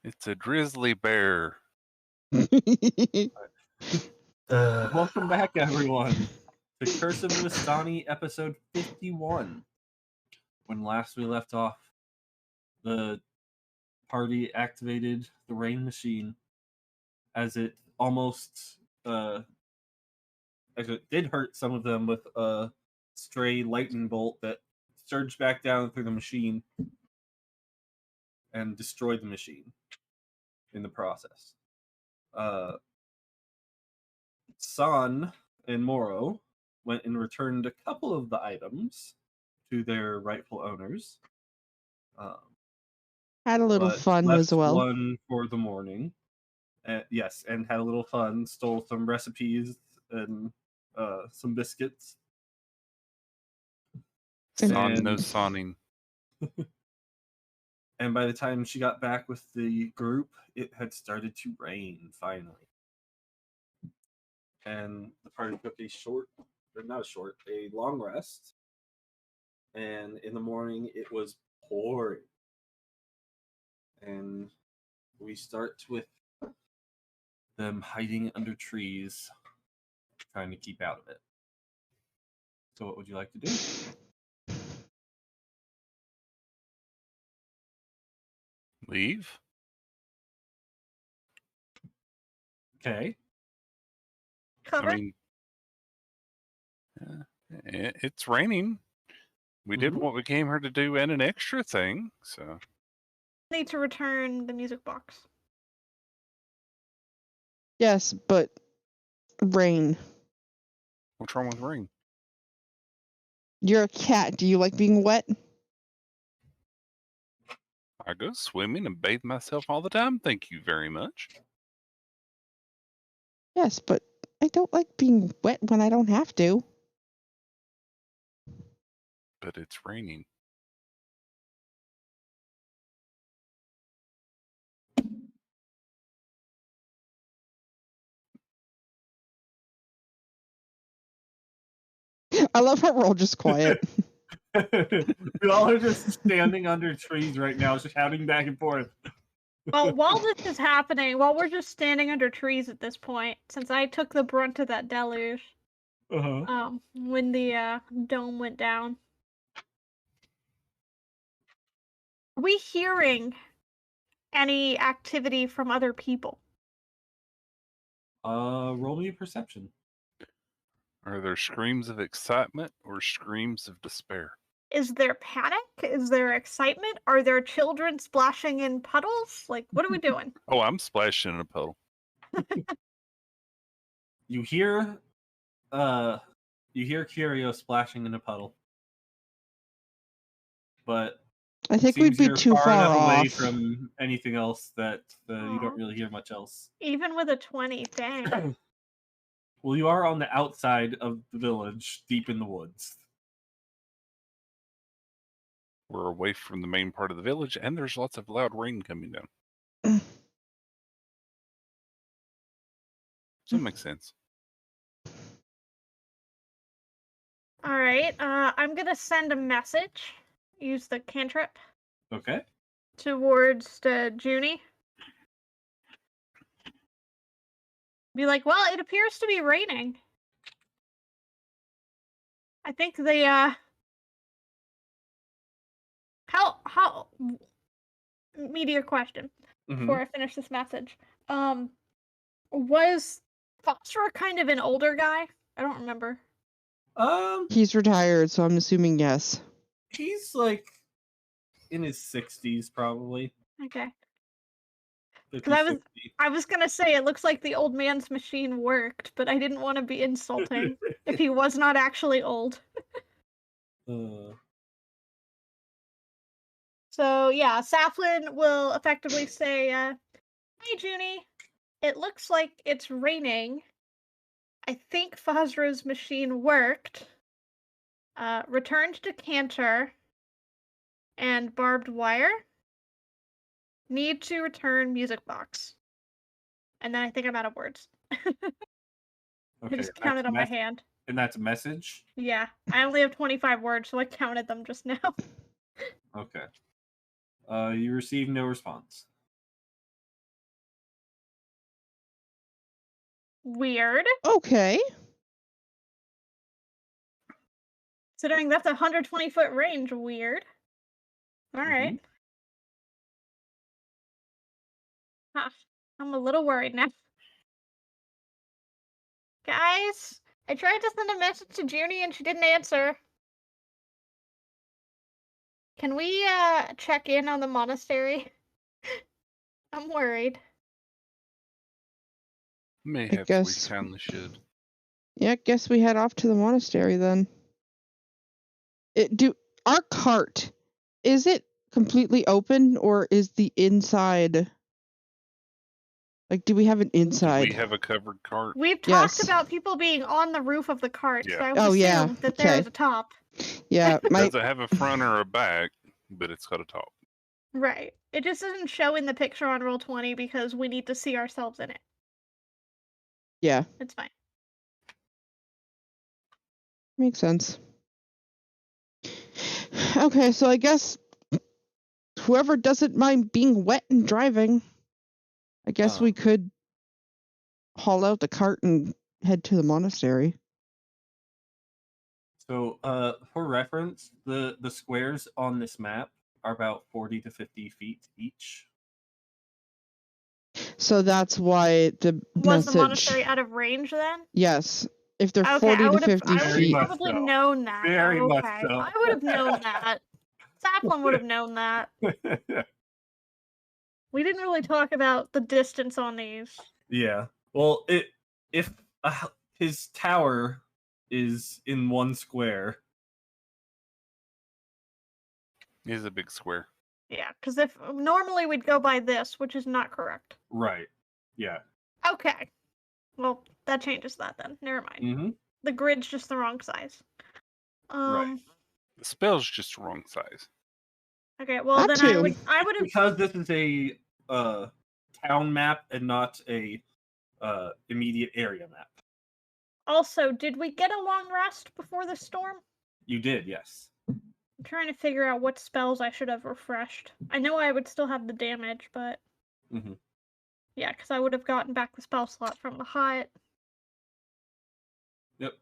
It's a grizzly bear. Welcome back, everyone, to Curse of Vistani, episode 51. When last we left off, the party activated the rain machine as it almost, as it did hurt some of them with a stray lightning bolt that surged back down through the machine and destroyed the machine in the process. San and Moro went and returned a couple of the items to their rightful owners. Had a little fun left as well. One for the morning. Yes, and had a little fun. Stole some recipes and some biscuits. Son no sonning. And by the time she got back with the group, it had started to rain, finally. And the party took a long rest. And in the morning, it was pouring. And we start with them hiding under trees, trying to keep out of it. So what would you like to do? Leave? Okay. Cover? I mean, it's raining. We did what we came here to do and an extra thing, so... Need to return the music box. Yes, but rain. What's wrong with rain? You're a cat. Do you like being wet? I go swimming and bathe myself all the time. Thank you very much. Yes, but I don't like being wet when I don't have to. But it's raining. I love how we're all just quiet. We all are just standing under trees right now, shouting back and forth. Well, while this is happening, while we're just standing under trees at this point, since I took the brunt of that deluge, when the dome went down, are we hearing any activity from other people? Roll me a perception. Are there screams of excitement or screams of despair? Is there panic? Is there excitement? Are there children splashing in puddles? Like, what are we doing? Oh, I'm splashing in a puddle. You hear Curio splashing in a puddle. But I think we'd be too far enough away off. from anything else that you don't really hear much else. Even with a 20, dang. Well, you are on the outside of the village, deep in the woods. We're away from the main part of the village, and there's lots of loud rain coming down. So it makes sense. Alright, I'm gonna send a message. Use the cantrip. Okay. Towards Junie. Be like, well, it appears to be raining. I think the, How... Meteor question. Before I finish this message. Was Foster kind of an older guy? I don't remember. He's retired, so I'm assuming yes. He's like in his 60s, probably. Okay. 50, Because I was gonna say it looks like the old man's machine worked, but I didn't want to be insulting if he was not actually old. So yeah, Saflin will effectively say, "Hey Junie, it looks like it's raining. I think Fazra's machine worked. Returned to Cantor and barbed wire. Need to return music box." And then I think I'm out of words. I just counted on my hand. And that's a message? Yeah, I only have 25 words, so I counted them just now. Okay. You receive no response. Weird. Okay. Considering that's a 120-foot range, weird. Alright. Huh. I'm a little worried now. Guys, I tried to send a message to Junie and she didn't answer. Can we check in on the monastery? I'm worried. Mayhaps we kindly should. Yeah, I guess we head off to the monastery then. Our cart, is it completely open or is the inside? Like, do we have an inside? Do we have a covered cart? We've talked about people being on the roof of the cart, so I would assume that there is a top. Yeah. Does it have a front or a back? But it's got a top. Right. It just doesn't show in the picture on Roll20 because we need to see ourselves in it. Yeah. It's fine. Makes sense. Okay, so I guess whoever doesn't mind being wet and driving, I guess we could haul out the cart and head to the monastery. So, for reference, the squares on this map are about 40 to 50 feet each. So that's why the Was the monastery out of range then? Yes. If they're 40 to 50 I feet. would have probably known that. Very much so. I would have known that. Saplin would have known that. We didn't really talk about the distance on these. Yeah. Well, if his tower is in one square. It is a big square. Yeah, because if normally we'd go by this, which is not correct. Right. Yeah. Okay. Well, that changes that then. Never mind. Mm-hmm. The grid's just the wrong size. Right. The spell's just the wrong size. Okay, well then I would have because this is a town map and not a immediate area map. Also, did we get a long rest before the storm? You did, yes. I'm trying to figure out what spells I should have refreshed. I know I would still have the damage, but yeah, because I would have gotten back the spell slot from the hut. Yep.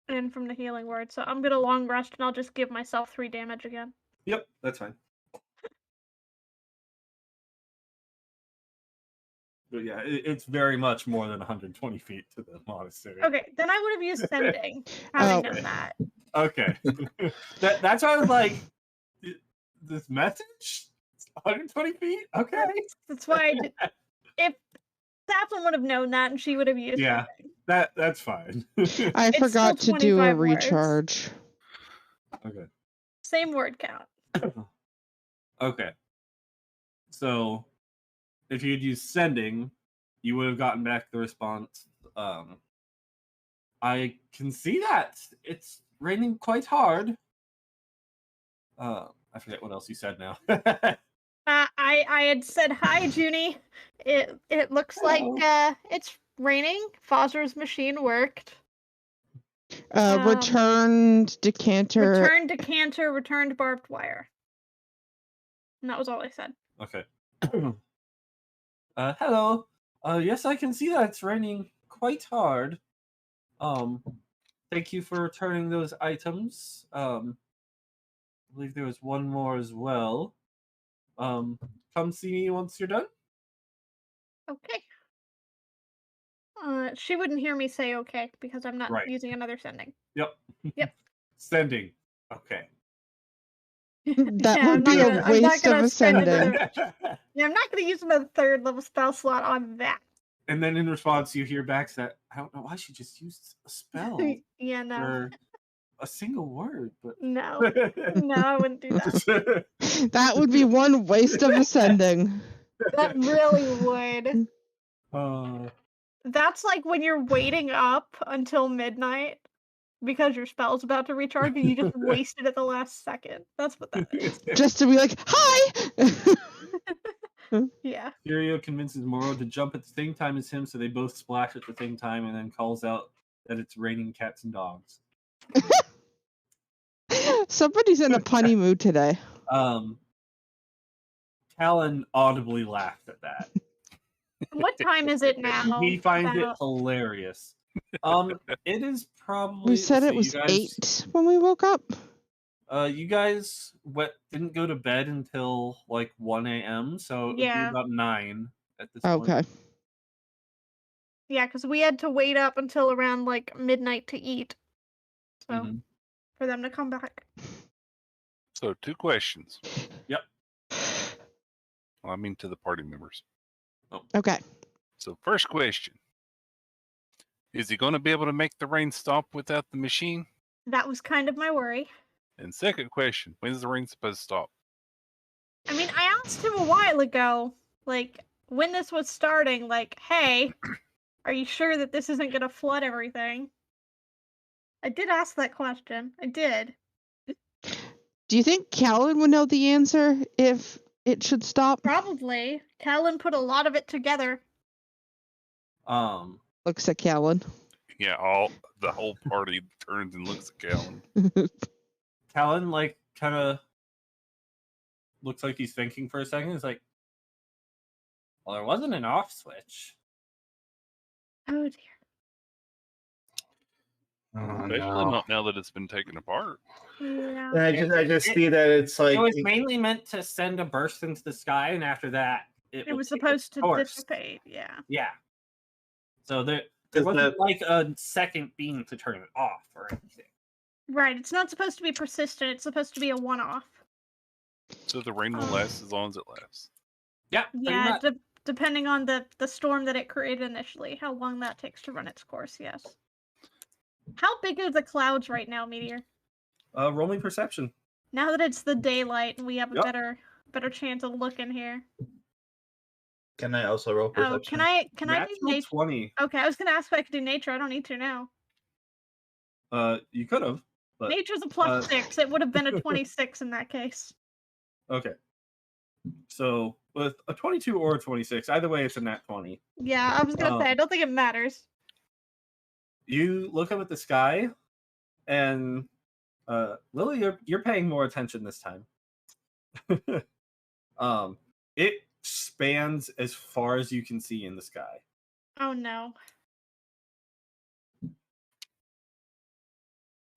And from the healing word, so I'm gonna long rest and I'll just give myself 3 damage again. Yep, that's fine. But yeah, it's very much more than 120 feet to the monastery. Okay, then I would have used sending, having done that. Okay. That's why I was like, this message? 120 feet? Okay. That's why if Saplin would have known that and she would have used sending. That's fine. I forgot to do a recharge. Okay. Same word count. Okay. So, if you'd used sending, you would have gotten back the response. I can see that. It's raining quite hard. I forget what else you said now. I had said hi, Junie. It looks like it's raining. Fozer's machine worked. Returned decanter. Returned barbed wire. And that was all I said. Okay. Hello. Yes, I can see that it's raining quite hard. Thank you for returning those items. I believe there was one more as well. Come see me once you're done. Okay. She wouldn't hear me say okay because I'm not using another sending. Yep. Yep. Sending. Okay. That would be a waste of a sending. Yeah, I'm not going to use another 3rd level spell slot on that. And then in response, you hear back that I don't know why she just used a spell. Yeah, no. For a single word, but no, I wouldn't do that. That would be one waste of a sending. That really would. That's like when you're waiting up until midnight because your spell's about to recharge and you just wasted at the last second. That's what that is. Just to be like, hi! Yeah. Furio convinces Moro to jump at the same time as him so they both splash at the same time and then calls out that it's raining cats and dogs. Somebody's in a punny mood today. Callan audibly laughed at that. What time is it now? He finds it About- hilarious. It is probably. We said let's it see, was you guys, 8 when we woke up. You guys didn't go to bed until like 1 a.m., so it would be Yeah. about 9 at this point. Okay. Yeah, because we had to wait up until around like midnight to eat. So Mhm. for them to come back. So 2 questions. Yep. Well, I mean to the party members. Okay. So first question. Is he going to be able to make the rain stop without the machine? That was kind of my worry. And second question, when's the rain supposed to stop? I mean, I asked him a while ago, like, when this was starting, like, hey, are you sure that this isn't going to flood everything? I did ask that question. I did. Do you think Callan would know the answer if it should stop? Probably. Callan put a lot of it together. Looks at Callan. Yeah, the whole party turns and looks at Callan. Callan like kind of looks like he's thinking for a second. He's like, "Well, there wasn't an off switch." Oh dear. Especially not now that it's been taken apart. Yeah. I just see that it's like It was mainly meant to send a burst into the sky, and after that, It would was take supposed to its course. dissipate, yeah. Yeah. So there Does wasn't that- like a second beam to turn it off or anything. Right, it's not supposed to be persistent, it's supposed to be a one-off. So the rain will last as long as it lasts. Yeah. pretty Yeah, much. depending on the storm that it created initially, how long that takes to run its course, yes. How big are the clouds right now, Meteor? Roll me perception. Now that it's the daylight and we have a Yep. better chance of looking here. Can I also roll perception? Oh, can I do Natural nature? 20. Okay, I was gonna ask if I could do nature. I don't need to now. You could have, but Nature's a plus 6. It would have been a 26 in that case. okay. So with a 22 or a 26, either way, it's a nat 20. Yeah, I was gonna say I don't think it matters. You look up at the sky, and Lily, you're paying more attention this time. It spans as far as you can see in the sky. Oh no.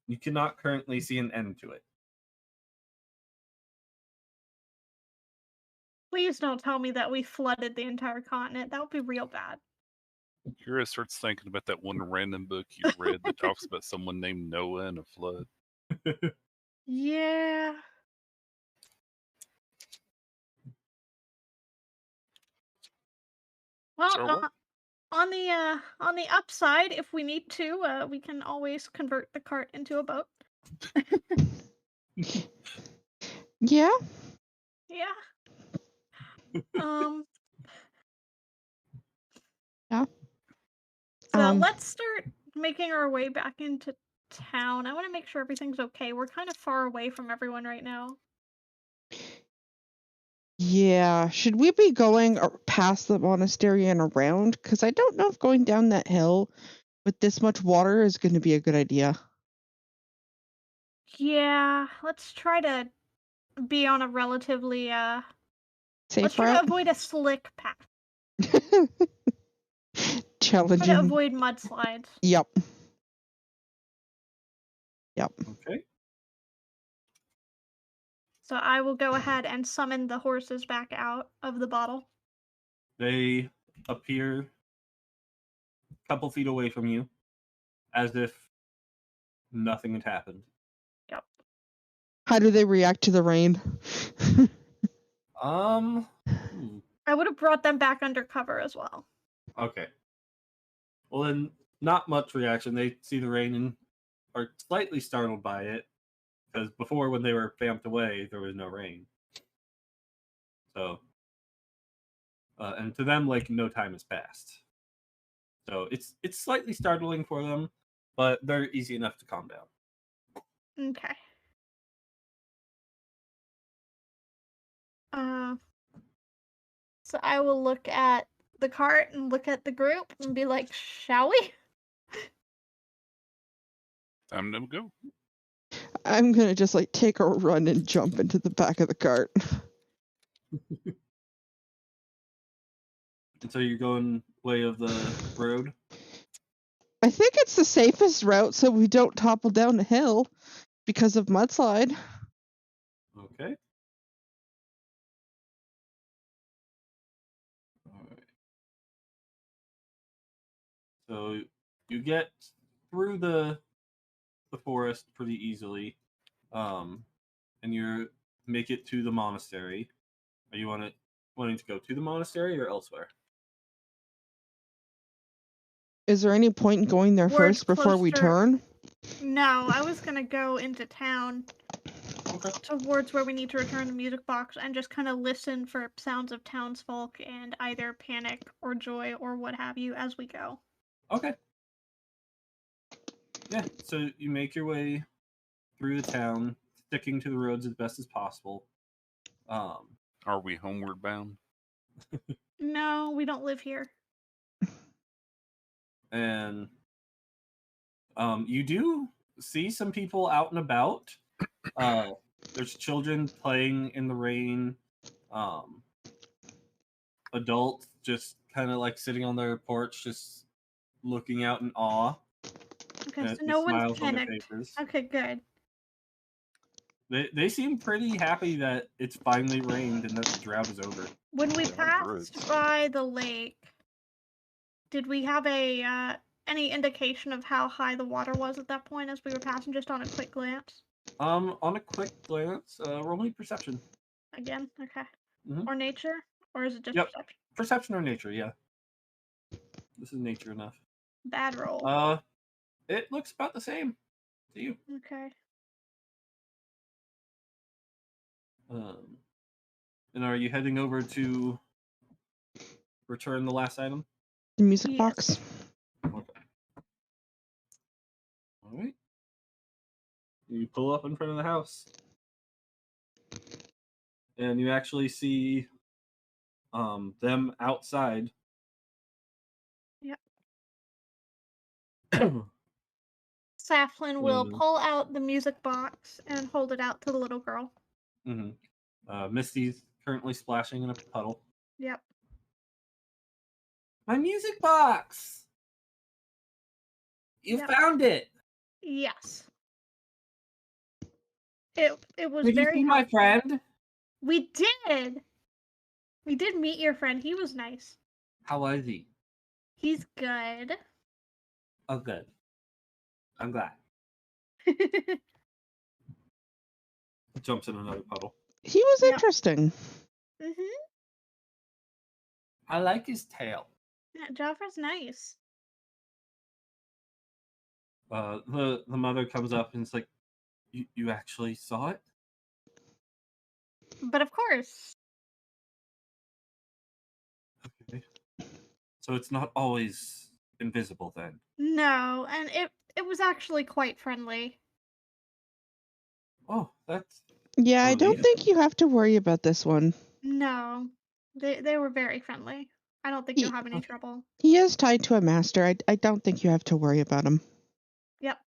You cannot currently see an end to it. Please don't tell me that we flooded the entire continent. That would be real bad. Kira starts thinking about that one random book you read that talks about someone named Noah and a flood. Yeah. Well, So what- on the upside, if we need to, we can always convert the cart into a boat. Yeah. Yeah. Yeah. So let's start making our way back into town. I want to make sure everything's okay. We're kind of far away from everyone right now. Yeah. Should we be going past the monastery and around? Because I don't know if going down that hill with this much water is going to be a good idea. Yeah, let's try to be on a relatively Safe let's try to route. avoid a slick path. Try to Challenging. avoid mudslides. Yep. Okay. So I will go ahead and summon the horses back out of the bottle. They appear a couple feet away from you, as if nothing had happened. Yep. How do they react to the rain? Hmm. I would have brought them back under cover as well. Okay. Well, then, not much reaction. They see the rain and are slightly startled by it, because before, when they were vamped away, there was no rain. So, and to them, like, no time has passed. So it's slightly startling for them, but they're easy enough to calm down. Okay. So I will look at the cart and look at the group and be like, shall we? Time to go. I'm going to just like take a run and jump into the back of the cart. And so you're going way of the road? I think it's the safest route so we don't topple down a hill because of mudslide. Okay. Alright. So you get through the forest pretty easily. And you make it to the monastery. Are you wanting to go to the monastery or elsewhere? Is there any point in going there We're first before we closer- turn? No, I was gonna go into town Okay. towards where we need to return the music box and just kind of listen for sounds of townsfolk and either panic or joy or what have you as we go. Okay. Yeah, so you make your way through the town, sticking to the roads as best as possible. Are we homeward bound? No, we don't live here. And you do see some people out and about. There's children playing in the rain. Adults just kind of like sitting on their porch, just looking out in awe. Okay, and so with no one's smiles on their panicked. faces. Okay, good. They seem pretty happy that it's finally rained and that the drought is over. When we Yeah, passed roots. by the lake, did we have a any indication of how high the water was at that point as we were passing, just on a quick glance? On a quick glance, roll me perception. Again, okay. Mhm. Or nature? Or is it just Yep. perception? Perception or nature, yeah. This is nature enough. Bad roll. It looks about the same to you. Okay. And are you heading over to return the last item? The music Yes. box? Okay. All right. You pull up in front of the house, and you actually see them outside. Yep. Saflin will Mhm. pull out the music box and hold it out to the little girl. Misty's currently splashing in a puddle. Yep. My music box! You Yep. found it! Yes. It was Did you very see my helpful. friend? We did. We did meet your friend. He was nice. How was he? He's good. Oh, good. I'm glad. Jumps in another puddle. He was Yeah. interesting. Mhm. I like his tail. Yeah, Joffrey's nice. The mother comes up and it's like, you actually saw it? But of course. Okay. So it's not always invisible then. No, and it was actually quite friendly. Oh, that's Yeah, I don't relief. think you have to worry about this one. No. They were very friendly. I don't think you'll have any trouble. He is tied to a master. I don't think you have to worry about him. Yep.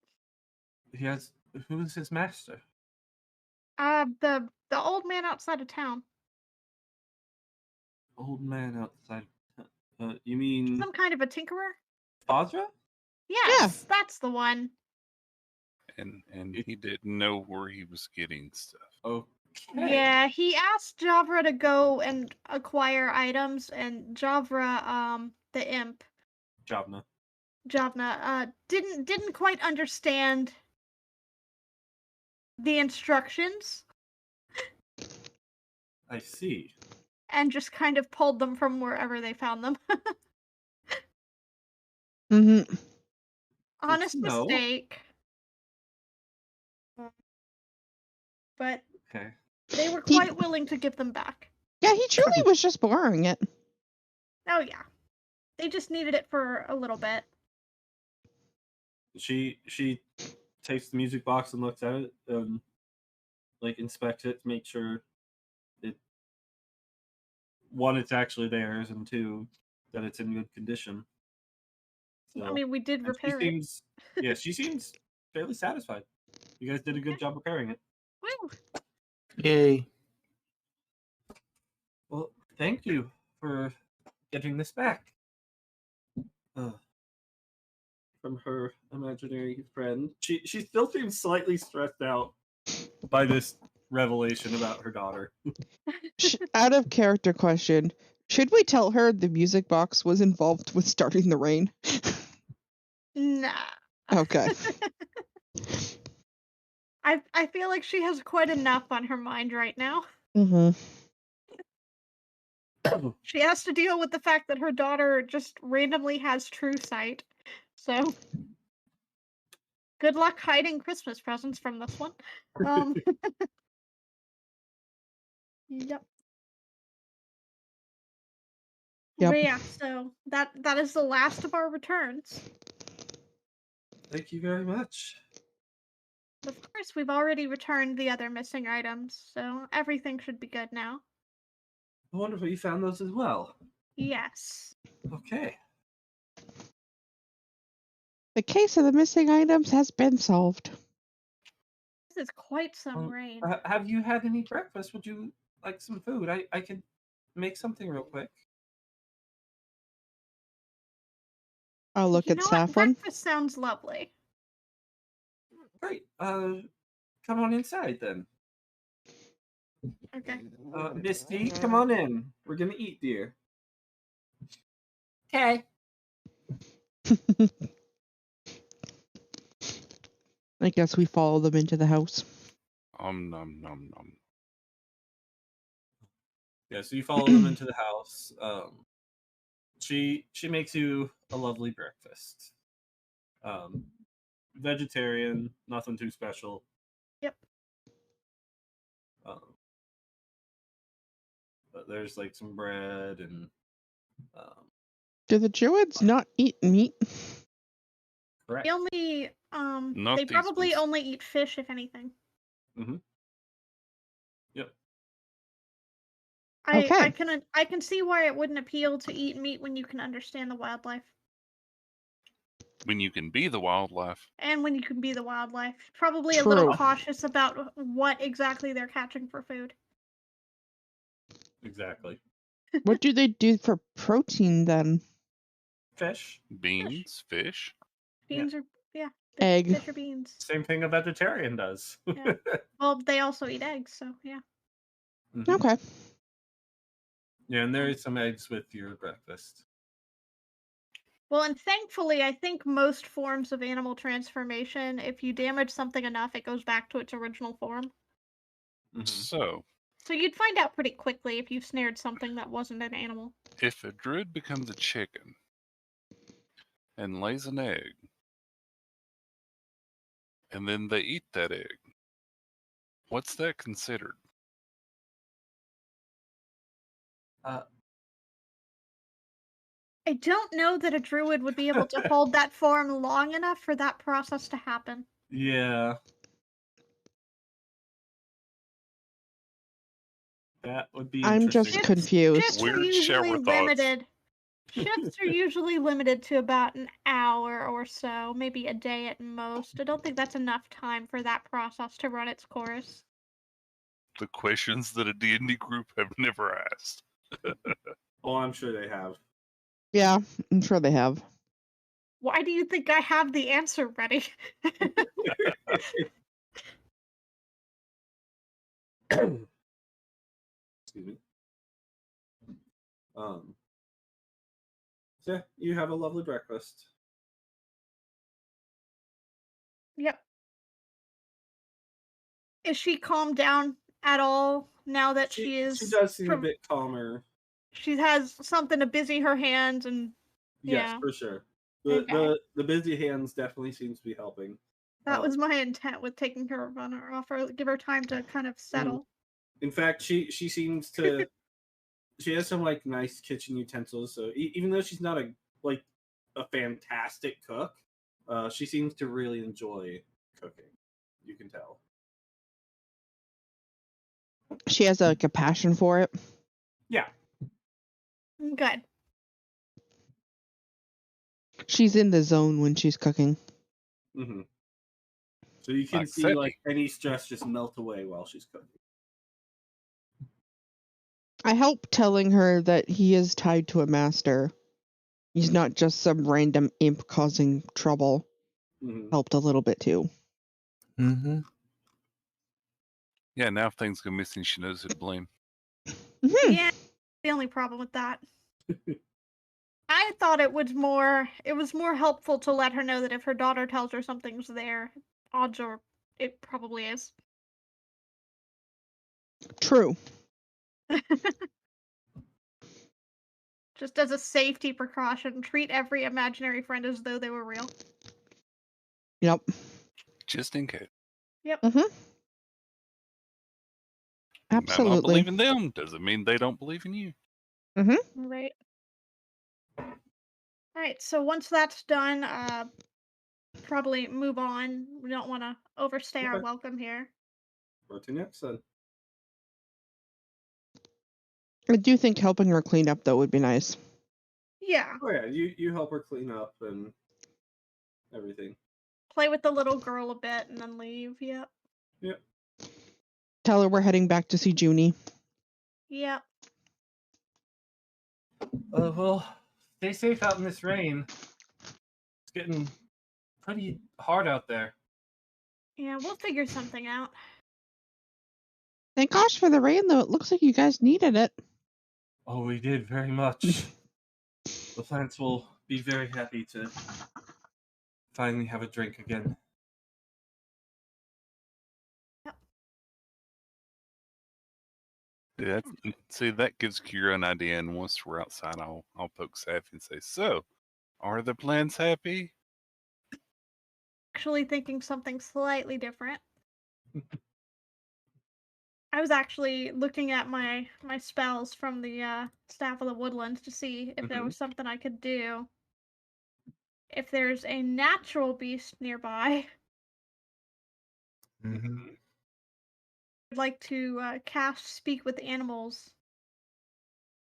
Who's his master? The old man outside of town. Old man outside. You mean Some kind of a tinkerer? Fazra? Yes, that's the one. And he didn't know where he was getting stuff. Okay. Yeah, he asked Javra to go and acquire items, and Javra, the imp, Javna. didn't quite understand the instructions I see. and just kind of pulled them from wherever they found them. Mm-hmm. Honest No. mistake. But Okay. they were quite willing to give them back. Yeah, he truly was just borrowing it. Oh yeah. They just needed it for a little bit. She takes the music box and looks at it and like inspects it to make sure one, it's actually theirs, and two, that it's in good condition. I mean, we did repair it. She seems fairly satisfied. You guys did a good job repairing it. Woo! Yay. Well, thank you for getting this back from her imaginary friend. She still seems slightly stressed out by this revelation about her daughter. Out of character question, should we tell her the music box was involved with starting the rain? Nah. Okay. I feel like she has quite enough on her mind right now. Mm-hmm. She has to deal with the fact that her daughter just randomly has true sight. So good luck hiding Christmas presents from this one. Yep. Yep. But yeah, so that is the last of our returns. Thank you very much. Of course, we've already returned the other missing items, so everything should be good now. Wonderful, you found those as well. Yes. Okay. The case of the missing items has been solved. This is quite some rain. Have you had any breakfast? Would you like some food? I can make something real quick. I'll look at What? Saffron. Breakfast sounds lovely. Great. Come on inside then. Okay. Misty, come on in. We're gonna eat, dear. Okay. I guess we follow them into the house. Nom nom nom. Yeah, so you follow them into the house. She makes you a lovely breakfast. Vegetarian, nothing too special. Yep. But there's like some bread and Do the Druids not eat meat? correct. They only Not they these probably ones. only eat fish if anything. Yep. Okay. I can see why it wouldn't appeal to eat meat when you can understand the wildlife. When you can be the wildlife. And when you can be the wildlife. Probably a True. little cautious about what exactly they're catching for food. Exactly. What do they do for protein then? Fish. Beans, fish. Beans are fish, Egg. fish or beans. Same thing a vegetarian does. Yeah. Well, they also eat eggs, so yeah. Mhm. Okay. Yeah, and there is some eggs with your breakfast. Well, and thankfully, I think most forms of animal transformation, if you damage something enough, it goes back to its original form. Mhm. So you'd find out pretty quickly if you snared something that wasn't an animal. If a druid becomes a chicken and lays an egg, and then they eat that egg, what's that considered? I don't know that a druid would be able to hold that form long enough for that process to happen. Yeah. That would be I'm just interesting. confused. Shifts are Weird shower usually thoughts. limited. Shifts are usually limited to about an hour or so, maybe a day at most. I don't think that's enough time for that process to run its course. The questions that a D&D group have never asked. Oh, I'm sure they have. Yeah, I'm sure they have. Why do you think I have the answer ready? Excuse me. So yeah, you have a lovely breakfast. Yep. Is she calmed down at all now that she is? She does seem a bit calmer. She has something to busy her hands and. Yes, Yeah. for sure. Okay. The busy hands definitely seems to be helping. That was my intent with taking her on her offer. Give her time to kind of settle. In fact, she seems to. She has some like nice kitchen utensils. So even though she's not a fantastic cook, she seems to really enjoy cooking. You can tell. She has a passion for it. Yeah. Good. She's in the zone when she's cooking. Mm-hmm. So you can Like see Sydney. like any stress just melt away while she's cooking. I help telling her that he is tied to a master. He's not just some random imp causing trouble. Mhm. Helped a little bit too. Mm-hmm. Yeah, now if things go missing, she knows who to blame. Yeah, the only problem with that. I thought it was more helpful to let her know that if her daughter tells her something's there, odds are it probably is. True. Just as a safety precaution, treat every imaginary friend as though they were real. Yep. Just in case. Mm-hmm. You might not Absolutely. believe in them doesn't mean they don't believe in you. Mm-hmm. Right. Alright, so once that's done, probably move on. We don't want to overstay our Okay. welcome here. Where to next then? I do think helping her clean up though would be nice. Yeah. Oh yeah, you help her clean up and everything. Play with the little girl a bit and then leave. Yep. Yep. Tell her we're heading back to see Junie. Yep. Well, stay safe out in this rain. It's getting pretty hard out there. Yeah, we'll figure something out. Thank gosh for the rain though. It looks like you guys needed it. Oh, we did very much. The plants will be very happy to finally have a drink again. Yeah, see, that gives Kira an idea, and once we're outside, I'll poke Safi and say, "So, are the plants happy?" Actually thinking something slightly different. I was actually looking at my spells from the Staff of the Woodlands to see if there was something I could do. If there's a natural beast nearby, Mm-hmm. I'd like to cast Speak with Animals.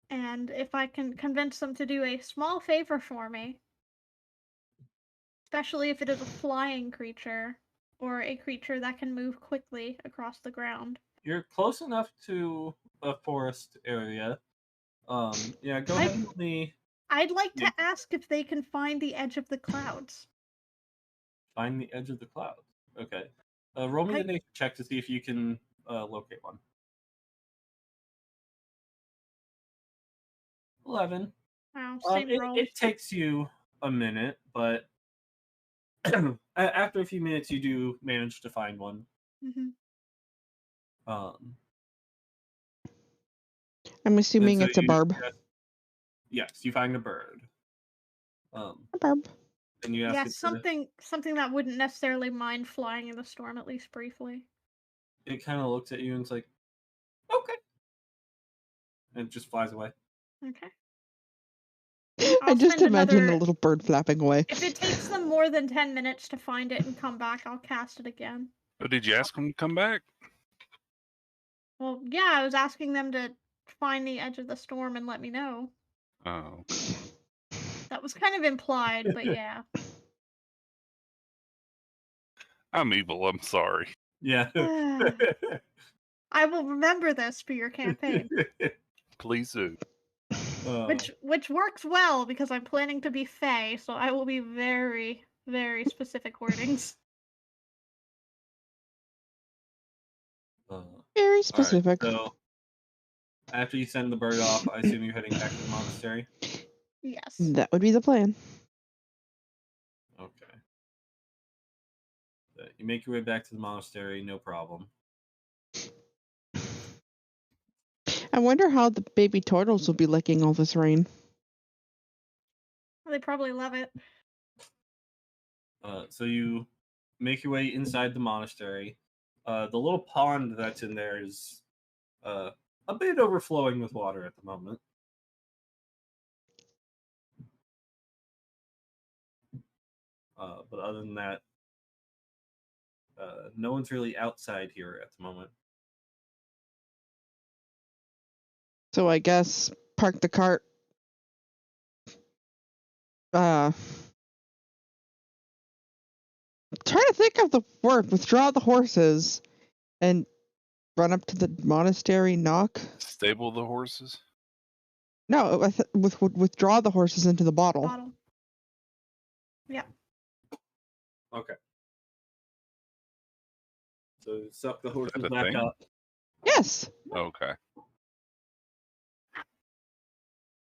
And if I can convince them to do a small favor for me, especially if it is a flying creature or a creature that can move quickly across the ground. You're close enough to a forest area. Yeah, go ahead and let me I'd like to ask if they can find the edge of the clouds. find the edge of the clouds. Okay. Roll me the nature check to see if you can locate one. 11. Wow, same roll. It takes you a minute, but after a few minutes, you do manage to find one. Mm-hmm. I'm assuming so it's a barb. Yes, you find a bird. A barb. And you ask Yeah, it something that wouldn't necessarily mind flying in the storm, at least briefly. It kind of looks at you and it's like, okay. And it just flies away. Okay. I just imagine a little bird flapping away. If it takes them more than 10 minutes to find it and come back, I'll cast it again. Oh, did you ask them to come back? Well, yeah, I was asking them to find the edge of the storm and let me know. Oh. That was kind of implied, but yeah. I'm evil. I'm sorry. Yeah. I will remember this for your campaign. Please do. Which works well because I'm planning to be Fae, so I will be very, very specific wordings. Very specific. Right, so after you send the bird off, I assume you're heading back to the monastery? Yes. That would be the plan. Okay. So you make your way back to the monastery, no problem. I wonder how the baby turtles will be licking all this rain. They probably love it. So you make your way inside the monastery. The little pond that's in there is a bit overflowing with water at the moment. But other than that, no one's really outside here at the moment. So I guess park the cart. Trying to think of the word. Withdraw the horses and run up to the monastery, knock? Stable the horses? No, withdraw the horses into the bottle. Yeah. Okay. So suck the horses a back thing? up. Yes. Okay.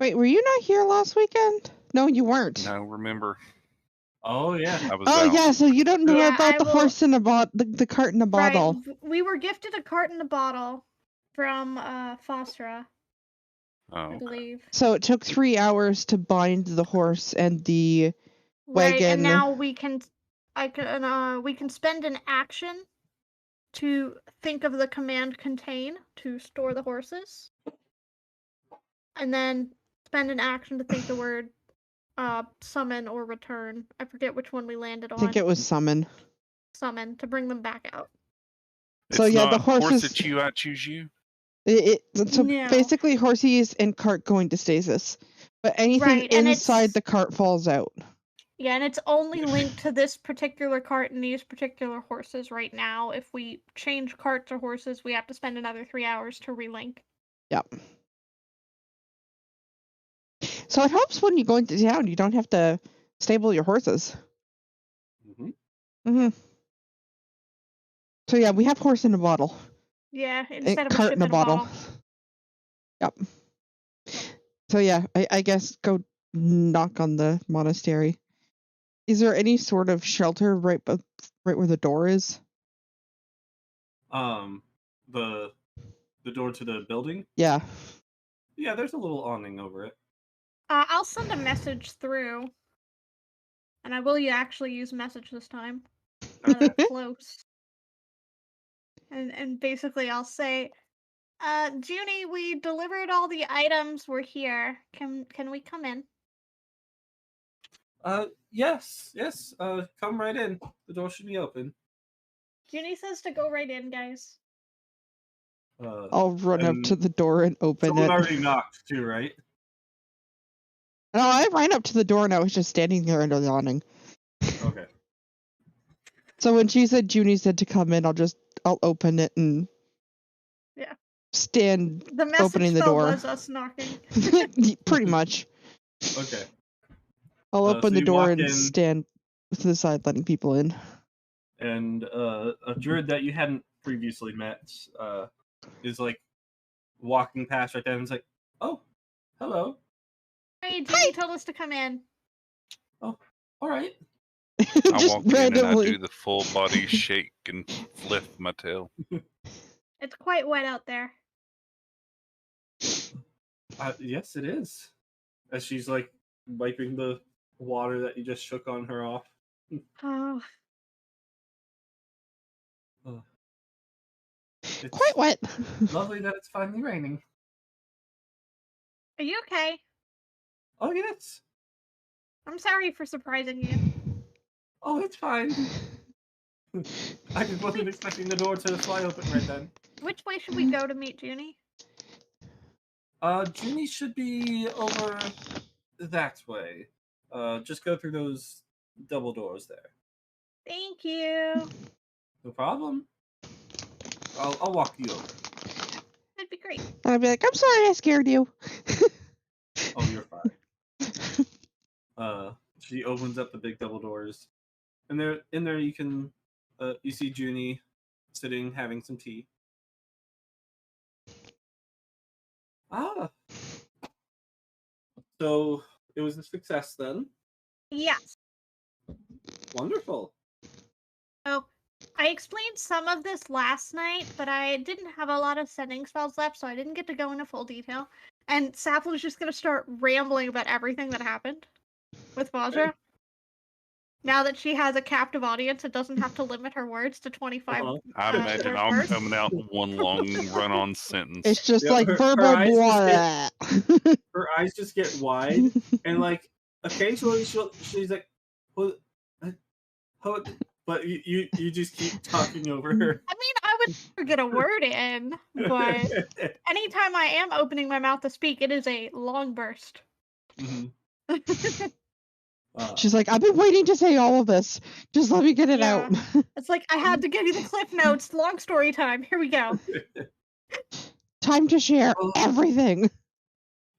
Wait, were you not here last weekend? No, you weren't. No, remember, Oh yeah. I was Oh out. yeah, so you don't know Yeah, about I the will- horse in a the cart in a bottle. Right. We were gifted a cart and a bottle from Fosra, Oh, I okay. believe. So it took 3 hours to bind the horse and the Right, wagon. and now we can spend an action to think of the command contain to store the horses, and then spend an action to think the word summon or return. I forget which one we landed I on. think it was summon. Summon to bring them back out. So It's yeah, not the horse horses. that you, I choose you. So No. basically, horses and cart go into stasis, but anything Right, and inside it's- the cart falls out. Yeah, and it's only linked to this particular cart and these particular horses right now. If we change carts or horses, we have to spend another 3 hours to relink. Yep. So it helps when you go into town. You don't have to stable your horses. Mm-hmm. Mm-hmm. So yeah, we have horse in a bottle. Yeah, instead of a Cart ship in a bottle. Yep. So yeah, I guess go knock on the monastery. Is there any sort of shelter right where the door is? The door to the building. Yeah. Yeah, there's a little awning over it. I'll send a message through, and I will actually use message this time. Rather close. And basically I'll say, Junie, we delivered all the items. We're here. Can we come in? Yes. Come right in. The door should be open. Junie says to go right in, guys. I'll run up to the door and open someone it. already knocked too, right? No, I ran up to the door and I was just standing there under the awning. Okay. So when she said Junie said to come in, I'll open it and stand The message opening the spell door. was us knocking. Pretty much. Okay. I'll open so the you door walk and in- stand to the side letting people in. And a druid that you hadn't previously met is like walking past right then and is like, "Oh, hello. Hey, Junie told us to come in. All right." I Just walk in and I randomly. do the full body shake and lift my tail. It's quite wet out there. Yes, it is. As she's like wiping the water that you just shook on her off. Oh, It's Quite wet. lovely that it's finally raining. are you okay? Oh yes. I'm sorry for surprising you. Oh, it's fine. I just wasn't expecting the door to fly open right then. Which way should we go to meet Junie? Junie should be over that way. Just go through those double doors there. Thank you. No problem. I'll walk you over. That'd be great. And I'd be like, I'm sorry I scared you. Oh, you're fine. She opens up the big double doors, and in there you can you see Junie sitting having some tea. Ah, so it was a success then. Yes. Wonderful. So I explained some of this last night, but I didn't have a lot of sending spells left, so I didn't get to go into full detail. And Sap was just gonna start rambling about everything that happened with Vajra. Okay. Now that she has a captive audience, it doesn't have to limit her words to 25. Uh-huh. I imagine words I'm first. coming out in one long run-on sentence. It's just Yeah, like her verbal eyes just blah. Her eyes just get wide, and like occasionally she's like, "What?" But you just keep talking over her. I mean, I would never get a word in, but anytime I am opening my mouth to speak, it is a long burst. Mhm. She's like, I've been waiting to say all of this. Just let me get it Yeah. out. It's like I had to give you the cliff notes. Long story time. Here we go. Time to share Well- everything.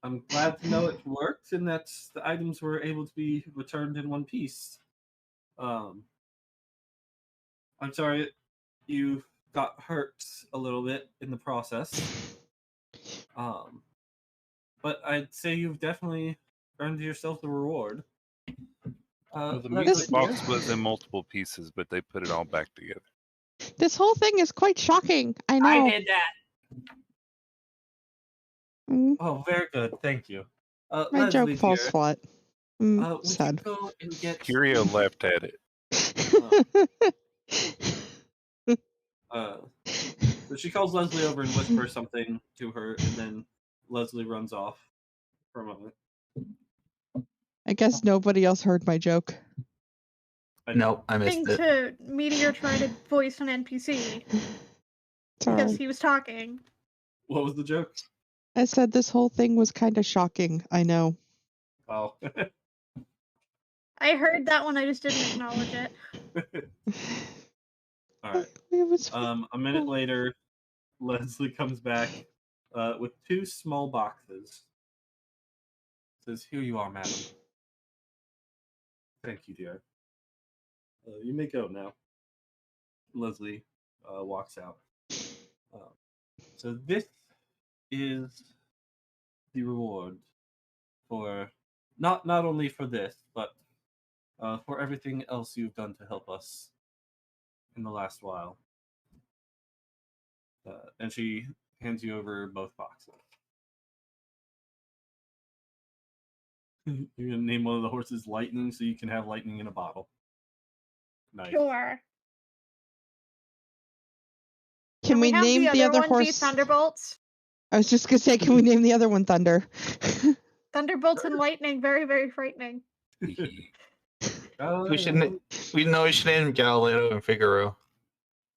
I'm glad to know it worked and that the items were able to be returned in one piece. I'm sorry you got hurt a little bit in the process. But I'd say you've definitely earned yourself the reward. Well, the Leslie, music box was in multiple pieces, but they put it all back together. This whole thing is quite shocking. I know. I did that. Mm, Oh, very good. Thank you. my Leslie, joke falls dear, flat. would Sad. you go and get Curio laughed at it. So she calls Leslie over and whispers something to her, and then Leslie runs off for a moment. I guess nobody else heard my joke. Nope, I missed Thing it. to Meteor try to voice an NPC because Sorry. he was talking. What was the joke? I said this whole thing was kind of shocking. I know. Oh. I heard that one. I just didn't acknowledge it. All right. It was A minute later, Leslie comes back with 2 small boxes. Says, "Here you are, madam." Thank you, dear. You may go now. Leslie walks out. So this is the reward for not only for this, but for everything else you've done to help us in the last while. And she hands you over both boxes. You're gonna name one of the horses Lightning, so you can have lightning in a bottle. Nice. Sure. Can we have name the other one be horse? Thunderbolts? I was just gonna say, can we name the other one Thunder? Thunderbolts and lightning, very, very frightening. We should. We know we should name Galileo and Figaro.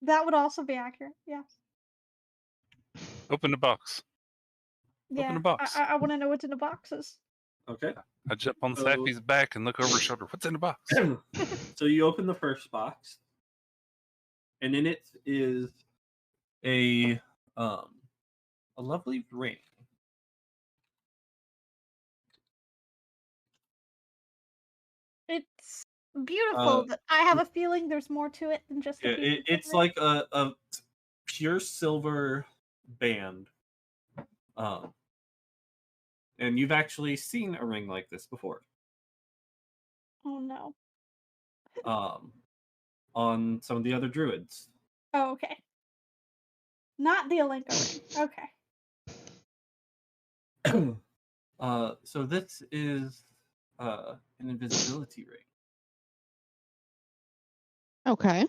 That would also be accurate. Yeah. Open the box. Yeah. the box. I want to know what's in the boxes. Okay. I jump on So- Sappy's back and look over his shoulder. What's in the box? So you open the first box, and in it is a lovely ring. It's beautiful, but I have a feeling there's more to it than just a Yeah, piece of it's jewelry. like a pure silver band. And you've actually seen a ring like this before. Oh no. On some of the other druids. Oh, okay. Not the Alenka ring. Okay. So this is an invisibility ring. Okay.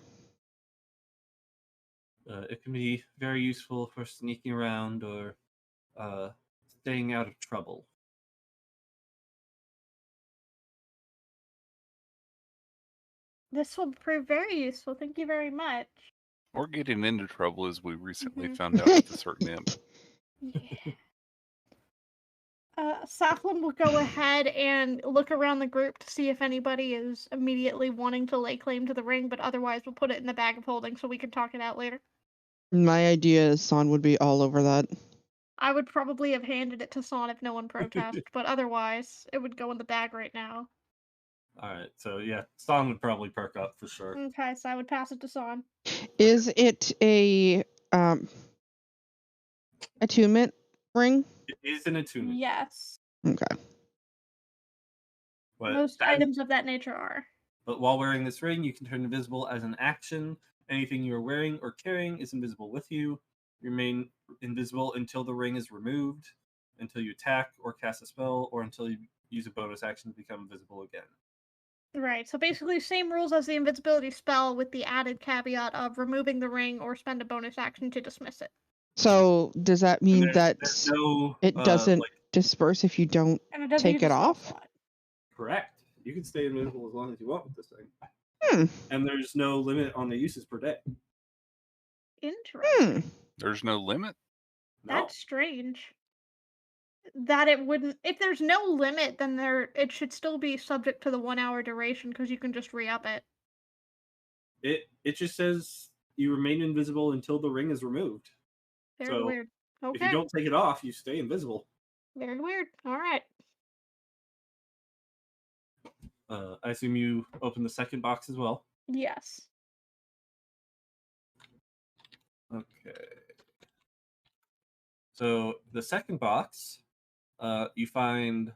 It can be very useful for sneaking around or staying out of trouble. This will prove very useful. Thank you very much. Or getting into trouble, as we recently Mhm. found out with a certain imp. Yeah. Saflin will go ahead and look around the group to see if anybody is immediately wanting to lay claim to the ring, but otherwise we'll put it in the bag of holding so we can talk it out later. My idea is Son would be all over that. I would probably have handed it to Son if no one protested, but otherwise it would go in the bag right now. All right, so yeah, Song would probably perk up for sure. Okay, so I would pass it to Son. Is it a attunement ring? It is an attunement. Yes. Okay. But Most that- items of that nature are. But while wearing this ring, you can turn invisible as an action. Anything you are wearing or carrying is invisible with you. You remain invisible until the ring is removed, until you attack or cast a spell, or until you use a bonus action to become invisible again. Right, so basically same rules as the invisibility spell with the added caveat of removing the ring or spend a bonus action to dismiss it. So does that And mean that there's no it doesn't like, disperse if you don't? And it doesn't Take use a it spell off? slot. correct. You can stay invisible as long as you want with this thing. Hmm. And there's no limit on the uses per day. Interesting. Hmm. There's no limit. No. That's strange. that it wouldn't. If there's no limit, then it should still be subject to the 1 hour duration because you can just re-up it. It just says you remain invisible until the ring is removed. Very So, weird. If you Okay. don't take it off, you stay invisible. Very weird. All right. I assume you open the second box as well. Yes. Okay. So the second box, you find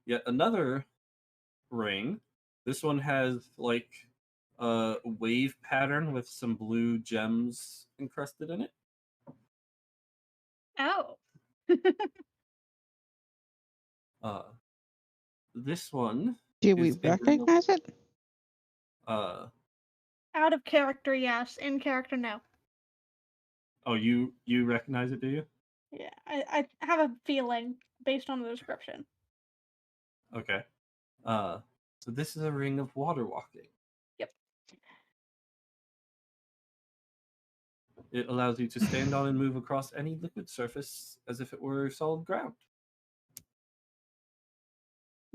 yet another ring. This one has like a wave pattern with some blue gems encrusted in it. Oh. This one Do we is a ring of- recognize it? Out of character, yes. In character, no. Oh, you recognize it, do you? Yeah, I have a feeling based on the description. Okay. So this is a ring of water walking. Yep. It allows you to stand on and move across any liquid surface as if it were solid ground.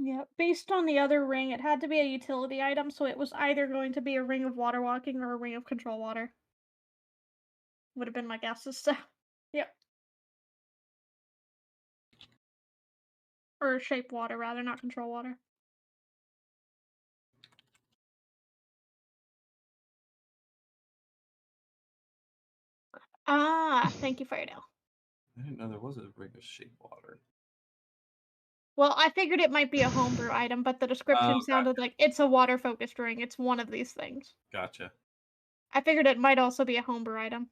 Yeah, based on the other ring, it had to be a utility item, so it was either going to be a ring of water walking or a ring of control water. Would have been my guesses. So, yep. Or shape water, rather, not control water. Ah, thank you, Fairdale. I didn't know there was a ring of shape water. Well, I figured it might be a homebrew item, but the description sounded like it's a water-focused ring. It's one of these things. Gotcha. I figured it might also be a homebrew item.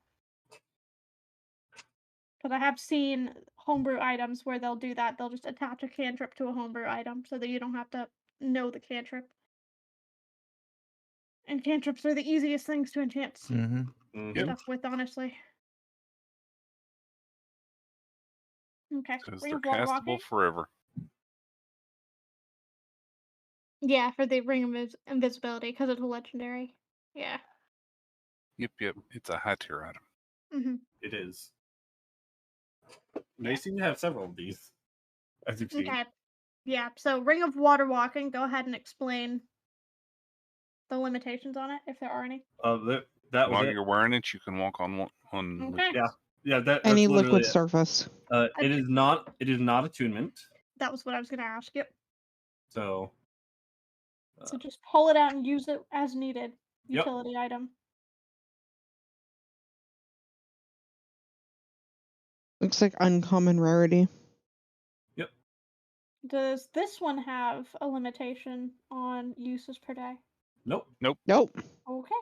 Because I have seen homebrew items where they'll do that. They'll just attach a cantrip to a homebrew item so that you don't have to know the cantrip. And cantrips are the easiest things to enchant Mm-hmm. stuff with, honestly. Okay. Because Ring they're of water castable walking. forever. Yeah, for the ring of invisibility because it's a legendary. Yeah. Yep. It's a high tier item. Mm-hmm. It is. They seem to have several of these, as you've seen. Okay. Yeah. So ring of water walking. Go ahead and explain the limitations on it, if there are any. That was While it. you're wearing it, you can walk on Okay. liquids. Yeah, that's Any literally liquid it. surface. It is not attunement. That was what I was going to ask. Yep. So So just pull it out and use it as needed. Yep. Utility item. Looks like uncommon rarity. Yep. Does this one have a limitation on uses per day? Nope. Nope. Okay.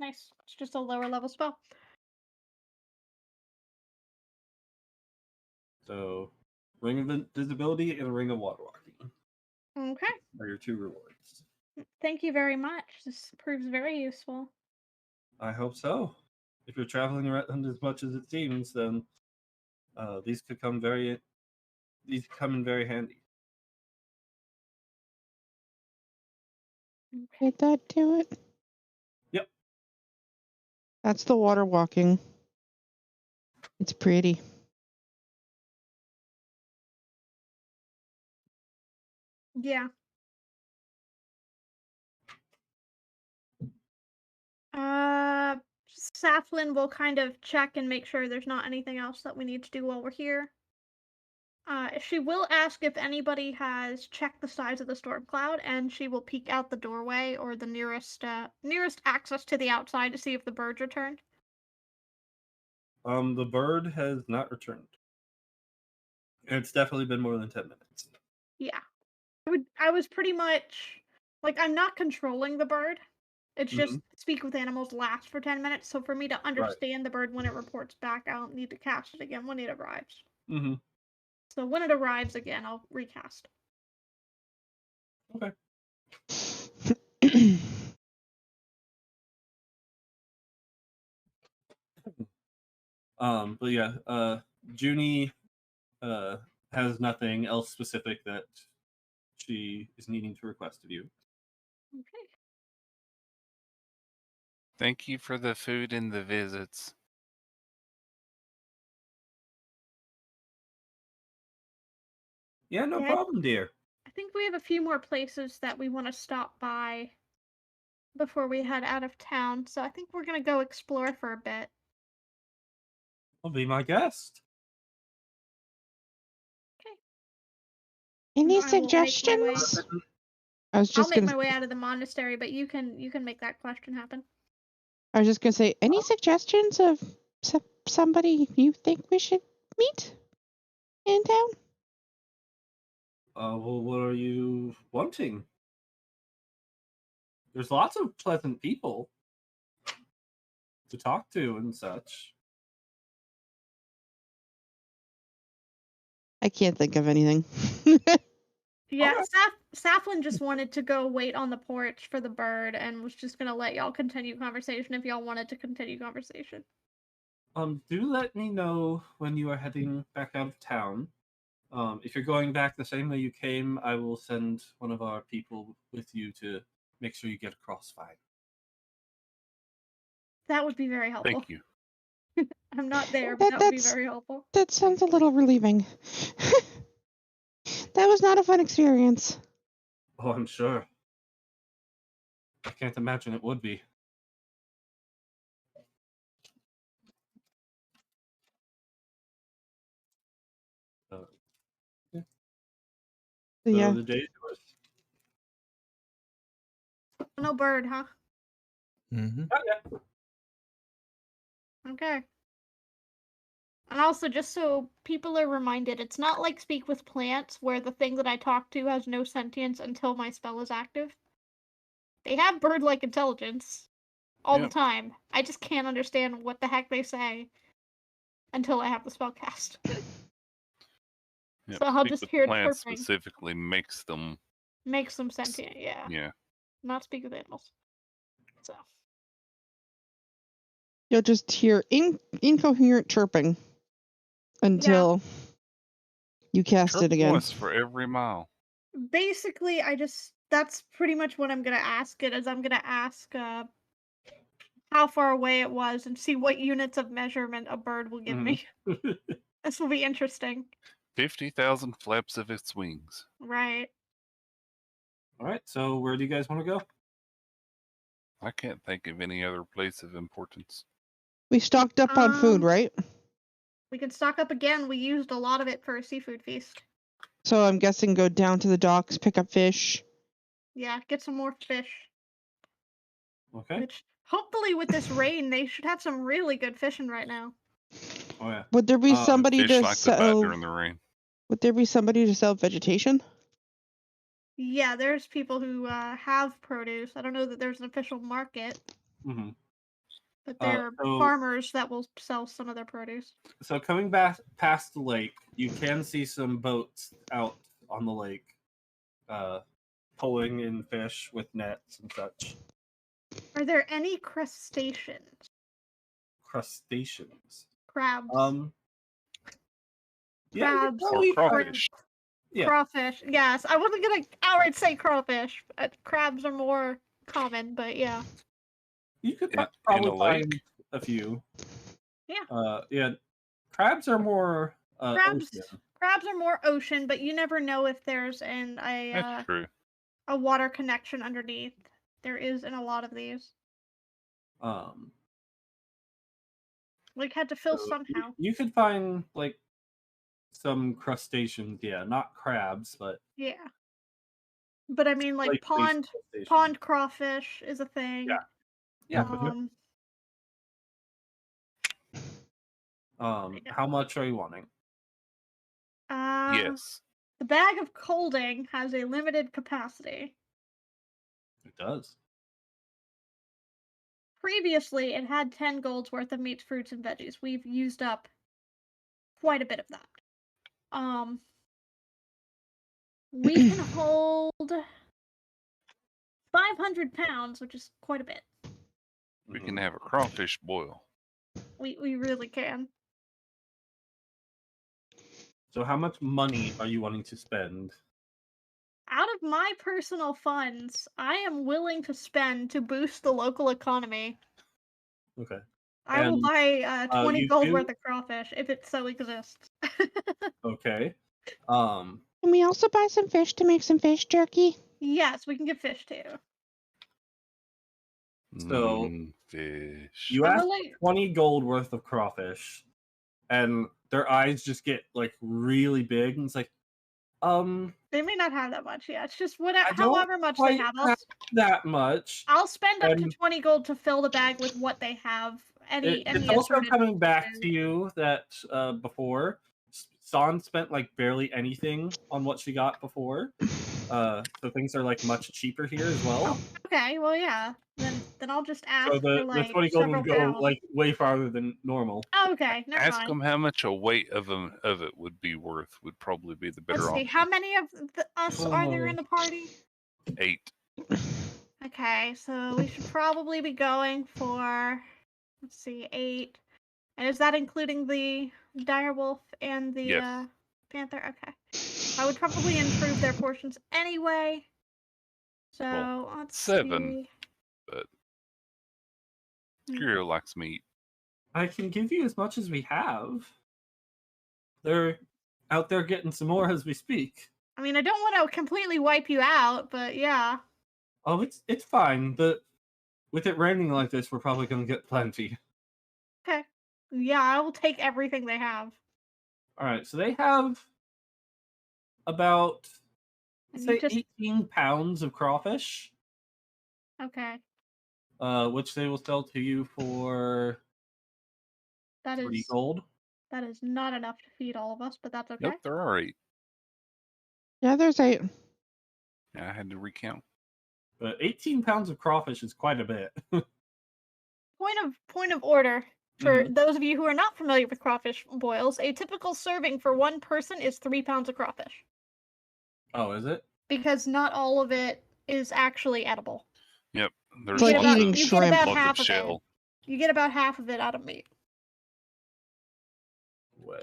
Nice. It's just a lower level spell. So ring of invisibility and a ring of water walking Okay. are your two rewards. Thank you very much. This proves very useful. I hope so. If you're traveling around as much as it seems, then these could come in very handy. Did that do it? Yep. That's the water walking. It's pretty. Yeah. Saflin will kind of check and make sure there's not anything else that we need to do while we're here. She will ask if anybody has checked the size of the storm cloud, and she will peek out the doorway or the nearest access to the outside to see if the bird's returned. The bird has not returned. And it's definitely been more than 10 minutes. Yeah. I was pretty much like, I'm not controlling the bird. It's just speak with animals lasts for 10 minutes, so for me to understand the bird when it reports back, I don't need to cast it again when it arrives. Mm-hmm. So when it arrives again, I'll recast. Okay. But yeah, Junie has nothing else specific that she is needing to request of you. Okay. Thank you for the food and the visits. Yeah, no Yeah. problem, dear. I think we have a few more places that we want to stop by before we head out of town, so I think we're gonna go explore for a bit. Well, be my guest. Any I will make my way. suggestions? I was I'll just make gonna. my way out of the monastery, but you can make that question happen. I was just gonna say, any suggestions of somebody you think we should meet in town? Well, what are you wanting? There's lots of pleasant people to talk to and such. I can't think of anything. Yeah, Okay. Saflin just wanted to go wait on the porch for the bird and was just gonna let y'all continue conversation if y'all wanted to continue conversation. Do let me know when you are heading back out of town. If you're going back the same way you came, I will send one of our people with you to make sure you get across fine. That would be very helpful. Thank you. I'm not there, but that would be very helpful. That sounds a little relieving. That was not a fun experience. Oh, I'm sure. I can't imagine it would be. So Yeah. the day's yours. No bird, huh? Mm-hmm. Oh, yeah. Okay. And also, just so people are reminded, it's not like Speak with Plants, where the thing that I talk to has no sentience until my spell is active. They have bird-like intelligence all the Yep. time. I just can't understand what the heck they say until I have the spell cast. Yep. So I'll Speak just with hear plants chirping. specifically makes them. Makes them sentient, yeah. Yeah. Not speak with animals. So. You'll just hear incoherent chirping until you cast Chirp it again. once for every mile. Basically, that's pretty much what I'm gonna ask it, is I'm gonna ask how far away it was and see what units of measurement a bird will give me. This will be interesting. 50,000 flaps of its wings. Right. All right. So where do you guys want to go? I can't think of any other place of importance. We stocked up on food, right? We can stock up again. We used a lot of it for a seafood feast. So I'm guessing go down to the docks, pick up fish. Yeah, get some more fish. Okay. Which, hopefully with this rain, they should have some really good fishing right now. Oh yeah. Would there be somebody Fish to like to bite sell? during the rain. Would there be somebody to sell vegetation? Yeah, there's people who have produce. I don't know that there's an official market, Mm-hmm. but there are farmers that will sell some of their produce. So coming back past the lake, you can see some boats out on the lake, pulling in fish with nets and such. Are there any crustaceans? Crustaceans. Crabs. Yeah, you Crabs. probably Or crawfish. Yeah. Crawfish. Yes, I wasn't gonna outright say crawfish. Crabs are more common, but yeah. You could In probably a lake? find a few. Yeah. Yeah. Crabs are more Crabs. ocean. Crabs are more ocean, but you never know if there's That's true. a water connection underneath. There is in a lot of these. Like had to fill So somehow. You could find like some crustaceans, yeah, not crabs, but Yeah. But I mean, like lake-based pond crawfish is a thing. Yeah. How much are you wanting? Yes. The bag of colding has a limited capacity. It does. Previously, it had 10 golds worth of meats, fruits, and veggies. We've used up quite a bit of that. We can hold 500 pounds, which is quite a bit. We can have a crawfish boil. We really can. So how much money are you wanting to spend? Out of my personal funds, I am willing to spend to boost the local economy. Okay. I will buy 20 gold worth of crawfish if it so exists. Okay. Can we also buy some fish to make some fish jerky? Yes, we can get fish too. So, fish. You ask Really? 20 gold worth of crawfish, and their eyes just get like really big, and it's like, They may not have that much. Yeah, it's just I whatever, don't however much they quite have. have that much. I'll spend up to And 20 gold to fill the bag with what they have. Any It's also assorted coming back food. to you that before, San spent like barely anything on what she got before. So things are like much cheaper here as well. Okay, well yeah. Then I'll just ask So for the like 20 gold several would go pounds. like way farther than normal. Oh, okay, never Ask mind. them how much a weight of it would be worth. Would probably be the better Let's see, option. how many of us are there in the party? 8. Okay, so we should probably be going for, let's see, 8. And is that including the direwolf and the Yes. panther? Okay. I would probably improve their portions anyway. So Well, let's 7. see. But Hmm. Curio likes meat. I can give you as much as we have. They're out there getting some more as we speak. I mean, I don't want to completely wipe you out, but yeah. Oh, it's fine. But with it raining like this, we're probably gonna get plenty. Okay. Yeah, I will take everything they have. All right, so they have about And say you just 18 pounds of crawfish, okay. which they will sell to you for That 3 is gold. that is not enough to feed all of us, but that's okay. Nope, there are 8. Yeah, there's 8. Yeah, I had to recount. But 18 pounds of crawfish is quite a bit. Point of order for those of you who are not familiar with crawfish boils. A typical serving for one person is 3 pounds of crawfish Oh, is it? because not all of it is actually edible. Yep, there's like get lots eating of, you shrimp. get about lots half of of it. shell. You get about half of it out of meat. Way.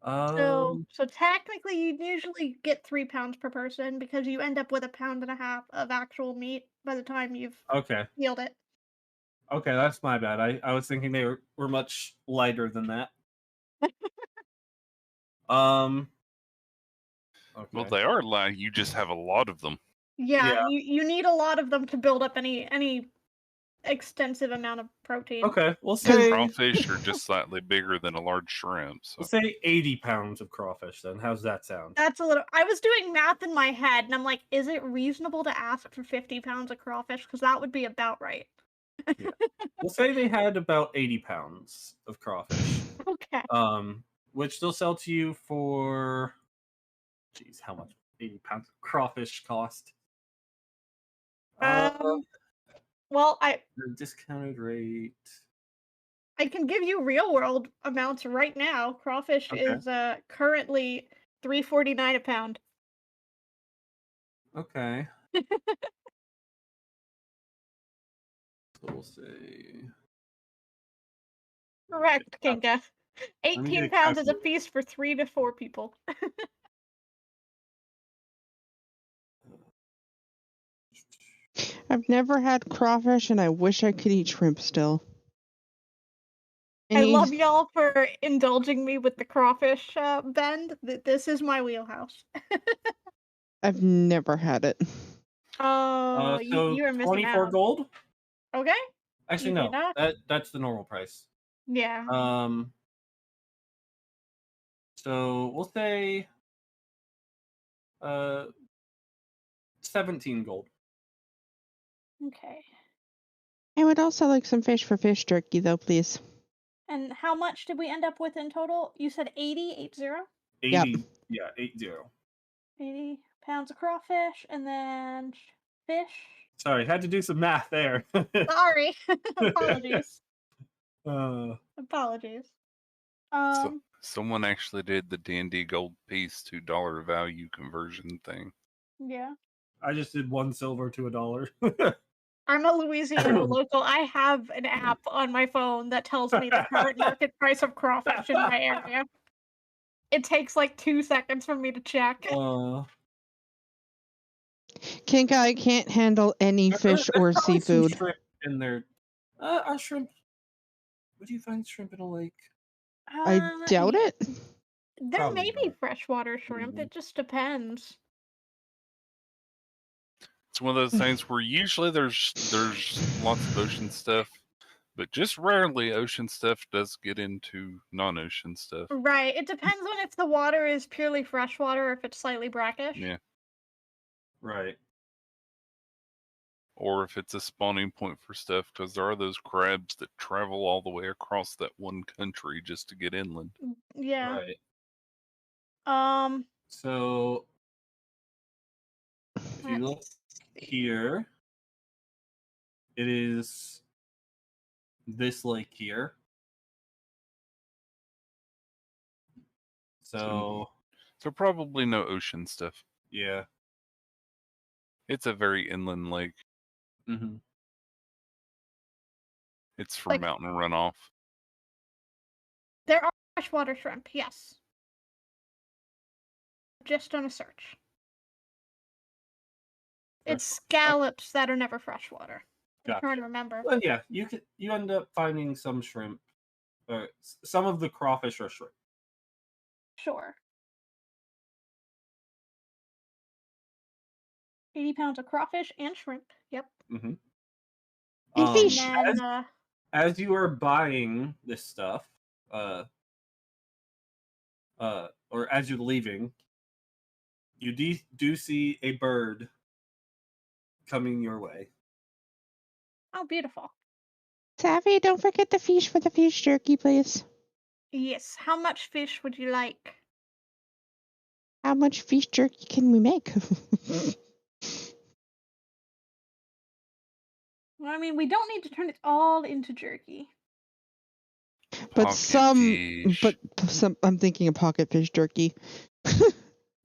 So technically, you'd usually get 3 pounds per person because you end up with 1.5 pounds of actual meat by the time you've Okay. peeled it. Okay, that's my bad. I was thinking they were much lighter than that. Okay. Well, they are like you just have a lot of them. Yeah, Yeah. you need a lot of them to build up any extensive amount of protein. Okay, we'll say Crawfish are just slightly bigger than a large shrimp. So we'll say 80 pounds of crawfish. Then how's that sound? That's a little. I was doing math in my head, and I'm like, is it reasonable to ask for 50 pounds of crawfish? Because that would be about right. We'll say they had about 80 pounds of crawfish. Okay. Which they'll sell to you for. Jeez, how much 80 pounds of crawfish cost? Well, The discounted rate. I can give you real world amounts right now. Crawfish Okay. is currently $3.49 a pound. Okay. So we'll say. Correct, Kinka. me get 18 a pounds is a calculator. feast for 3 to 4 people. I've never had crawfish, and I wish I could eat shrimp still. I love y'all for indulging me with the crawfish bend. This is my wheelhouse. I've never had it. Oh, So you are missing 24 out. gold? Okay. Actually, Easy no. enough. That's the normal price. Yeah. So we'll say 17 gold. Okay. I would also like some fish for fish jerky, though, please. And how much did we end up with in total? You said 80, 80? 80. Yep. Yeah, 80. 80 pounds of crawfish and then fish. Sorry, had to do some math there. Sorry. Apologies. Apologies. So, someone actually did the D&D gold piece to dollar value conversion thing. Yeah. I just did 1 silver to $1. I'm a Louisiana local. I have an app on my phone that tells me the current market price of crawfish in my area. It takes like 2 seconds for me to check. Kinka, I can't handle any fish or There's probably some seafood. shrimp in there. Are shrimp? Would you find shrimp in a lake? I doubt it. There may Probably be not. freshwater shrimp. Mhm. It just depends. It's one of those things where usually there's lots of ocean stuff, but just rarely ocean stuff does get into non-ocean stuff. Right. It depends on if the water is purely freshwater or if it's slightly brackish. Yeah. Right. Or if it's a spawning point for stuff, because there are those crabs that travel all the way across that one country just to get inland. Yeah. Right. So if you look Let's see. here, it is this lake here. So So probably no ocean stuff. yeah. It's a very inland lake. Mm-hmm. It's from Like- mountain runoff. There are freshwater shrimp, yes. Just done a search. It's scallops that are never freshwater. I'm trying to remember. Well, yeah, you end up finding some shrimp. Some of the crawfish are shrimp. Sure. 80 pounds of crawfish and shrimp. Yep. Mm-hmm. And fish. And then, As you are buying this stuff, or as you're leaving, you do see a bird coming your way. oh, beautiful. Savvy, don't forget the fish for the fish jerky, please. Yes. How much fish would you like? How much fish jerky can we make? Well, I mean, we don't need to turn it all into jerky. But Pocket some, fish. but some. I'm thinking of pocket fish jerky, like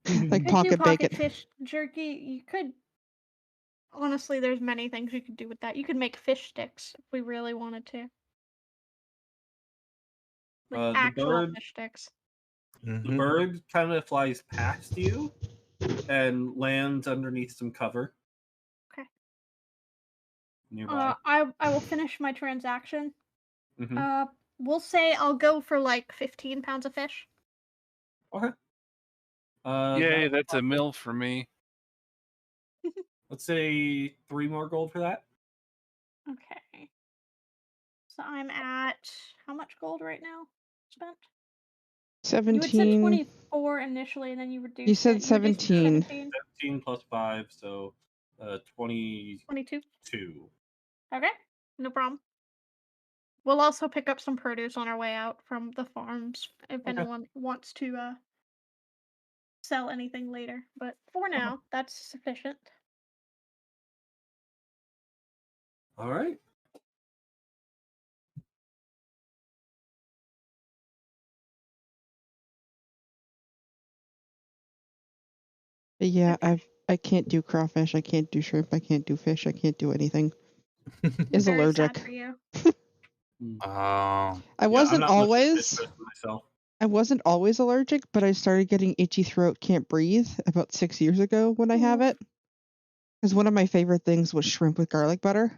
You could do pocket pocket bacon. fish jerky. You could. Honestly, there's many things you could do with that. You could make fish sticks if we really wanted to. Like The actual bird- fish sticks. The Mhm. bird kind of flies past you and lands underneath some cover. Okay. Nearby. I will finish my transaction. Mhm. We'll say I'll go for like 15 pounds of fish. Okay. Yay, that's a meal for me. Let's say 3 more gold for that. Okay. So I'm at how much gold right now? Spent? You had said 17. 24 initially, and then you reduced. You said it. You reduced it to 17. 17. 17 plus 5, so 22. 22. Okay, no problem. We'll also pick up some produce on our way out from the farms if Okay. anyone wants to sell anything later. But for now, that's sufficient. All right. But yeah, Okay. I can't do crawfish. I can't do shrimp. I can't do fish. I can't do anything. Is Very allergic. sad for you. I Yeah, wasn't I'm not much of a always. fish person myself. I wasn't always allergic, but I started getting itchy throat, can't breathe about 6 years ago when I have Oof. it. Because one of my favorite things was shrimp with garlic butter.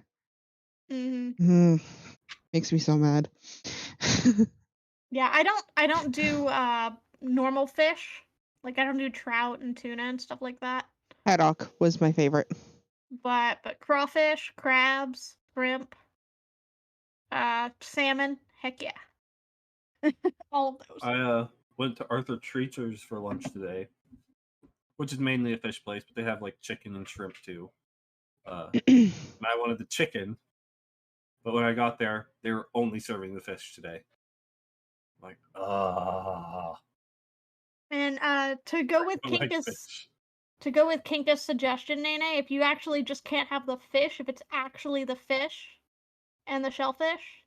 Mm-hmm. Makes me so mad. Yeah, I don't do normal fish. Like I don't do trout and tuna and stuff like that. Haddock was my favorite. But crawfish, crabs, shrimp, salmon, heck yeah. All of those. I went to Arthur Treacher's for lunch today, which is mainly a fish place, but they have like chicken and shrimp too. And I wanted the chicken, but when I got there, they were only serving the fish today. I'm like, And to go with I like Kinkus fish. to go with Kinka's suggestion, Nene, if you actually just can't have the fish, if it's actually the fish and the shellfish,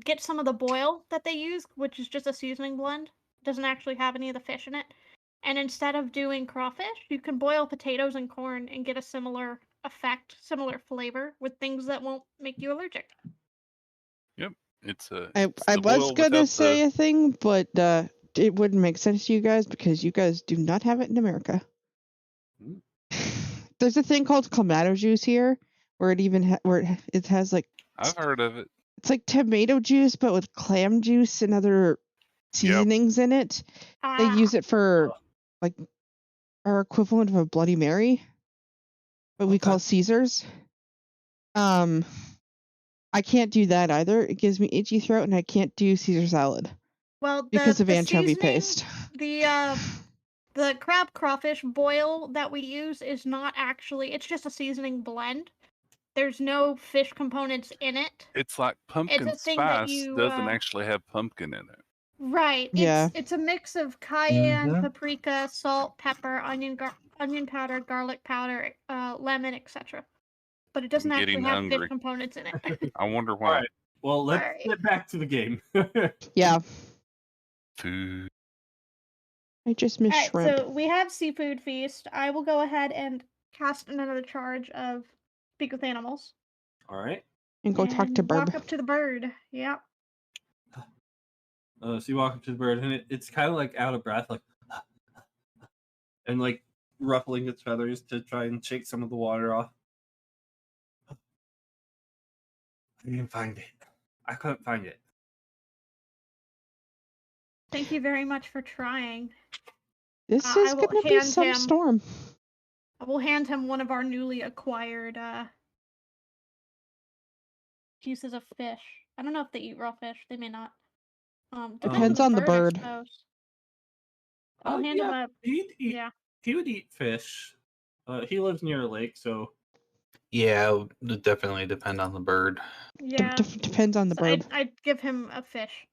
get some of the boil that they use, which is just a seasoning blend. Doesn't actually have any of the fish in it. And instead of doing crawfish, you can boil potatoes and corn and get a similar effect, similar flavor with things that won't make you allergic. It's a. I it's the was boil gonna without say a thing, but it wouldn't make sense to you guys because you guys do not have it in America. Mm. There's a thing called clamato juice here, where it even it has like I've heard of it. it's like tomato juice, but with clam juice and other seasonings in it. They use it for like our equivalent of a Bloody Mary, what we call Caesars. I can't do that either. It gives me itchy throat, and I can't do Caesar salad because of anchovy paste. The crab crawfish boil that we use is not actually, it's just a seasoning blend. There's no fish components in it. It's like pumpkin It's a thing that spice doesn't actually have pumpkin in it. Right. Yeah. It's a mix of cayenne, Mhm. paprika, salt, pepper, onion powder, garlic powder, lemon, etc. But it doesn't actually Getting have hungry. fish components in it. I wonder All why. right. Well, let's Alright. get back to the game. Yeah. Food. I just miss Alright, shrimp. so we have Seafood Feast. I will go ahead and cast another charge of Speak with Animals. All right. And go talk to and walk Burb. up to the bird. Yep. So you walk up to the bird, and it's kind of like out of breath, like, and like ruffling its feathers to try and shake some of the water off. I didn't find it. I couldn't find it. Thank you very much for trying. This I is will gonna be hand some him- storm. I will hand him one of our newly acquired pieces of fish. I don't know if they eat raw fish. They may not. Depends on the I bird. suppose. I'll hand him a He'd eat. yeah. He would eat fish. He lives near a lake, so Yeah, it would definitely depend on the bird. Yeah. Depends on the So bird. I'd give him a fish.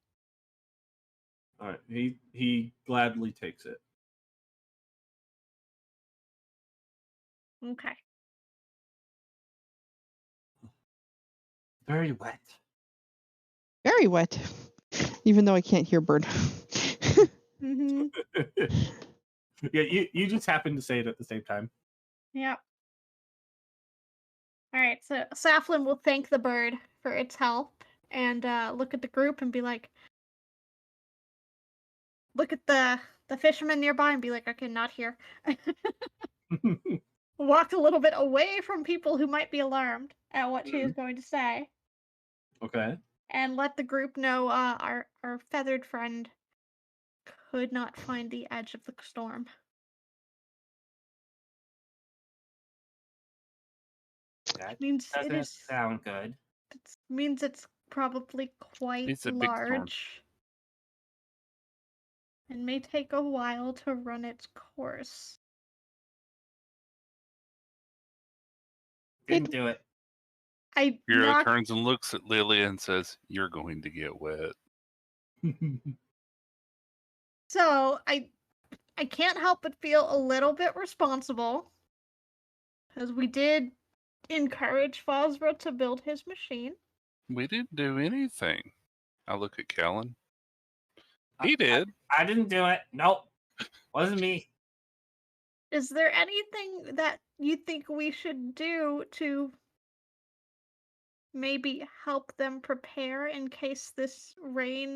all right. He gladly takes it. Okay. Very wet. Very wet. Even though I can't hear Bird. Mm-hmm. Yeah, you just happened to say it at the same time. Yep. Alright, so Saflin will thank the bird for its help and look at the group and be like, look at the fisherman nearby and be like, okay, not here. Walk a little bit away from people who might be alarmed at what she is going to say, Okay. and let the group know our feathered friend could not find the edge of the storm. That Means it doesn't is sound good. means it's probably quite It's a big storm. large and may take a while to run its course. Didn't do it. I Hero knocked turns and looks at Lily and says, "You're going to get wet." So I can't help but feel a little bit responsible because we did encourage Fosra to build his machine. We didn't do anything. I look at Callan. He did. I didn't do it. Nope. Wasn't me. Is there anything that you think we should do to maybe help them prepare in case this rain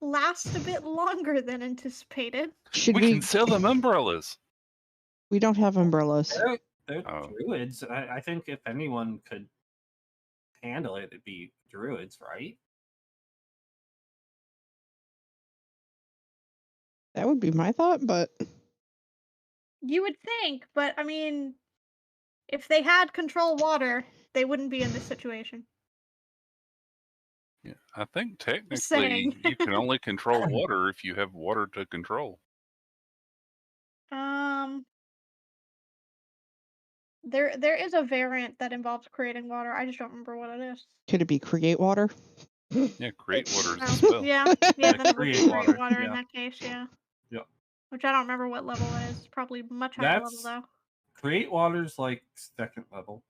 lasts a bit longer than anticipated? Should We we? can sell them umbrellas. We don't have umbrellas. They're Oh. druids. I think if anyone could handle it, it'd be druids, right? That would be my thought, but You would think, but I mean, if they had control water, they wouldn't be in this situation. Yeah, I think technically saying. you can only control water if you have water to control. There is a variant that involves creating water. I just don't remember what it is. could it be create water? Yeah, create water is a Oh, spell. yeah, then it would be create create water, water in yeah. that case, yeah. Yep. Which I don't remember what level it is. Probably much higher level That's- though. Create water's like second level.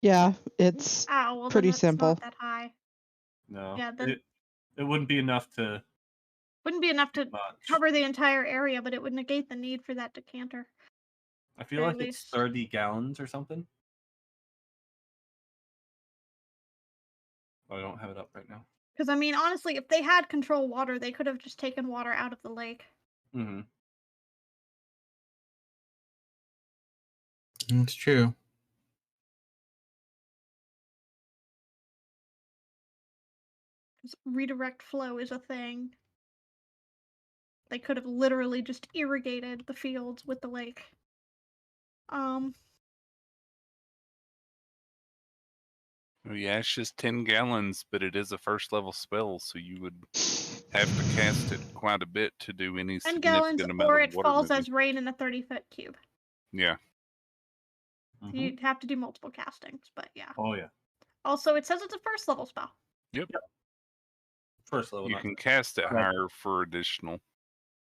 Yeah, it's Oh, well, pretty then that's simple. not that high. No. Yeah, then- it wouldn't be enough to Wouldn't be enough to much. cover the entire area, but it would negate the need for that decanter. I feel very like it's least. 30 gallons or something. Oh, I don't have it up right now. Because I mean, honestly, if they had control water, they could have just taken water out of the lake. Mm-hmm. It's true. because redirect flow is a thing. They could have literally just irrigated the fields with the lake. Oh, yeah, it's just 10 gallons, but it is a first level spell, so you would have to cast it quite a bit to do any 10 gallons, significant amount or of it water falls moving. as rain in a 30-foot cube. Yeah. So you'd have to do multiple castings, but yeah. Oh yeah. Also, it says it's a first level spell. Yep. First level. You not can second. cast it Okay. higher for additional.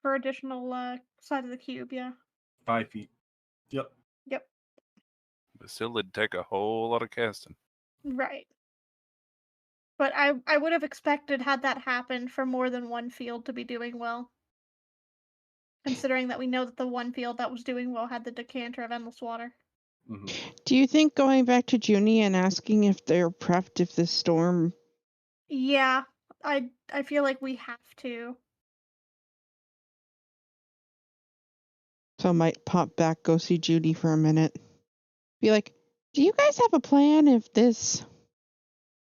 For additional side of the cube, yeah. 5 feet. Yep. Yep. But still, it'd take a whole lot of casting. Right. But I would have expected, had that happened, for more than one field to be doing well. Considering that we know that the one field that was doing well had the decanter of endless water. Do you think going back to Junie and asking if they're prepped if this storm... Yeah, I feel like we have to. So I might pop back, go see Judy for a minute. Be like, do you guys have a plan if this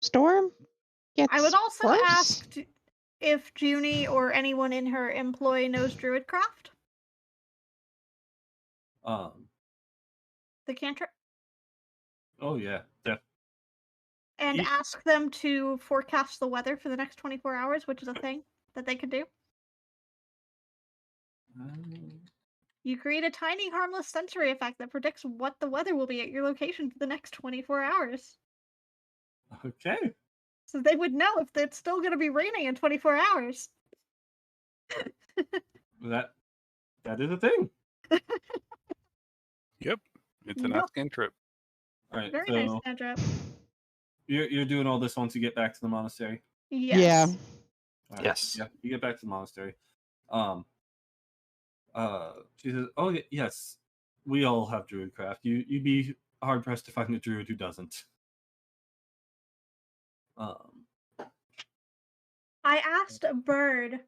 storm gets I would also worse? ask if Junie or anyone in her employ knows Druidcraft. The cantrip. Oh yeah, definitely. And ask them to forecast the weather for the next 24 hours, which is a thing that they could do. You create a tiny, harmless sensory effect that predicts what the weather will be at your location for the next 24 hours. Okay. So they would know if it's still going to be raining in 24 hours. That is a thing. Yep. It's a nice cantrip. All right. Very so nice cantrip. You're doing all this once you get back to the monastery. Yes. Yeah. All right. Yes. Yeah. You get back to the monastery. She says, "Oh yes, we all have druidcraft. You'd be hard pressed to find a druid who doesn't." I asked a bird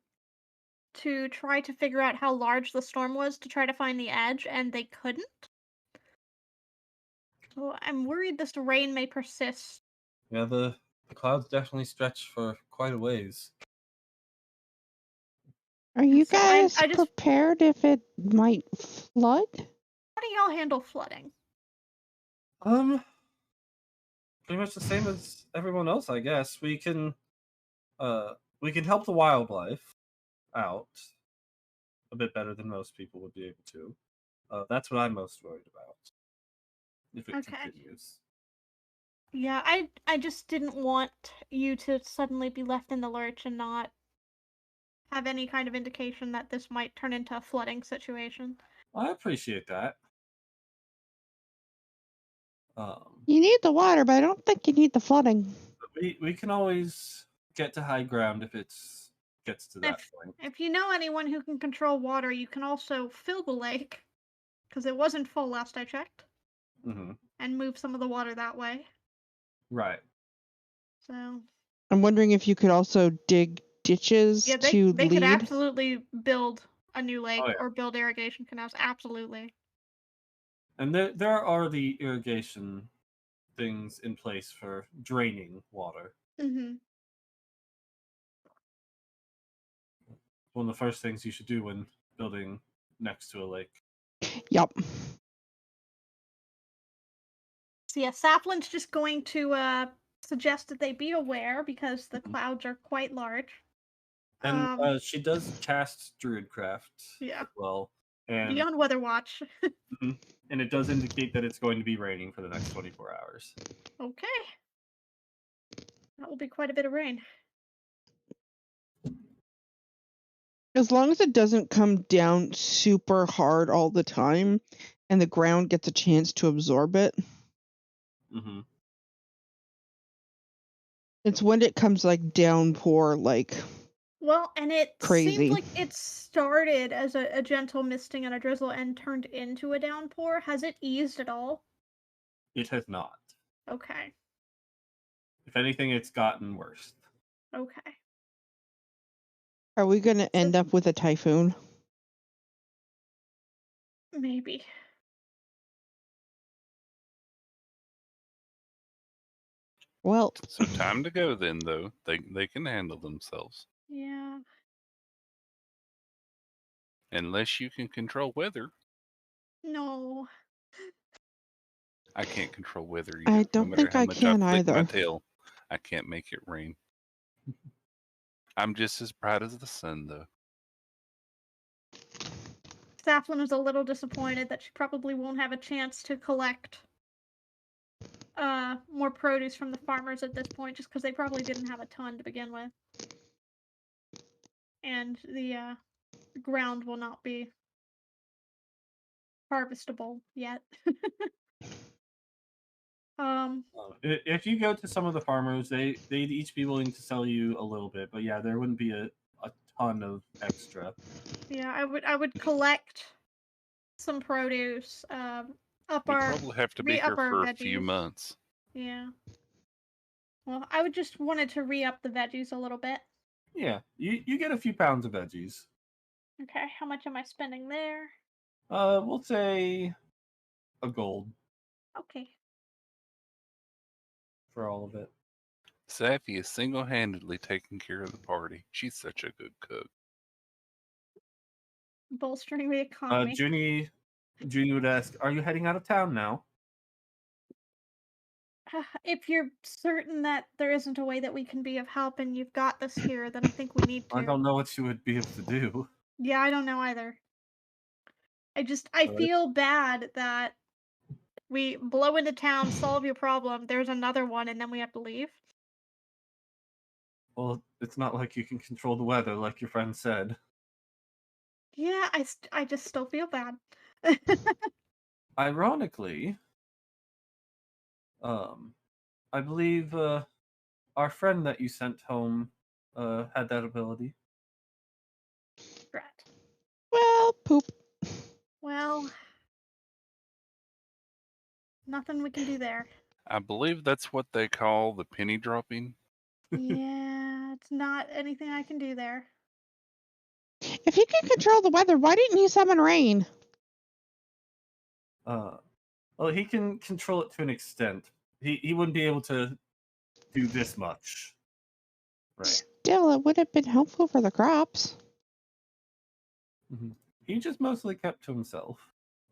to try to figure out how large the storm was to try to find the edge, and they couldn't. So I'm worried this rain may persist. Yeah, the clouds definitely stretch for quite a ways. Are you So guys I just- prepared if it might flood? How do y'all handle flooding? Pretty much the same as everyone else, I guess. We can help the wildlife out a bit better than most people would be able to. That's what I'm most worried about. If it continues. Yeah, I just didn't want you to suddenly be left in the lurch and not have any kind of indication that this might turn into a flooding situation. I appreciate that. You need the water, but I don't think you need the flooding. We can always get to high ground if it gets to that point. If you know anyone who can control water, you can also fill the lake, because it wasn't full last I checked, and move some of the water that way. Right. So I'm wondering if you could also dig ditches yeah, to they lead. could absolutely build a new lake or build irrigation canals. Absolutely. And there are the irrigation things in place for draining water. One of the first things you should do when building next to a lake. Yep. So yeah, Saplin's just going to suggest that they be aware because the clouds are quite large. And she does cast Druidcraft as well. And beyond Weather Watch. And it does indicate that it's going to be raining for the next 24 hours. Okay. That will be quite a bit of rain. As long as it doesn't come down super hard all the time and the ground gets a chance to absorb it. It's when it comes like downpour, like well, and it crazy. seems like it started as a gentle misting and a drizzle and turned into a downpour. Has it eased at all? It has not. Okay. If anything, it's gotten worse. Okay. Are we going to end up with a typhoon? Well, So time to go then, though. They can handle themselves. Yeah. Unless you can control weather. No. I can't control weather I either. don't no matter think how I much can I flick my either. tail, I can't make it rain. I'm just as bright as the sun, though. Saflin is a little disappointed that she probably won't have a chance to collect more produce from the farmers at this point, just because they probably didn't have a ton to begin with. And the ground will not be harvestable yet. If you go to some of the farmers, they'd each be willing to sell you a little bit, but yeah, there wouldn't be a ton of extra. Yeah, I would collect some produce. Up We'll our probably have to be re-up here our for a few veggies. months. Yeah. Well, I would just wanted to re-up the veggies a little bit. Yeah, you get a few pounds of veggies. Okay, how much am I spending there? We'll say a gold Okay. for all of it. Safi is single-handedly taking care of the party. She's such a good cook. Bolstering the economy. Junie would ask, "Are you heading out of town now?" If you're certain that there isn't a way that we can be of help and you've got this here, then I think we need to. I don't know what you would be able to do. Yeah, I don't know either. I feel bad that we blow into town, solve your problem, there's another one, and then we have to leave. Well, it's not like you can control the weather, like your friend said. Yeah, I just still feel bad. Ironically, I believe our friend that you sent home had that ability. Drat. well, poop. Well, nothing we can do there. I believe that's what they call the penny dropping. Yeah, it's not anything I can do there. If he can control the weather, why didn't he summon rain? Well, he can control it to an extent. He wouldn't be able to do this much. Right. Still, it would have been helpful for the crops. Mm-hmm. He just mostly kept to himself,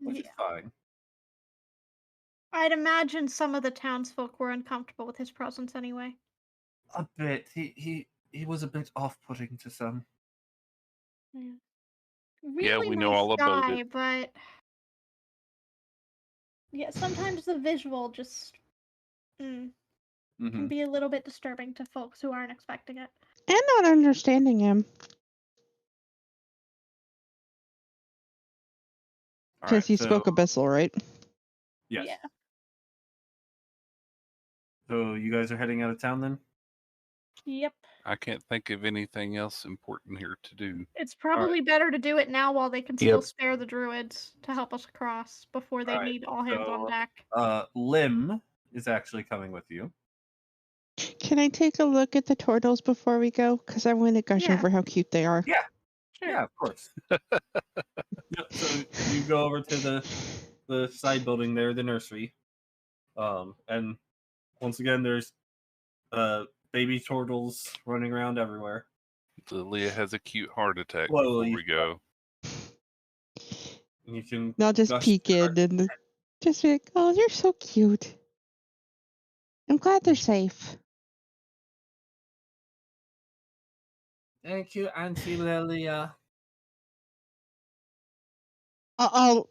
which is Yeah. fine. I'd imagine some of the townsfolk were uncomfortable with his presence anyway. A bit. He was a bit off-putting to some. Yeah. Yeah, Really we nice know all about guy, it. but yeah, sometimes the visual just can be a little bit disturbing to folks who aren't expecting it. And not understanding him. Because he spoke Abyssal, right? Yes. Yeah. So you guys are heading out of town then? Yep. I can't think of anything else important here to do. It's probably better to do it now while they can still spare the druids to help us across before they need all hands on deck. Lim is actually coming with you. Can I take a look at the turtles before we go? Because I want to gush over how cute they are. Yeah. Sure. Yeah, of course. So you go over to the side building there, the nursery. And once again, there's baby turtles running around everywhere. Leah has a cute heart attack Slowly. before we go. And you can. I'll just peek in and just be like, oh, they're so cute. I'm glad they're safe. Thank you, Auntie Lilia. I'll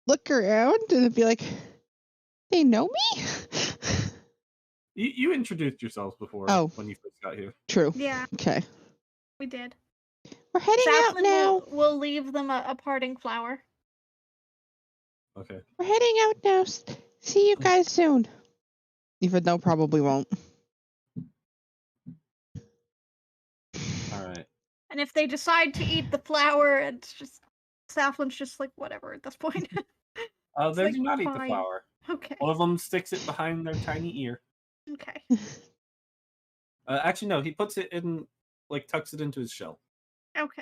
look around and be like, they know me? You introduced yourselves before when you first got here. True. Yeah. Okay. We did. We're heading out now. We'll leave them a parting flower. Okay. We're heading out now. See you guys soon. Even though probably won't. All right. And if they decide to eat the flower, it's just Saflin's just like whatever at this point. They do not eat the flower. Okay. One of them sticks it behind their tiny ear. Okay. Actually, no. He puts it in, like, tucks it into his shell. Okay.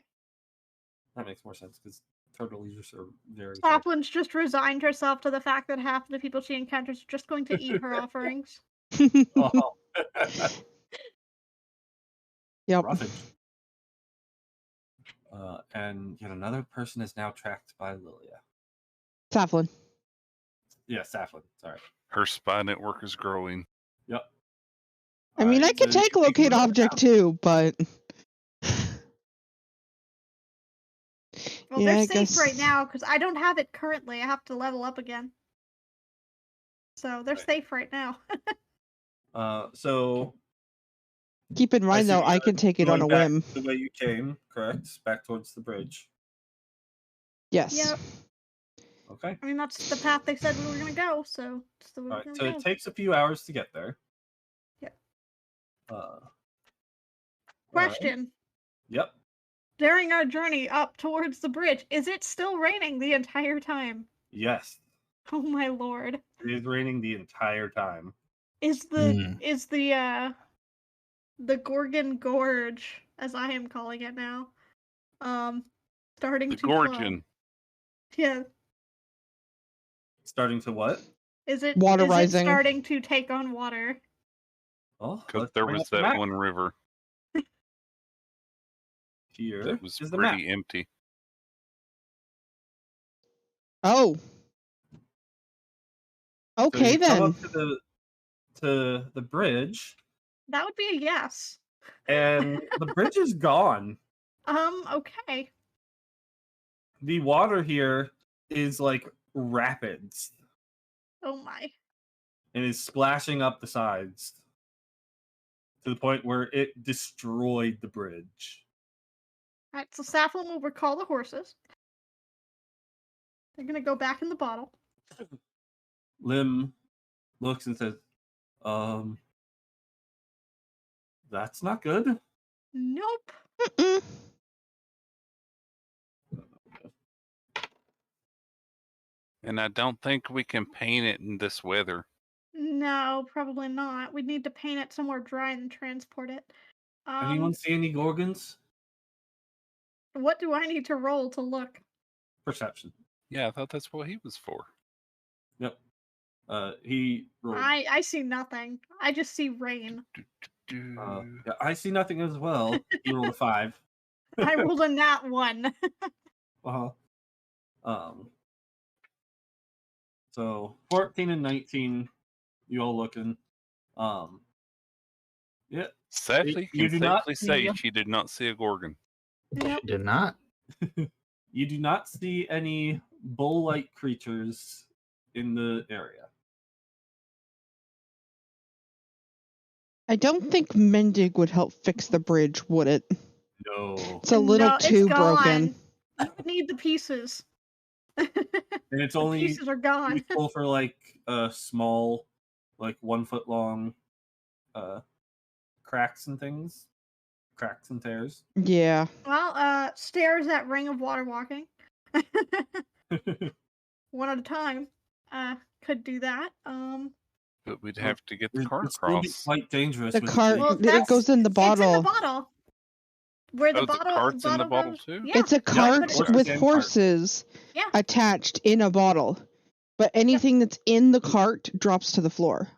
That makes more sense because turtle ears are very. Saflin's just resigned herself to the fact that half of the people she encounters are just going to eat her offerings. Oh. Yep. Roughage. And yet another person is now tracked by Lilia. Saflin. Yeah, Saflin. Sorry. Her spy network is growing. Yep. I mean, I Alright, could so take you locate another object round. too, but Well, Yeah, they're I safe right guess- now because I don't have it currently. I have to level up again. So they're Right. safe right now. So keep in mind see though, you're I can take it on going a back whim. the way you came, correct? Back towards the bridge. Yes. Yep. Okay. I mean, that's the path they said we were gonna go, so it's the way All we're right. gonna So go. it takes a few hours to get there. Yep. All right. Question. Yep. During our journey up towards the bridge, is it still raining the entire time? Yes. Oh my lord. It is raining the entire time. Is the Gorgon Gorge, as I am calling it now, starting The to flood? Gorgon. Yeah. Starting to what? Is it Water is it rising. starting to take on water? Oh, Because let's there bring was up the that map. one river Here that was is the map. pretty empty. Oh. So Okay you come then. up to the bridge, That would be a yes. and the bridge is gone. Okay. The water here is like rapids Oh my. and is splashing up the sides to the point where it destroyed the bridge. Alright, so Safflin will recall the horses. They're gonna go back in the bottle. Lim looks and says, that's not good. Nope. Mm-mm. And I don't think we can paint it in this weather. No, probably not. We'd need to paint it somewhere dry and transport it. Anyone see any gorgons? What do I need to roll to look? Perception. Yeah, I thought that's what he was for. Yep. He rolled. I see nothing. I just see rain. Yeah, I see nothing as well. He rolled a 5. I rolled a nat 1. So 14 and 19, you all looking. Yeah. Sadly, You you do can not safely see say them? she did not see a Gorgon. Yep. She did not. You do not see any bull-like creatures in the area. I don't think Mendig would help fix the bridge, would it? No. It's a little No, it's too gone. broken. You would need the pieces. And it's The only pieces are gone. useful for like small, like 1 foot long cracks and things. Cracks and tears. Yeah. Well, stairs at Ring of Water Walking. One at a time. Could do that. But we'd have to get the It- cart it's gonna be across. quite dangerous. The with cart, big- Well, it that's- goes in the It's bottle. in the bottle. Where the Oh, the bottle cart's in the bottle goes- too? Yeah. It's a cart horses with and horses Yeah. attached in a bottle. But anything that's in the cart drops to the floor.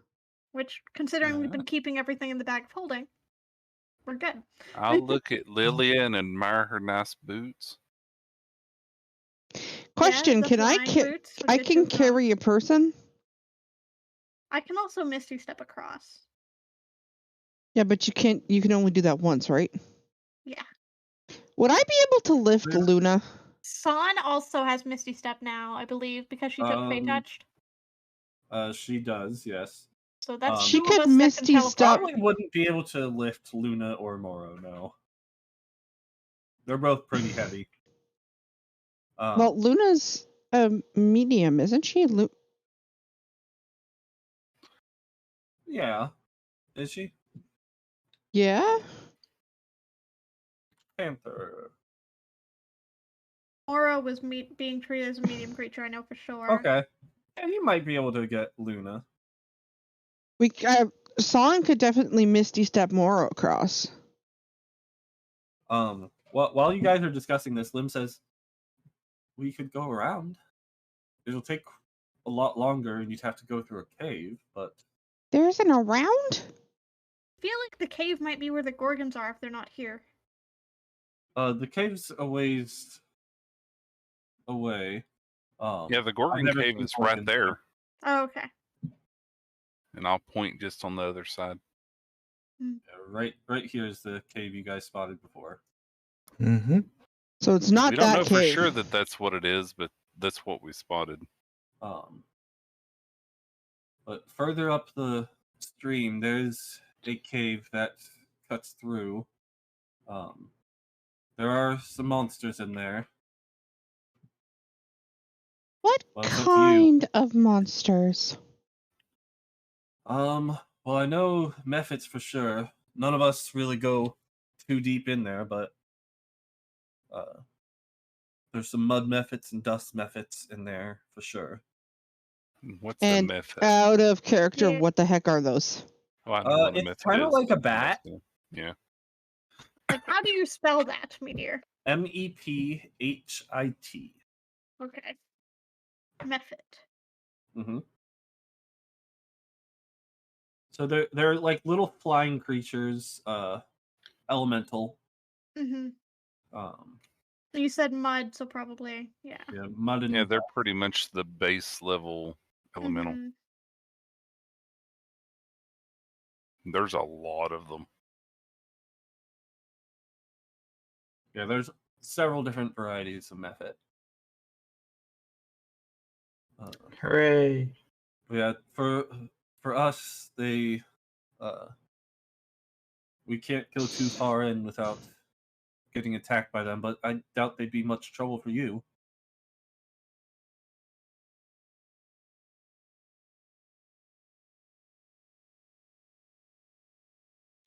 Which, considering we've been keeping everything in the bag of holding, we're good. I'll look at Lilia and admire her nice boots. Question, the can I flying boots would I get you can across. carry a person? I can also Misty Step across. Yeah, but you can only do that once, right? Yeah. Would I be able to lift Yeah. Luna? San also has Misty Step now, I believe, because she took Fey Touched. She does, yes. So that's She two could of us that Misty can teleport. Step- Probably wouldn't be able to lift Luna or Moro, no. They're both pretty heavy. Well, Luna's a medium, isn't she? Yeah. Is she? Yeah. Panther. Moro was being treated as a medium creature, I know for sure. Okay. And he might be able to get Luna. Song could definitely Misty Step Moro across. While you guys are discussing this, Lim says, we could go around. It'll take a lot longer and you'd have to go through a cave, but There isn't a round? I feel like the cave might be where the Gorgons are if they're not here. The cave's a ways away. Yeah, the I've Gorgon never cave seen is right Gorgons, there, Oh, okay. and I'll point just on the other side. Yeah, right here is the cave you guys spotted before. Mm-hmm. So it's not We don't that know cave. for sure that that's what it is, but that's what we spotted. But further up the stream, there's a cave that cuts through. There are some monsters in there. What Well, it's up to you. kind of monsters? Well, I know Mephits for sure. None of us really go too deep in there, but there's some mud Mephits and dust Mephits in there for sure. What's And the myth? out of character, Yeah. what the heck are those? Oh, I know what a It's myth kind of is, like a but bat. yeah. Like, how do you spell that, Meteor? Mephit. Okay. Method. Mm-hmm. So they're like little flying creatures, elemental. Mm-hmm. Um, You said mud, so probably, yeah. yeah, mud and Yeah, they're pretty much the base level elemental. Mhm. There's a lot of them. yeah. There's several different varieties of Mephit. Hooray! Yeah, for us, we can't go too far in without getting attacked by them. But I doubt they'd be much trouble for you.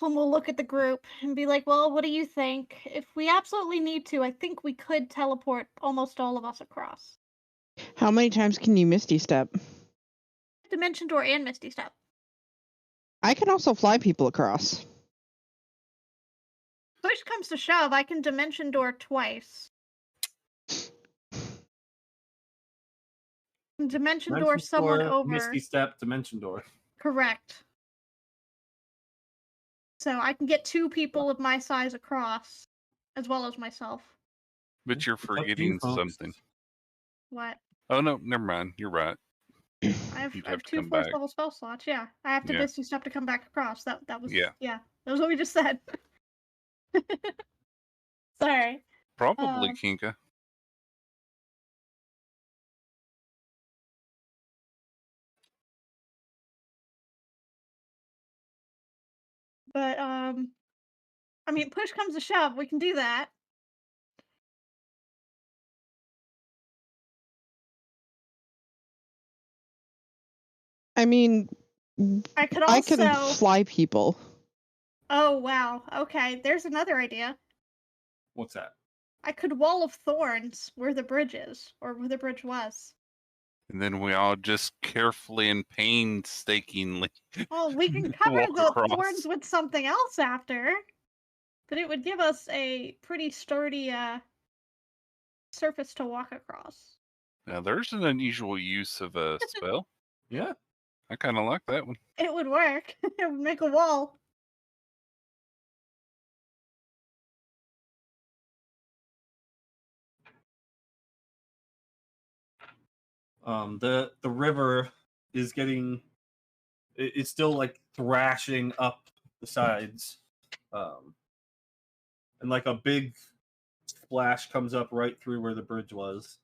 And we'll look at the group and be like, well, what do you think? If we absolutely need to, I think we could teleport almost all of us across. How many times can you Misty Step? Dimension Door and Misty Step. I can also fly people across. Push comes to shove, I can Dimension Door twice. Dimension Door someone Door, over. Misty Step, Dimension Door. Correct. So I can get 2 people of my size across, as well as myself. But you're It's up to you, forgetting folks. something. What? Oh no, never mind. You're right. I have You'd have to 2 come force back. level spell slots. Yeah, I have to Yeah. Misty Step to come back across. That was Yeah. That was what we just said. Sorry. Probably Um, Kinka. But I mean, push comes to shove, we can do that. I mean, I could I can also. fly people. Oh wow. Okay, there's another idea. What's that? I could wall of thorns where the bridge is, or where the bridge was. And then we all just carefully and painstakingly Well, we can cover walk the across. thorns with something else after, but it would give us a pretty sturdy surface to walk across. Now there's an unusual use of a spell. Yeah. I kind of like that one. It would work. It would make a wall. The river is getting. It's still like thrashing up the sides, and like a big splash comes up right through where the bridge was.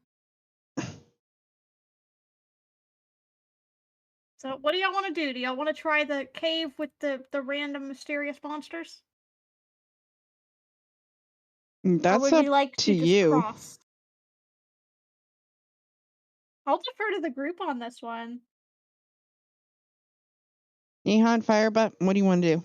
So, what do y'all want to do? Do y'all want to try the cave with the random mysterious monsters? Or That's would up we like to just you. cross? I'll defer to the group on this one. Nehan, Firebutt, what do you want to do?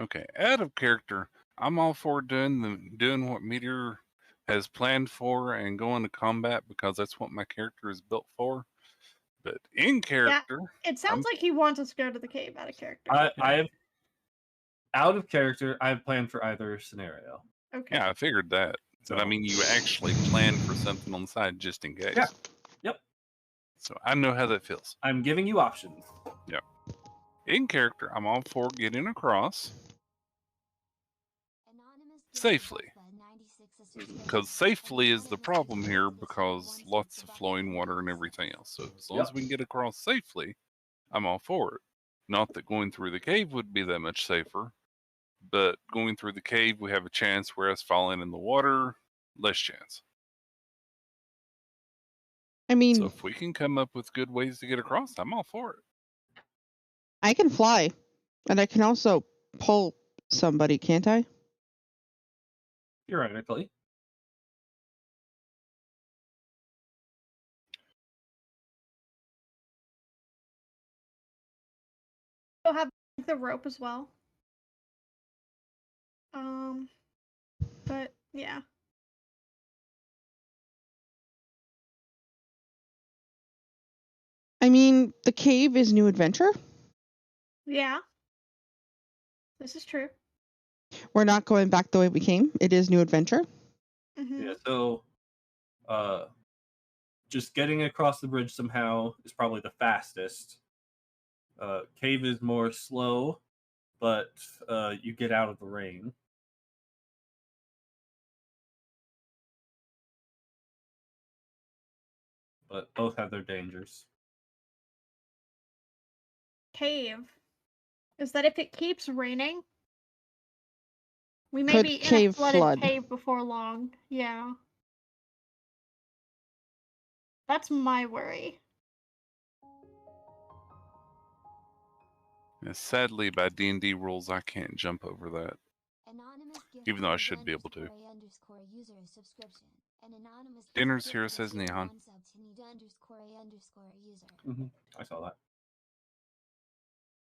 Okay, out of character, I'm all for doing what Meteor has planned for and going to combat because that's what my character is built for. But in character, It sounds like he wants us to go to the cave out of character. I have out of character. I have planned for either scenario. Okay. yeah, I figured that. So But I mean, you actually plan for something on the side just in case. Yeah. Yep. So I know how that feels. I'm giving you options. In character, I'm all for getting across safely. Because safely is the problem here because lots of flowing water and everything else. So as long as we can get across safely, I'm all for it. Not that going through the cave would be that much safer, but going through the cave, we have a chance, whereas falling in the water, less chance. I mean, So if we can come up with good ways to get across, I'm all for it. I can fly, and I can also pull somebody, can't I? Theoretically. We'll have the rope as well. But yeah. I mean, the cave is new adventure. Yeah. This is true. We're not going back the way we came. It is new adventure. Mm-hmm. Yeah, so just getting across the bridge somehow is probably the fastest. Cave is more slow, but you get out of the rain. But both have their dangers. Cave is that if it keeps raining, we may Could be in a cave flooded flood? cave before long. Yeah. That's my worry. And sadly, by D&D rules, I can't jump over that. Even though I should be able to. Dinner's here, says Neon. I saw that.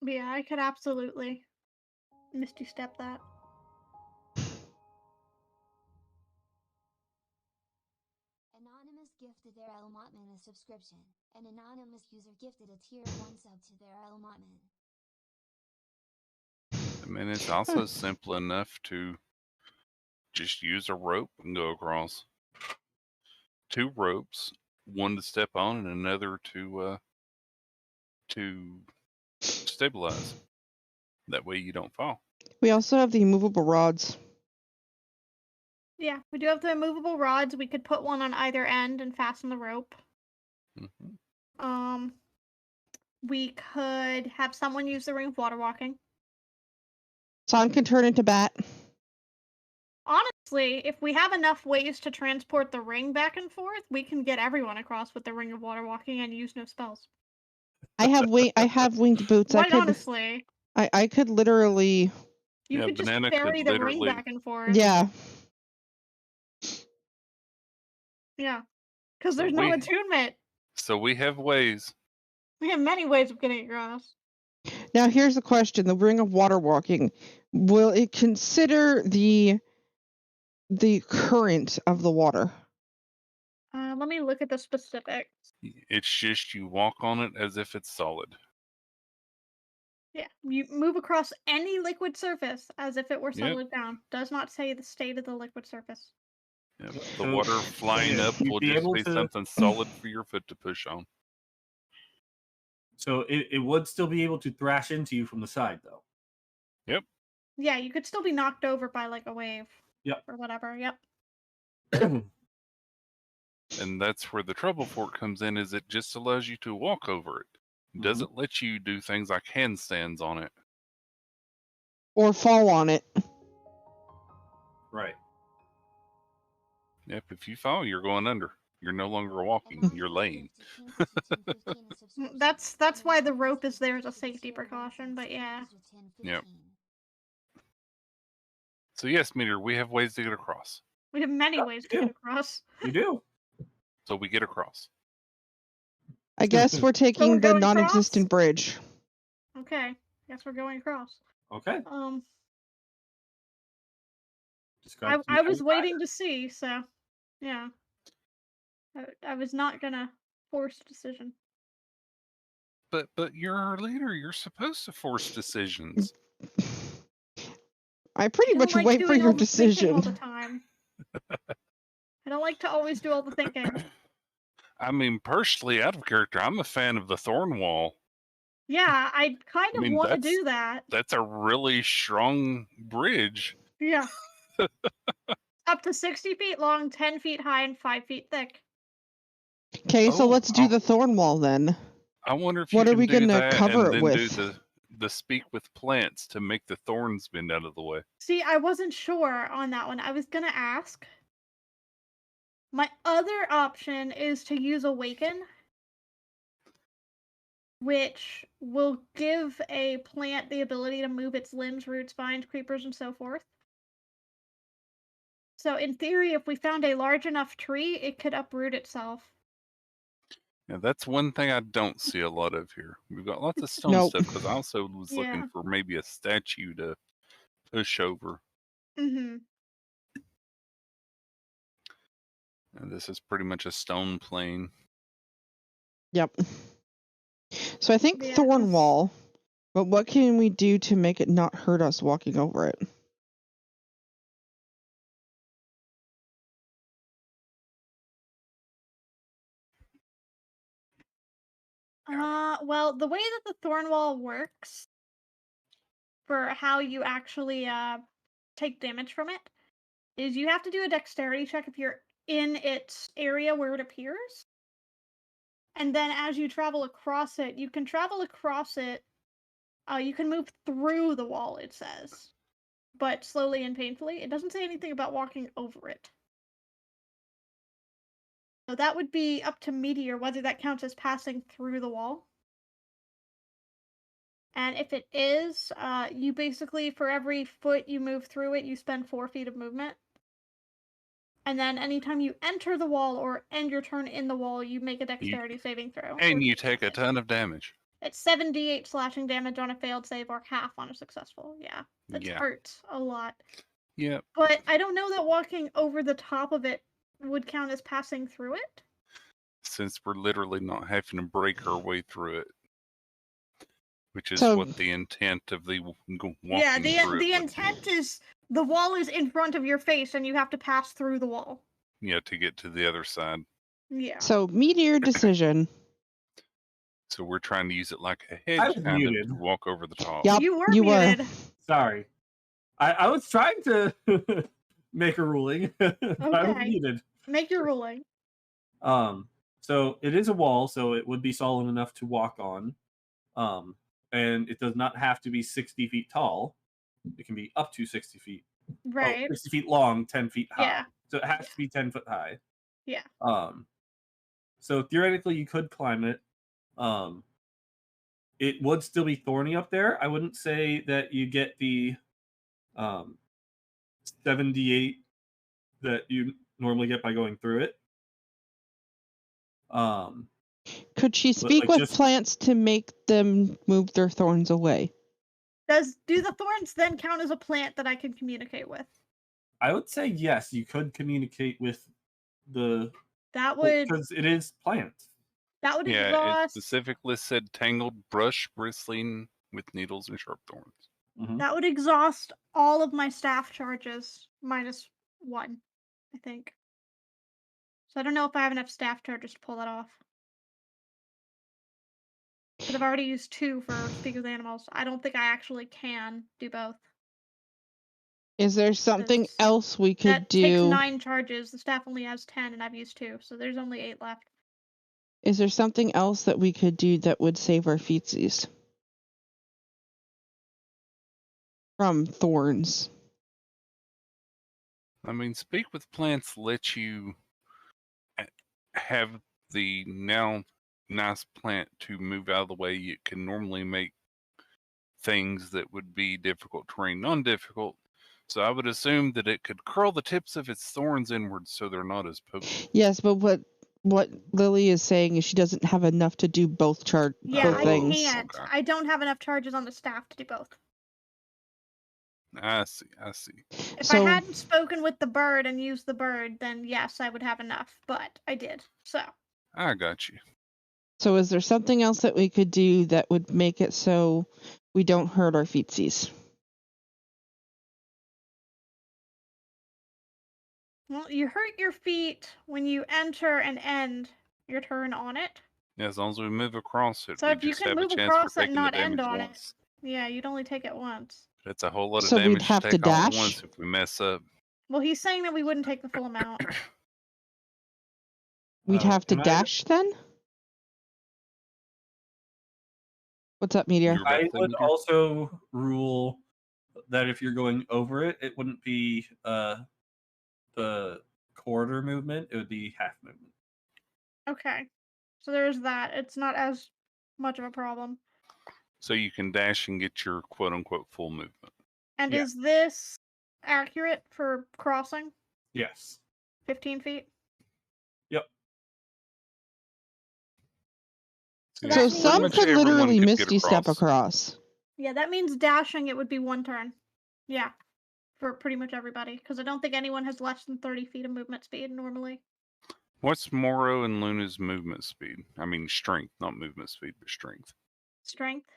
Yeah, I could absolutely Misty Step that. Anonymous gifted their allotment a subscription. An anonymous user gifted a tier 1 sub to their allotment. I mean, it's also simple enough to just use a rope and go across. 2 ropes, one to step on and another to stabilize. That way you don't fall. We also have the immovable rods. Yeah, we do have the immovable rods. We could put one on either end and fasten the rope. Mm-hmm. We could have someone use the ring of water walking. Son can turn into bat. Honestly, if we have enough ways to transport the ring back and forth, we can get everyone across with the ring of water walking and use no spells. I have winged boots. Quite honestly. I could literally. You Yeah, could just Banana carry could the ring literally- back and forth. Yeah. Yeah. Because So there's no we- attunement. So we have ways. We have many ways of getting across. Now here's the question: the ring of water walking, will it consider the current of the water? Let me look at the specifics. It's just you walk on it as if it's solid. Yeah, you move across any liquid surface as if it were Yep. solid down. Does not say the state of the liquid surface. Yeah, the So- water flying yeah, up you'd will be just able be to- something solid for your foot to push on. So it would still be able to thrash into you from the side, though. Yeah, you could still be knocked over by like a wave. Yep. Or whatever. Yep. And that's where the trouble for it comes in, is it just allows you to walk over it. It doesn't let you do things like handstands on it. Or fall on it? Right. Yep, if you fall, you're going under. You're no longer walking, you're laying. That's why the rope is there as a safety precaution, but yeah. Yep. So yes, Meteor, we have ways to get across. We have many ways to yeah. get across. You do. So we get across. I guess we're taking we're the going non-existent bridge. Okay. Guess we're going across. Okay. Describe to me I how was you waiting to see, so yeah. I was not gonna force a decision. But you're our leader. You're supposed to force decisions. I pretty You don't much like wait for doing your all the thinking all the decision. time. don't like to always do all the thinking. I mean, personally, out of character, I'm a fan of the thorn wall. Yeah, I kind I of mean, want to that's- do that. That's a really strong bridge. Yeah. Up to 60 feet long, 10 feet high, and 5 feet thick. Okay, so Oh, let's do I'll- the thorn wall then. I wonder if What you are can we do gonna that cover and it then do with? the speak with plants to make the thorns bend out of the way. See, I wasn't sure on that one. I was gonna ask. My other option is to use Awaken, which will give a plant the ability to move its limbs, roots, vines, creepers, and so forth. So in theory, if we found a large enough tree, it could uproot itself. Yeah, that's one thing I don't see a lot of here. We've got lots of stone Nope. stuff because I also was Yeah. looking for maybe a statue to push over. Mm-hmm. And this is pretty much a stone plane. Yep. So I think Yeah, thorn 'cause- wall, but what can we do to make it not hurt us walking over it? Well, the way that the thorn wall works for how you actually take damage from it is you have to do a dexterity check if you're in its area where it appears. And then as you travel across it, you can travel across it. You can move through the wall, it says, but slowly and painfully. It doesn't say anything about walking over it. So that would be up to Meteor whether that counts as passing through the wall. And if it is, you basically, for every foot you move through it, you spend 4 feet of movement. And then anytime you enter the wall or end your turn in the wall, you make a dexterity saving throw. And or you you take a miss. ton of damage. It's 7d8 slashing damage on a failed save or half on a successful. Yeah, that Yeah. hurts a lot. Yep. But I don't know that walking over the top of it would count as passing through it. Since we're literally not having to break our way through it. Which is So- what the intent of the walking Yeah, through it would be. intent is the wall is in front of your face and you have to pass through the wall. Yeah, to get to the other side. Yeah. So Meteor decision. So we're trying to use it like a I hedge was kind muted. of to walk over the top. Yep, You were you were. muted. Sorry. I was trying to make a ruling. but I was Okay. muted. Make your ruling. So it is a wall, so it would be solid enough to walk on. And it does not have to be 60 feet tall. It can be up to 60 feet. Right. 60 feet long, 10 feet high. Yeah. So it has to be 10 foot high. Yeah. So theoretically you could climb it. It would still be thorny up there. I wouldn't say that you get the 78 that you normally get by going through it. Could she speak like, with just- plants to make them move their thorns away? Do the thorns then count as a plant that I can communicate with? I would say yes, you could communicate with the That would because it is plant. that would Yeah, it exhaust specifically said tangled brush bristling with needles and sharp thorns. Mhm. that would exhaust all of my staff charges -1, I think. So I don't know if I have enough staff charges to pull that off. But I've already used 2 for Speak with Animals. I don't think I actually can do both. Is there something It's- else we could That takes do? 9 charges. The staff only has 10, and I've used 2, so there's only 8 left. Is there something else that we could do that would save our feetsies from thorns? I mean, speak with plants lets you have the now nice plant to move out of the way. It can normally make things that would be difficult terrain non-difficult. So I would assume that it could curl the tips of its thorns inwards so they're not as potent. Yes, but what Lily is saying is she doesn't have enough to do both Yeah, both I things. can't. Okay. I don't have enough charges on the staff to do both. I see. If So- I hadn't spoken with the bird and used the bird, then yes, I would have enough. But I did. So I got you. So is there something else that we could do that would make it so we don't hurt our feetsies? Well, you hurt your feet when you enter and end your turn on it. Yeah, as long as we move across it, So we if you just can have a move chance for across it and taking the not end damage on it, once. yeah, you'd only take it once. That's a whole lot of So we'd damage have to to take all at dash? once if we mess up. Well, he's saying that we wouldn't take the full amount. We'd have to can dash then? What's up, Meteor? You're about I to say, would Meteor? also rule that if you're going over it, it wouldn't be the quarter movement; it would be half movement. Okay. So there's that. It's not as much of a problem. So you can dash and get your quote-unquote full movement. And Yeah. is this accurate for crossing? Yes. 15 feet? Yep. So Yeah, So that pretty some much could everyone literally could get misty step across. Yeah, that means dashing it would be one turn. Yeah. For pretty much everybody. Because I don't think anyone has less than 30 feet of movement speed normally. What's Moro and Luna's movement speed? I mean strength, not movement speed, but strength. Strength?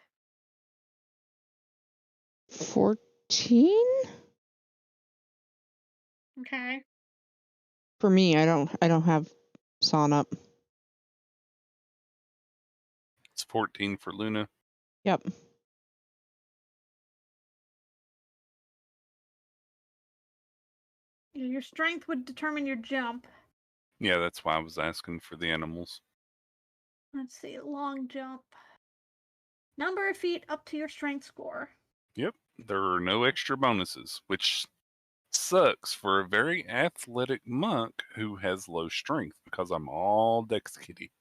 14? Okay. For me, I don't have sawn up. It's 14 for Luna. Yep. Your strength would determine your jump. Yeah, that's why I was asking for the animals. Let's see, long jump. Number of feet up to your strength score. Yep, there are no extra bonuses, which sucks for a very athletic monk who has low strength because I'm all dex kitty.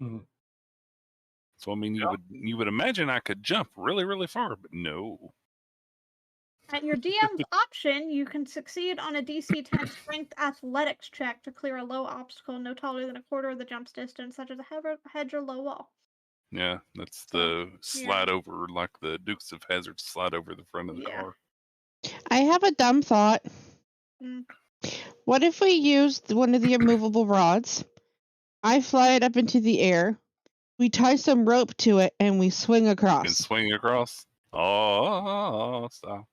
Mhm. So I mean, you would imagine I could jump really, really far, but no. At your DM's option, you can succeed on a DC 10 strength athletics check to clear a low obstacle no taller than a quarter of the jump's distance, such as a hedge or low wall. Yeah, that's So, the slide over, like the Dukes of Hazzard slide over the front of the Yeah. car. I have a dumb thought. Mm. What if we used one of the immovable rods? I fly it up into the air. We tie some rope to it and we swing You across. can swing across. Oh, style.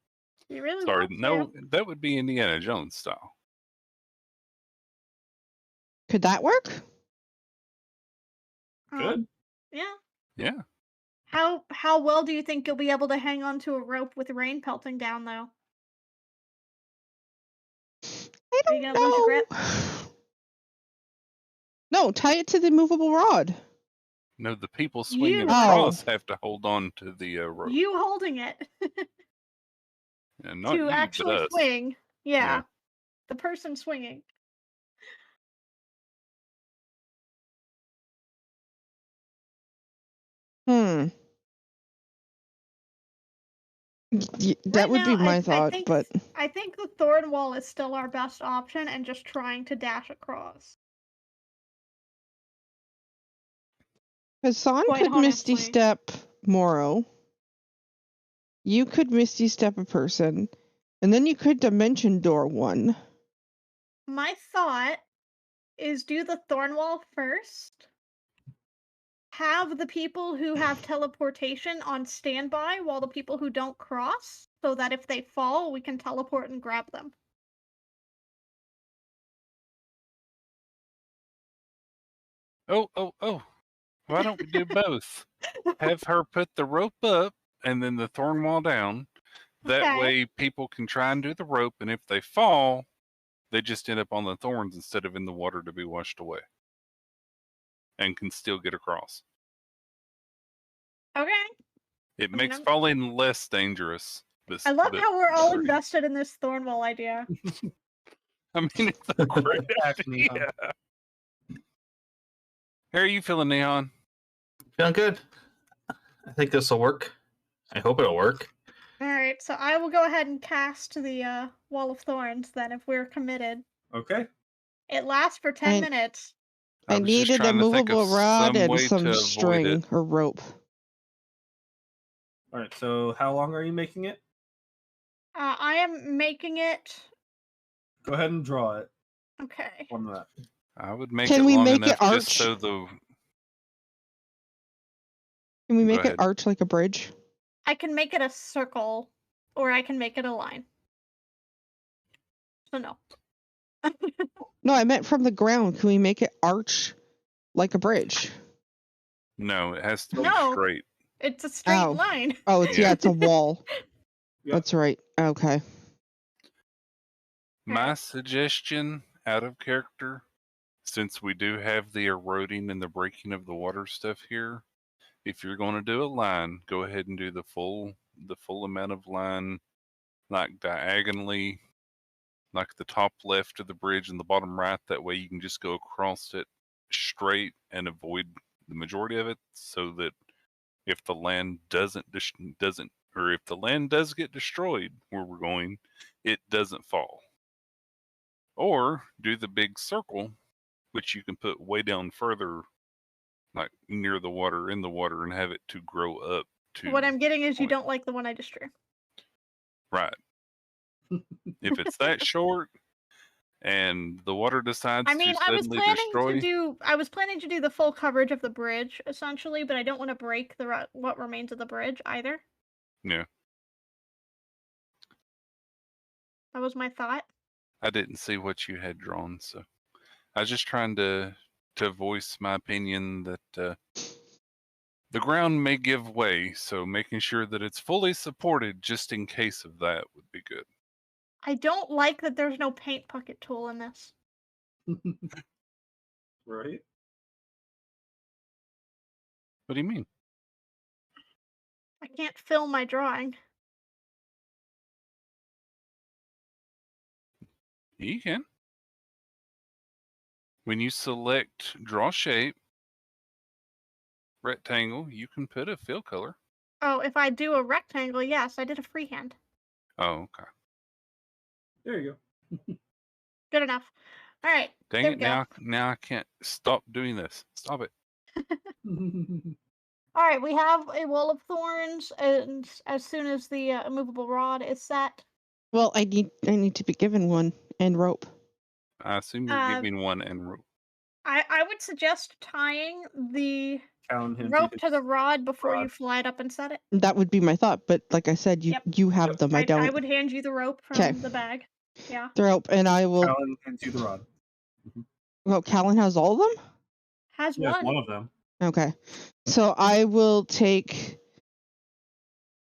You really Sorry, want no, to. that would be Indiana Jones style. Could that work? Good. Yeah. Yeah. How well do you think you'll be able to hang on to a rope with rain pelting down, though? I Are you don't gonna lose your grip? know. No, tie it to the movable rod. No, the people swinging You- across have to hold on to the rope. You holding it And not to you, but actually us. swing. Yeah. Yeah. The person swinging. That Right would be now, my I thought, think- but I think the thorn wall is still our best option, and just trying to dash across. Hassan Quite could Misty honestly. Step Moro. You could Misty Step a person. And then you could Dimension Door one. My thought is do the thorn wall first. Have the people who have teleportation on standby while the people who don't cross, so that if they fall, we can teleport and grab them. Oh. Why don't we do both? Have her put the rope up and then the thorn wall down. That Okay. way people can try and do the rope, and if they fall, they just end up on the thorns instead of in the water to be washed away. And can still get across. Okay. It mean, makes I'm- falling less dangerous. I love how we're all pretty. invested in this thorn wall idea. I mean, it's a great Actually, idea. How are you feeling, Neon? Feeling good. I think this will work. I hope it'll work. Alright, so I will go ahead and cast the Wall of Thorns then if we're committed. Okay. It lasts for 10 minutes. I was just needed a trying to think of movable rod some and way some to avoid string it. or rope. All right. So how long are you making it? I am making it. Go ahead and draw it Okay. on that. I would make Can it we long make it enough just arch? so the Can we Go make it ahead. arch like a bridge? I can make it a circle, or I can make it a line. So no. No, I meant from the ground. Can we make it arch like a bridge? No, it has to be No. straight. It's a straight Oh. line. Oh, it's Yeah. it's a wall. Yep. That's right. Okay. My Alright. suggestion, out of character, since we do have the eroding and the breaking of the water stuff here, if you're going to do a line, go ahead and do the full amount of line, like diagonally, like the top left of the bridge and the bottom right. That way you can just go across it straight and avoid the majority of it, so that if the land doesn't, or if the land does get destroyed where we're going, it doesn't fall. Or do the big circle, which you can put way down further, like near the water, in the water, and have it to grow up to. What I'm getting is you point. don't like the one I just drew. Right. If it's that short and the water decides I mean, to I was suddenly planning destroy, I was planning to do the full coverage of the bridge essentially, but I don't want to break the what remains of the bridge either. yeah, That was my thought. I didn't see what you had drawn, so I was just trying to voice my opinion that the ground may give way, so making sure that it's fully supported just in case of that would be good. I don't like that there's no paint bucket tool in this. Right? What do you mean? I can't fill my drawing. You can. When you select draw shape, rectangle, you can put a fill color. Oh, if I do a rectangle, yes, I did a freehand. Oh, okay. There you Good enough. All right. Dang there it, we go. now I can't stop doing this. Stop it. go. All right, we have a wall of thorns, and as soon as the immovable rod is set, Well, I need to be given one and rope. I assume you're giving one and rope. I would suggest tying the Callan him rope his to the rod before you rod. fly it up and set it. That would be my thought, but like I said, you Yep. you have them. I don't. I would hand you the rope from 'Kay. the bag. Yeah. The rope, and I will. Callan hands you the rod. Well, Callan has all of them. Has Yes, one. one of them. Okay, so I will take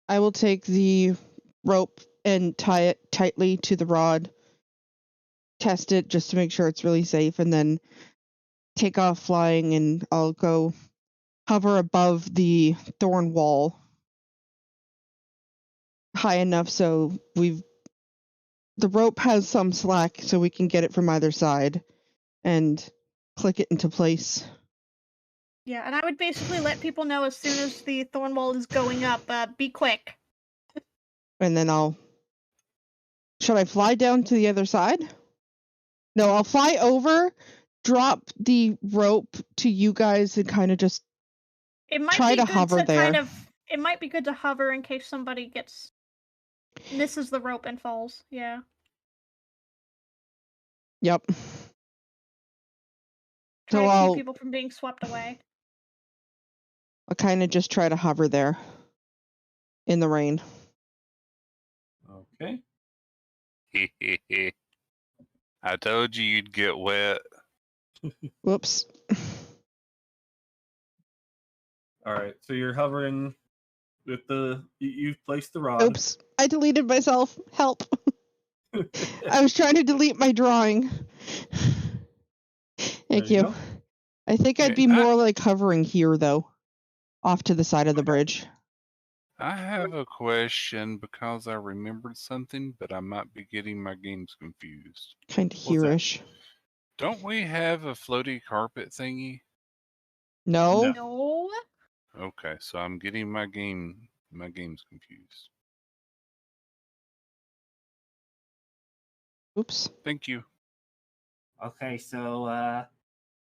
the rope and tie it tightly to the rod, test it just to make sure it's really safe, and then take off flying, and I'll go hover above the thorn wall high enough so the rope has some slack so we can get it from either side and click it into place. Yeah, and I would basically let people know as soon as the thorn wall is going up, be quick. And then should I fly down to the other side? No, I'll fly over, drop the rope to you guys, and kind of just It might try be to good hover to kind there. of it might be good to hover in case somebody misses the rope and falls. Yeah. Yep. Try So to I'll keep people from being swept away. kind of just try to hover there in the rain. Okay. I told you you'd get wet. Whoops. All right. So you're hovering with you've placed the rod. Oops. I deleted myself. Help. I was trying to delete my drawing. Thank There you you. go. I think I'd Okay, be more like hovering here, though, off to the side of the bridge. I have a question because I remembered something, but I might be getting my games confused. Kind of What's that? here-ish. Don't we have a floaty carpet thingy? No? No. No. Okay, so I'm getting my games confused. Oops. Thank you. Okay. So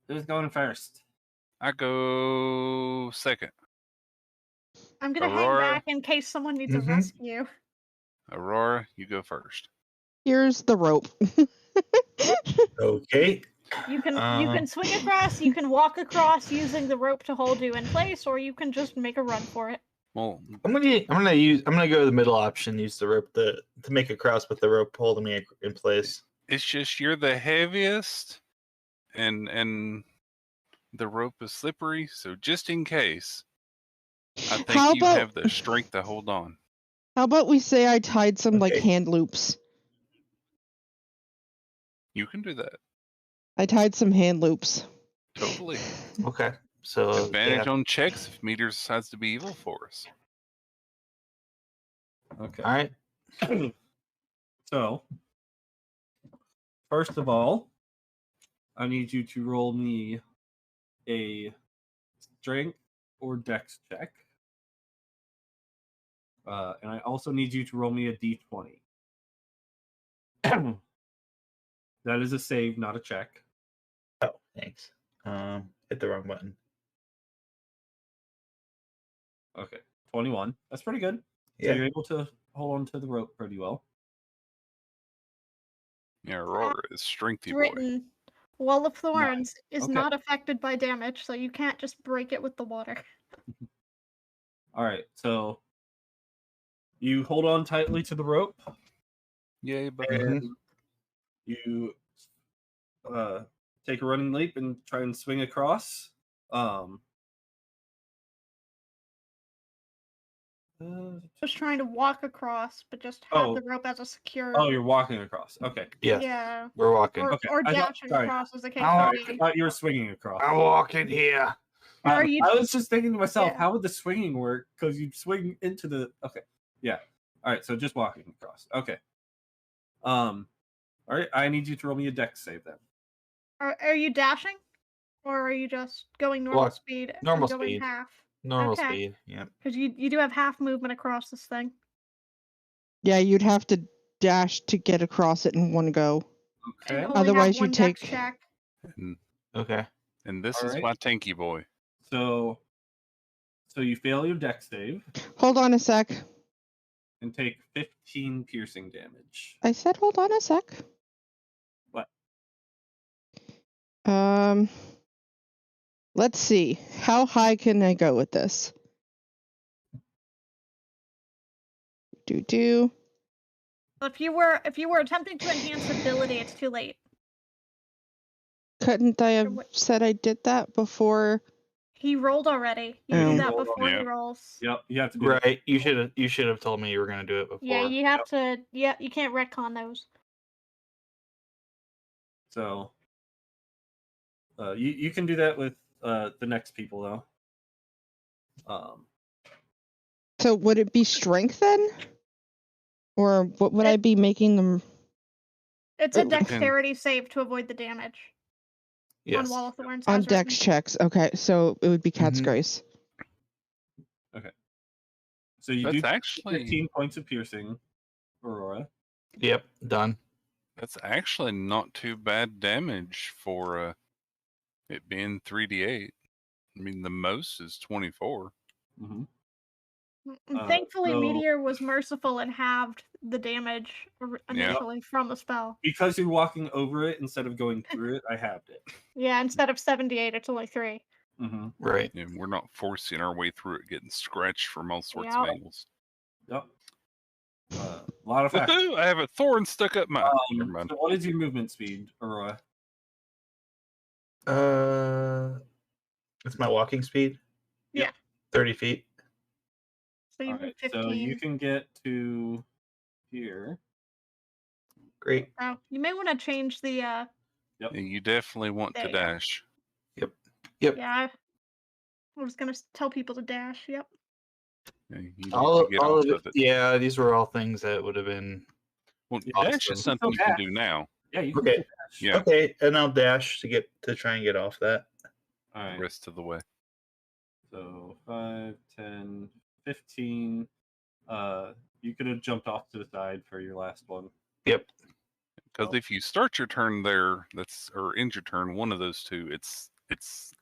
who's going first? I go second. I'm gonna Aurora. hang back in case someone needs a Mhm. rescue. Aurora, you go first. Here's the rope. Okay. You can swing across, you can walk across using the rope to hold you in place, or you can just make a run for it. Well, I'm gonna go with the middle option. Use the rope to make a cross with the rope holding me in place. It's just you're the heaviest, and the rope is slippery. So just in case, I think How you about have the strength to hold on. how about we say I tied some like Okay. hand loops? You can do that I tied some hand loops. totally. Okay. So Advantage yeah. on checks if Meteor decides to be evil for us. Okay. All right. So, first of all, I need you to roll me a strength or dex check. And I also need you to roll me a d20. That is a save, not a check. Oh, thanks. Hit the wrong button. Okay, 21. That's pretty good. So Yeah. you're able to hold on to the rope pretty well. Yeah, Aurora is strengthy It's boy. written, Wall of Thorns is Okay. not affected by damage, so you can't just break it with the water. All right, so you hold on tightly to the rope, Yay, buddy. and you take a running leap and try and swing across. Just trying to walk across, but just have Oh. the rope as a secure. Oh, you're walking across. Okay. Yes. Yeah. We're walking. Or, Okay, or I thought- dashing sorry. across as the case Oh, may I be. thought you were swinging across. I'm walking here. Are you- I was just thinking to myself, Yeah. how would the swinging work? Because you'd swing into the. Okay. Yeah. All right. So just walking across. Okay. All right. I need you to roll me a dex save then. Are you dashing? Or are you just going normal Walk- speed and normal going speed. half? Normal Okay. speed. Yep. Because you do have half movement across this thing. Yeah, you'd have to dash to get across it in one go. Okay. And only Otherwise, have you one dex take- check. And, Okay. and this All is right. why Tanky Boy. So you fail your dex save Hold on a sec. and take 15 piercing damage. I said hold on a sec. What? Let's see. How high can I go with this? Do. If you were attempting to enhance ability, it's too late. Couldn't I have what- said I did that before? He rolled already. You Oh. do He that rolled before he already. rolls. Yep. You have to do that. Right. You should have told me you were gonna do it before. Yeah, you have to. Yeah, you can't retcon those. So you can do that with the next people though. So would it be strength then? Or what would I be making them? It's a It depends. dexterity save to avoid the damage Yes. on Wall of Thorns. On as written. dex checks. Okay, so it would be Cat's Mhm. Grace. So you That's do actually 15 points of piercing, Aurora. Yep. Done. that's actually not too bad damage for it being 3d8. I mean, the most is 24. Mm-hmm. And thankfully, so- Meteor was merciful and halved the damage initially from the spell. Because you're walking over it instead of going through it, I halved it. Yeah, instead of 78, it's only 3. Mm-hmm. Right. And we're not forcing our way through it, getting scratched from all sorts Yeah. of angles. Yep. A lot of factors. Woohoo! I have a thorn stuck up my. Never mind. So what is your movement speed, Aurora? It's my walking speed. Yeah. 30 feet. So you All move right, 15. so you can get to here. Great. Oh, you may want to change the. Yeah, you definitely want There to you go. dash. Yep. Yeah. I was gonna tell people to dash. Yep. Yeah, you need All to get of off it. of it. Yeah, these were all things that would have been. Well, Yeah, dash so is you something you still can dash. do now. Yeah, you can Okay. still dash. Yeah. Okay, and I'll dash to try and get off that. All The right. rest of the way. So 5, 10, 15. You could have jumped off to the side for your last one. Yep. Because if you start your turn there, or end your turn, one of those two, it's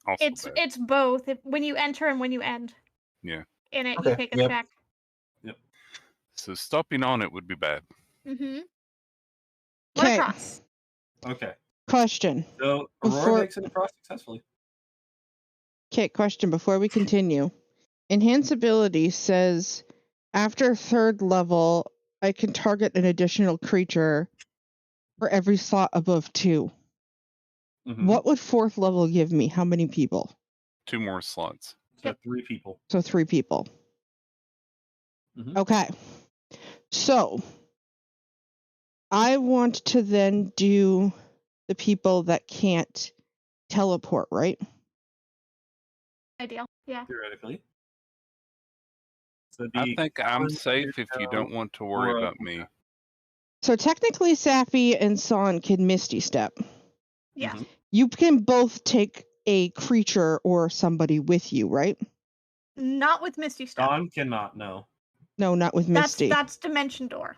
also bad. It's both. When you enter and when you end. Yeah. In it, you Okay, take a yep. check. So stopping on it would be bad. Mm-hmm. One Okay. across. Okay. Question. So Aurora Before- makes it across successfully. Okay, question before we continue. Enhance ability says after third level, I can target an additional creature for every slot above 2. Mhm. What would 4th level give me? How many people? 2 more slots. So Yep. 3 people. So 3 people. Mhm. Okay. So I want to then do the people that can't teleport, right? Ideal. Yeah. Theoretically. So it'd I be think I'm Callan, safe if you Mirko, don't want to worry or, about me. So technically Safi and San can Misty Step. Yeah. Mhm. You can both take a creature or somebody with you, right? Not with Misty Step. Dawn cannot, no. No, not with Misty. That's Dimension Door.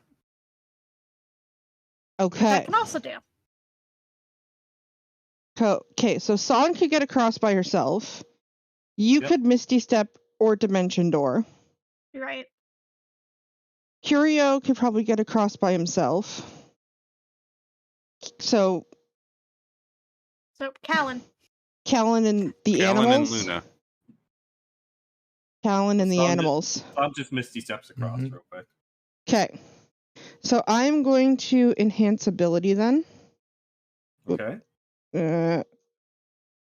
Which I Okay. can also do. Okay, so San could get across by herself. You Yep. could Misty Step or Dimension Door. You're right. Curio could probably get across by himself. So So Callan. Callan and the Callan and animals. Luna. Callan and the San animals. I'll just Misty Steps across Mhm. real quick. Okay. So I'm going to enhance ability then. Oop. Okay.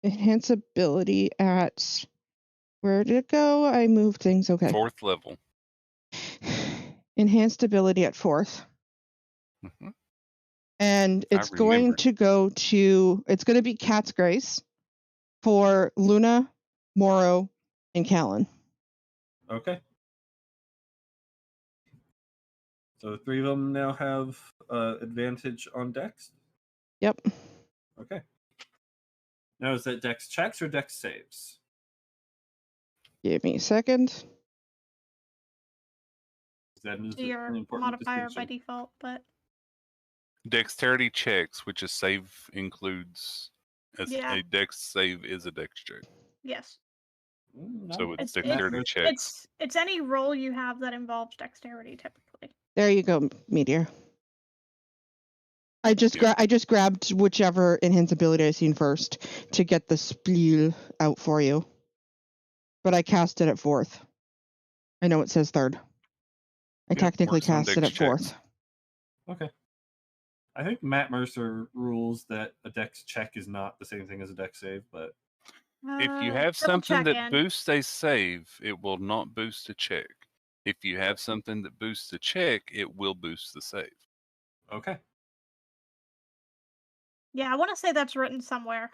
Enhance ability at where did it go? I moved things. Okay. 4th level. Enhanced ability at 4th. Mhm. And I it's going remembered. to go to it's going to be Cat's Grace for Luna, Moro, and Callan. Okay. So the 3 of them now have advantage on Dex. Yep. Okay. Now is that Dex checks or Dex saves? Give me a second. That is To your an important modifier by distinction. default, but Dexterity checks, which is save includes Yeah. a dex save is a dex check. yes. So it's It's dexterity checks. it's any roll you have that involves dexterity typically. There you go, Meteor. I just Yeah. I just grabbed whichever enhance ability I seen first to get the spiel out for you. But I cast it at 4th. I know it says 3rd. I technically works on cast it dex at 4th. checks. Okay. I think Matt Mercer rules that a Dex check is not the same thing as a Dex save, but If you have double something check that in. boosts a save, it will not boost a check. If you have something that boosts a check, it will boost the save. okay. Yeah, I want to say that's written somewhere.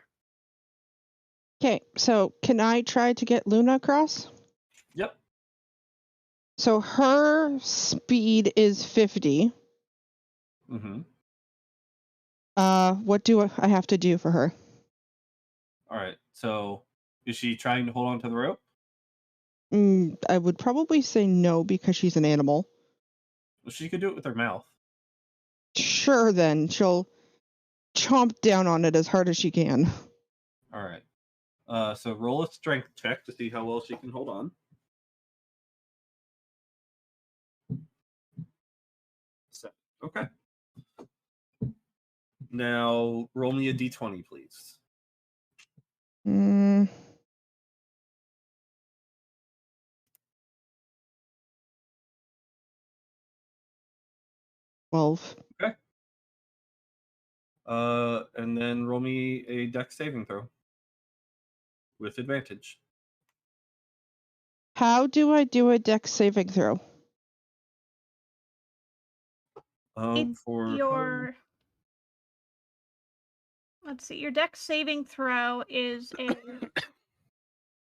Okay, so can I try to get Luna across? Yep. So her speed is 50. Mm-hmm. What do I have to do for her? All right. So is she trying to hold on to the rope? I would probably say no because she's an animal. Well, she could do it with her mouth. Sure, then she'll chomp down on it as hard as she can. All right. So roll a strength check to see how well she can hold on. Okay. Now roll me a d20, please. Mm. Twelve. Okay. And then roll me a Dex saving throw with advantage. How do I do a dex saving throw? It's For your let's see, your dex saving throw is a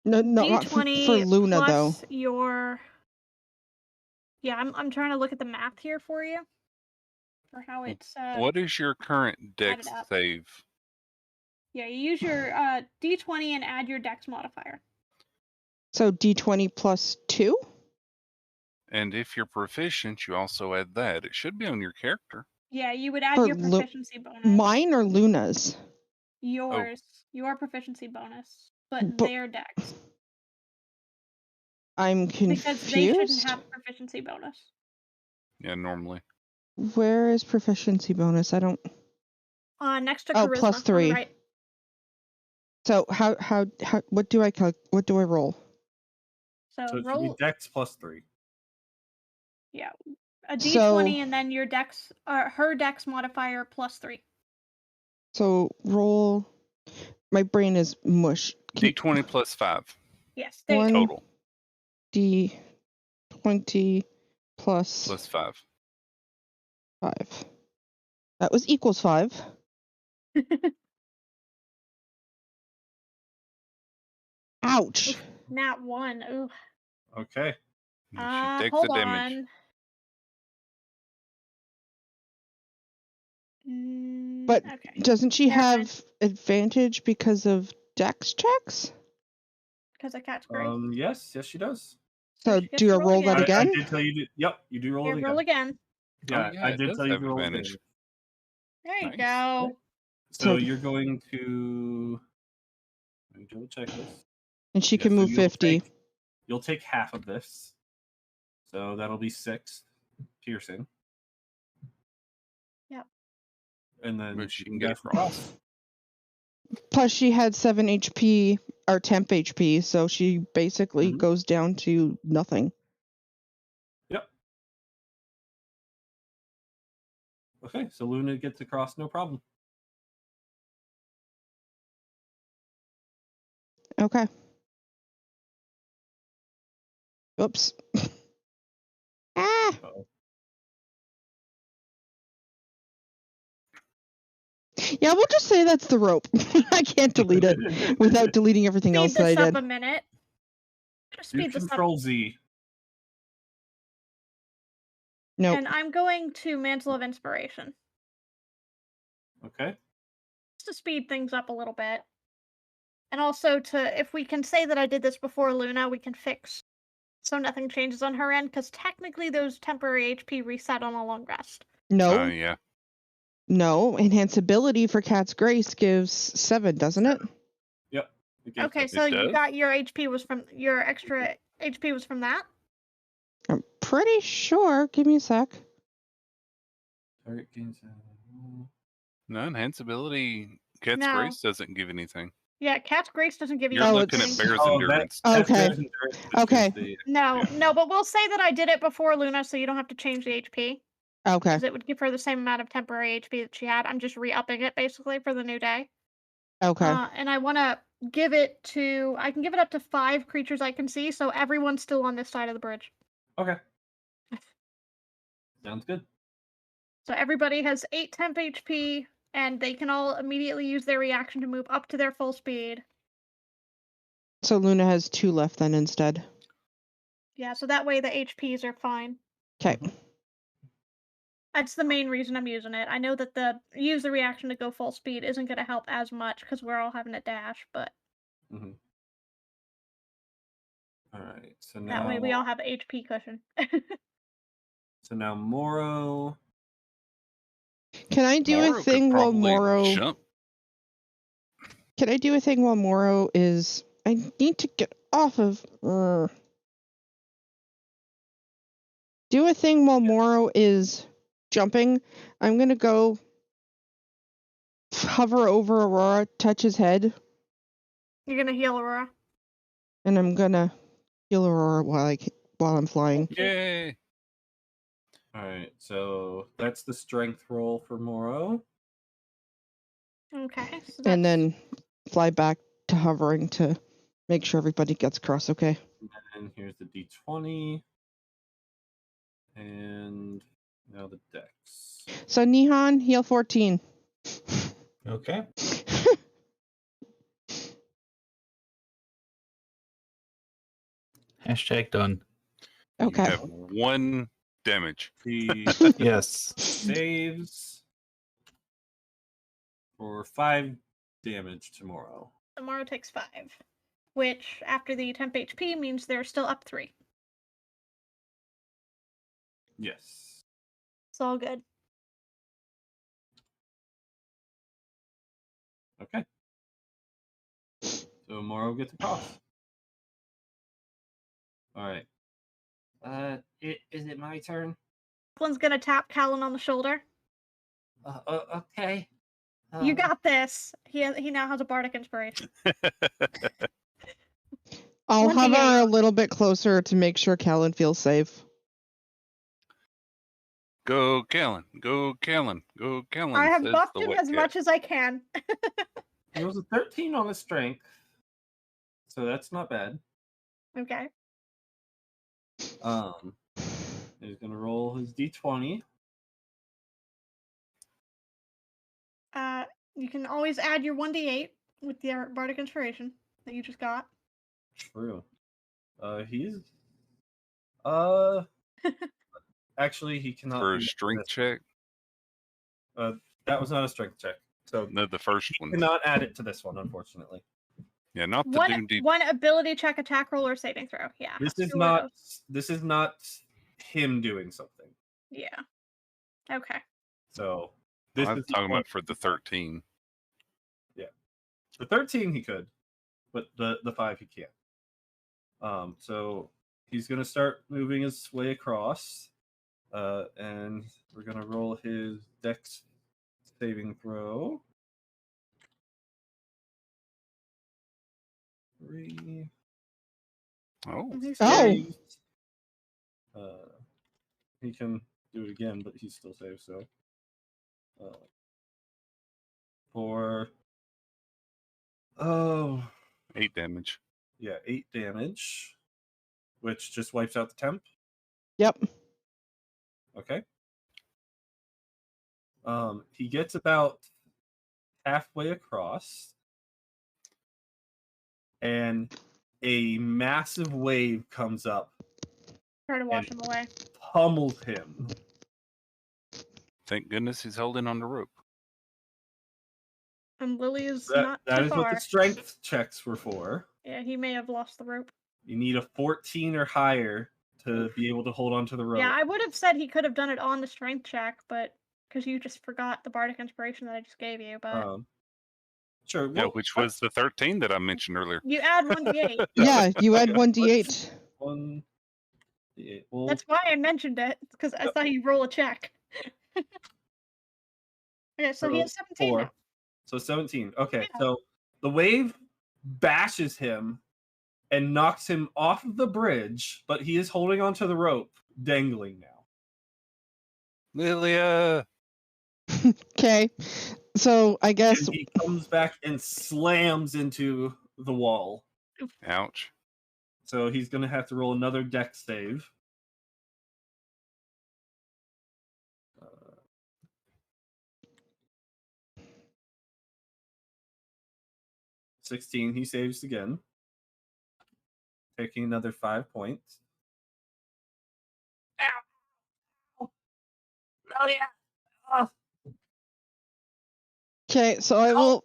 No, not for D20 Luna though. plus your Yeah, I'm trying to look at the math here for you. For how it's What is your current dex added up. save? Yeah, you use your D20 and add your dex modifier. So D20 plus 2? And if you're proficient, you also add that. It should be on your character. Yeah, you would add For your proficiency bonus. Mine or Luna's? Yours. Your proficiency bonus. But But- their dex. I'm confused. Because they shouldn't have proficiency bonus. Yeah, normally. Where is proficiency bonus? I don't. Next to Oh, charisma. plus on the 3. right. So how what do I roll? So So it should be roll. Dex plus 3. Yeah. A D20 So- and then your dex, her dex modifier +3. So roll. My brain is mush. D20 plus 5 Yes, there you One go. total. D20 plus Plus 5. 5. That was equals 5. Ouch. Nat 1. Ooh. Okay. She takes Hold the damage. on. But Okay. doesn't she Never have mind. advantage because of dex checks? Because I catch grace. Yes, she does. So she gets do you to roll that I again? did tell you to. Yep, you do roll Yeah, it roll again. again. Yeah, yeah, I it did does tell you have to roll advantage. advantage. There you Nice. go. So So- you're going to. Let me double check this. And she Yeah, can so move 50. You'll take half of this. So that'll be 6 piercing. Yep. And then But she you can get dash across. Plus she had 7 HP or temp HP, so she basically Mhm. goes down to nothing. Yep. Okay, so Luna gets across, no problem. Okay. Oops. Ah! Uh-oh. Yeah, we'll just say that's the rope. I can't delete it without deleting everything Speed else that I this up did. a minute. Just Do speed this up. Control Z. Nope. And I'm going to Mantle of Inspiration. Okay. Just to speed things up a little bit. And also if we can say that I did this before Luna, we can fix so nothing changes on her end, because technically those temporary HP reset on a long rest. No. Yeah. No. Enhanceability for Cat's Grace gives 7, doesn't it? Yep. It gives Okay, that. so you does? got your HP was from your extra HP was from that? I'm pretty sure. Give me a sec. Target gains. No, enhanceability. Cat's No. Grace doesn't give anything. Yeah, Cat's Grace doesn't give you You're Oh, looking at it's- Bear's Oh, Endurance. that's Okay. Bear's Endurance, which Okay. is the- No, yeah. no, but we'll say that I did it before Luna, so you don't have to change the HP. Okay. Because it would give her the same amount of temporary HP that she had. I'm just re-upping it basically for the new day. Okay. And I want to give it to. I can give it up to 5 creatures I can see, so everyone's still on this side of the bridge. Okay. Sounds good. So everybody has 8 temp HP, and they can all immediately use their reaction to move up to their full speed. So Luna has 2 left then instead. Yeah, so that way the HPs are fine. Okay. That's the main reason I'm using it. I know that use the reaction to go full speed isn't going to help as much because we're all having a dash, but Mm-hmm. All right. So now. that way we all have HP cushion. So now Moro. Can I do Moro a could thing while probably Moro? jump. Can I do a thing while Moro is? I need to get off of. Do a thing while Moro is jumping. I'm gonna go hover over Aurora, touch his head, You're going to heal Aurora. and I'm gonna heal Aurora while I'm flying. Yay! All right. So that's the strength roll for Moro. Okay. So And then fly back to hovering to make sure everybody gets across okay. And here's the D20. And now the dex. So Nihon, heal 14. Okay. Hashtag done. Okay. You have 1 damage. The Yes. saves for 5 damage tomorrow. Tomorrow takes 5, which after the temp HP means they're still up 3. Yes. It's all good. Okay. So Moro gets across. All right. Is it my turn? One's going to tap Callan on the shoulder. Okay. You got this. He now has a bardic inspiration. I'll 1d8. hover a little bit closer to make sure Callan feels safe. Go, Kellen. Go, Kellen. Go, Kellen. I have says buffed the him wet as cat. much as I can. He was a 13 on his strength, so that's not bad. Okay. He's gonna roll his d20. You can always add your 1d8 with the Bardic Inspiration that you just got. True. He's actually he cannot For do a that. strength check. That was not a strength check, so No, the first he one. cannot add it to this one, unfortunately. Yeah, not the One ability check, attack roll, or saving throw. Yeah. This has is to be one of not. those. This is not him doing something. Yeah. Okay. So I this was is talking not about for the 13. the 13 he could, but the 5 he can't. So he's gonna start moving his way across, and we're gonna roll his Dex saving throw. 3. Oh, He's Oh. saved. He can do it again, but he's still safe. So, for 8 damage. 8 damage, which just wipes out the temp. Yep. Okay. He gets about halfway across, and a massive wave comes up, Try to wash him away. pummels him. Thank goodness he's holding on the rope. And Lily is That not too is far. what the strength checks were for. Yeah, he may have lost the rope. You need a 14 or higher to be able to hold on to the rope. Yeah, I would have said he could have done it on the strength check, but because you just forgot the Bardic Inspiration that I just gave you. But Sure. Yeah, well, which was the 13 that I mentioned earlier. you add 1d8. Yeah, you add Okay, 1d8. 1d8. Well, That's why I mentioned it, because I thought you'd roll a check. Okay, so he has 17 4. now. So 17. Okay, Yeah. so the wave bashes him and knocks him off of the bridge, but he is holding onto the rope, dangling now. Lilia! Okay. So I guess And he comes back and slams into the wall. Ouch. So he's going to have to roll another dex save. 16, he saves again, taking another 5 points. Ow! Oh yeah! Oh. okay, so I will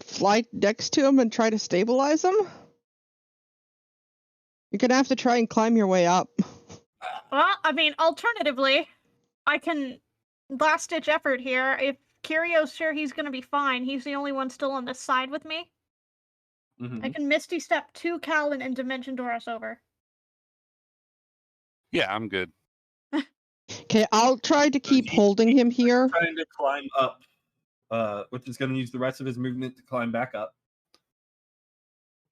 fly next to him and try to stabilize him. You're gonna have to try and climb your way up. Well, I mean, alternatively, I can last-ditch effort here. If Kirio's sure he's going to be fine, he's the only one still on this side with me. Mhm. I can Misty Step to Callan and Dimension Doris over. Yeah, I'm good. Okay, I'll try to keep he- holding him here. Trying to climb up, which is going to use the rest of his movement to climb back up.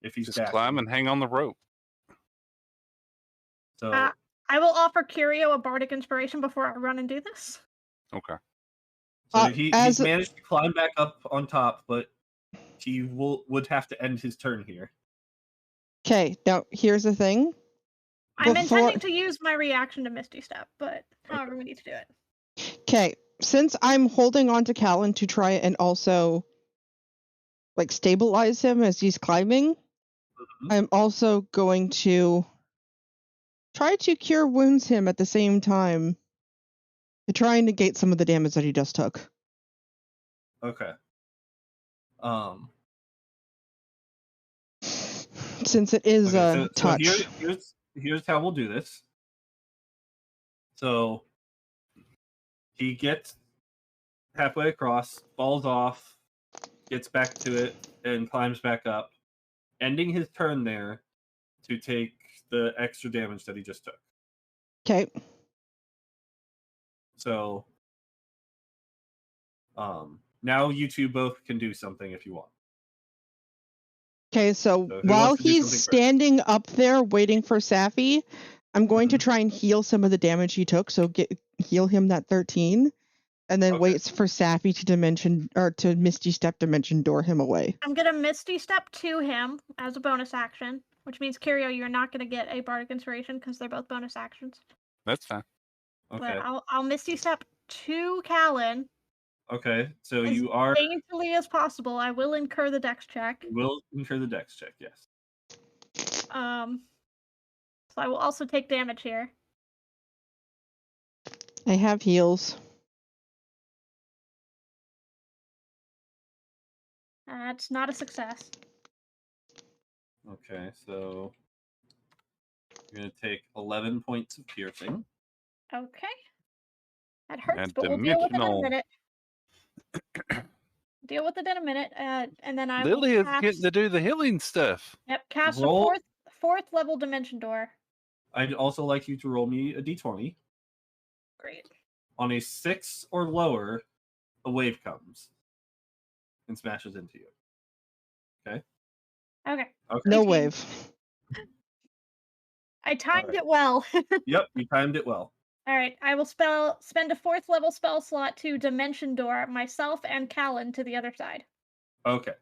If he's Just back. climb and hang on the rope. So I will offer Kirio a Bardic Inspiration before I run and do this. Okay. he's managed to climb back up on top, but he would have to end his turn here. Okay, now here's the thing. I'm Before- intending to use my reaction to Misty Step, but however we need to do it. Okay, since I'm holding on to Callan to try and also like stabilize him as he's climbing, I'm also going to try to cure wounds him at the same time to try and negate some of the damage that he just took. Okay. Since it is Okay, a touch. Here's how we'll do this. So he gets halfway across, falls off, gets back to it, and climbs back up, ending his turn there to take the extra damage that he just took. Okay. So now you two both can do something if you want. Okay, so So who while wants to do he's something first? standing up there waiting for Safi, I'm going to try and heal some of the damage he took, so heal him that 13, and then Okay. wait for Sappy to Misty Step Dimension Door him away. I'm gonna Misty Step to him as a bonus action, which means Kirio, you're not gonna get a Bardic Inspiration because they're both bonus actions. That's fine. Okay. But I'll Misty Step to Callan. Okay. So As you are painfully as possible. I will incur the Dex check. will incur the Dex check. Yes. So I will also take damage here. I have heals. That's not a success. Okay. So you're gonna take 11 points of piercing. Okay. That hurts, And but we'll deal with it in a dimensional. minute. Deal with it in a minute, and then I Lily will is cast, getting to do the healing stuff. Yep, cast Roll. a fourth level Dimension Door. I'd also like you to roll me a d20. Great. On a 6 or lower, a wave comes and smashes into you. Okay. Okay. No 18. wave. I timed Alright. it well. Yep, you timed it well. All right, I will spend a fourth level spell slot to Dimension Door myself and Callan to the other side. Okay.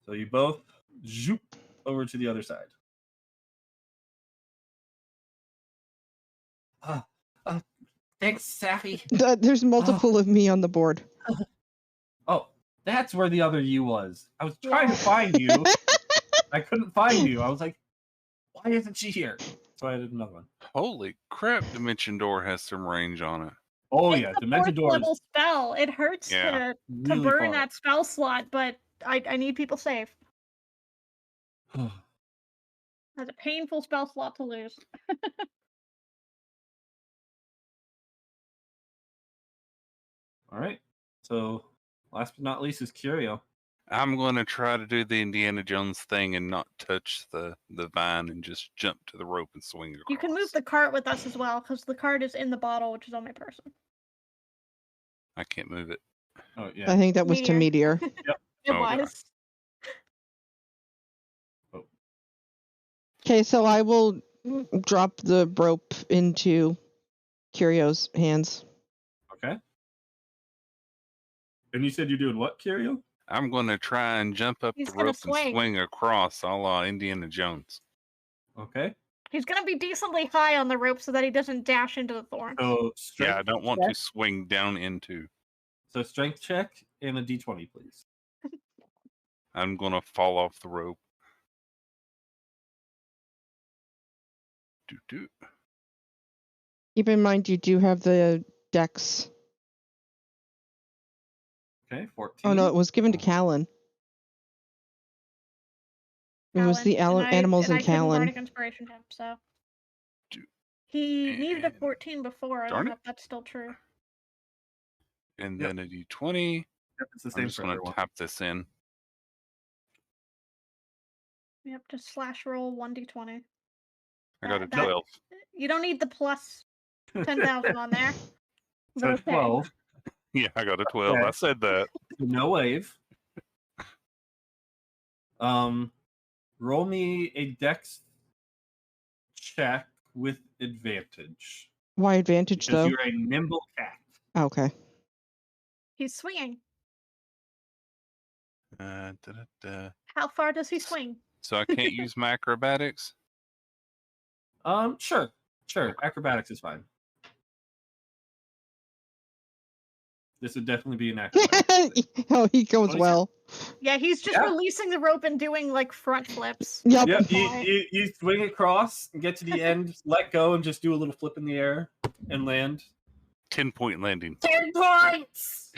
So you both zoop over to the other side. Thanks, Sappy. There's multiple of me on the board. Oh, that's where the other you was. I was trying to find you. I couldn't find you. I was like, why isn't she here? So I did another one. Holy crap! Dimension Door has some range on it. Oh It's yeah, a Dimension fourth Door level is spell. It hurts Yeah. to really burn far. that spell slot, but I need people safe. That's a painful spell slot to lose. All right. So last but not least is Curio. I'm going to try to do the Indiana Jones thing and not touch the vine and just jump to the rope and swing across. You can move the cart with us as well, because the cart is in the bottle, which is on my person. I can't move it. Oh yeah. I think that was to Meteor. Meteor. It Okay. was. Okay, so I will drop the rope into Curio's hands. Okay. And you said you're doing what, Curio? I'm going to try and jump up He's the gonna rope and swing. swing across, a la Indiana Jones. Okay. He's gonna be decently high on the rope so that he doesn't dash into the thorns. So strength Yeah, I don't want check. to swing down into. So strength check and a d20, please. I'm going to fall off the rope. Doo-doo. Keep in mind you do have the dex. Okay, 14. Oh no, it was given to Callan. It was the animals and I couldn't Callan. Bardic Inspiration him, so he needed a 14 before. I don't Darn know it. if that's still true. And Yep. then a d20. Yep, it's the I'm same just for going everyone. to tap this in. Yep, just slash roll 1d20. I got a That- 12. You don't need the plus 10,000 on there. So But okay. 12. Yeah, I got a 12. Okay. I said that. So no wave. Roll me a dex check with advantage. Why advantage Because though? you're a nimble cat. Okay. He's swinging. Da-da-da. How far does he swing? So I can't use my acrobatics? Sure. Acrobatics is fine. This would definitely be an acrobatics. Oh, he goes What is it? well. Yeah, he's just Yeah. releasing the rope and doing like front flips. Yep. Yep, Fly. you swing across and get to the end, let go, and just do a little flip in the air and land. 10-point landing. 10 points!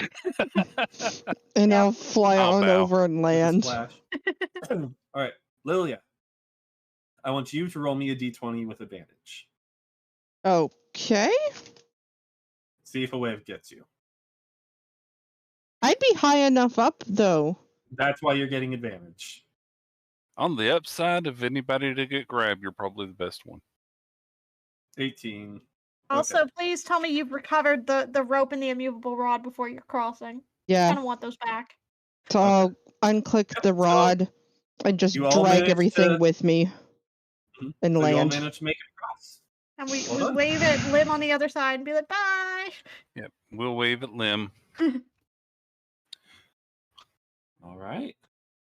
And I'll fly I'll on bow. over and With a land. splash. All right, Lilia. I want you to roll me a d20 with advantage. Okay. See if a wave gets you. I'd be high enough up though. That's why you're getting advantage. On the upside, of anybody to get grabbed, you're probably the best one. 18. Also, please tell me you've recovered the rope and the immovable rod before you're crossing. Yeah. I don't want those back. So I'll unclick Yep, the so rod and just you all drag managed everything to- with me and So you all land. managed to make it across. And we Well done. wave at Lim on the other side and be like, bye! Yep, we'll wave at Lim. All right.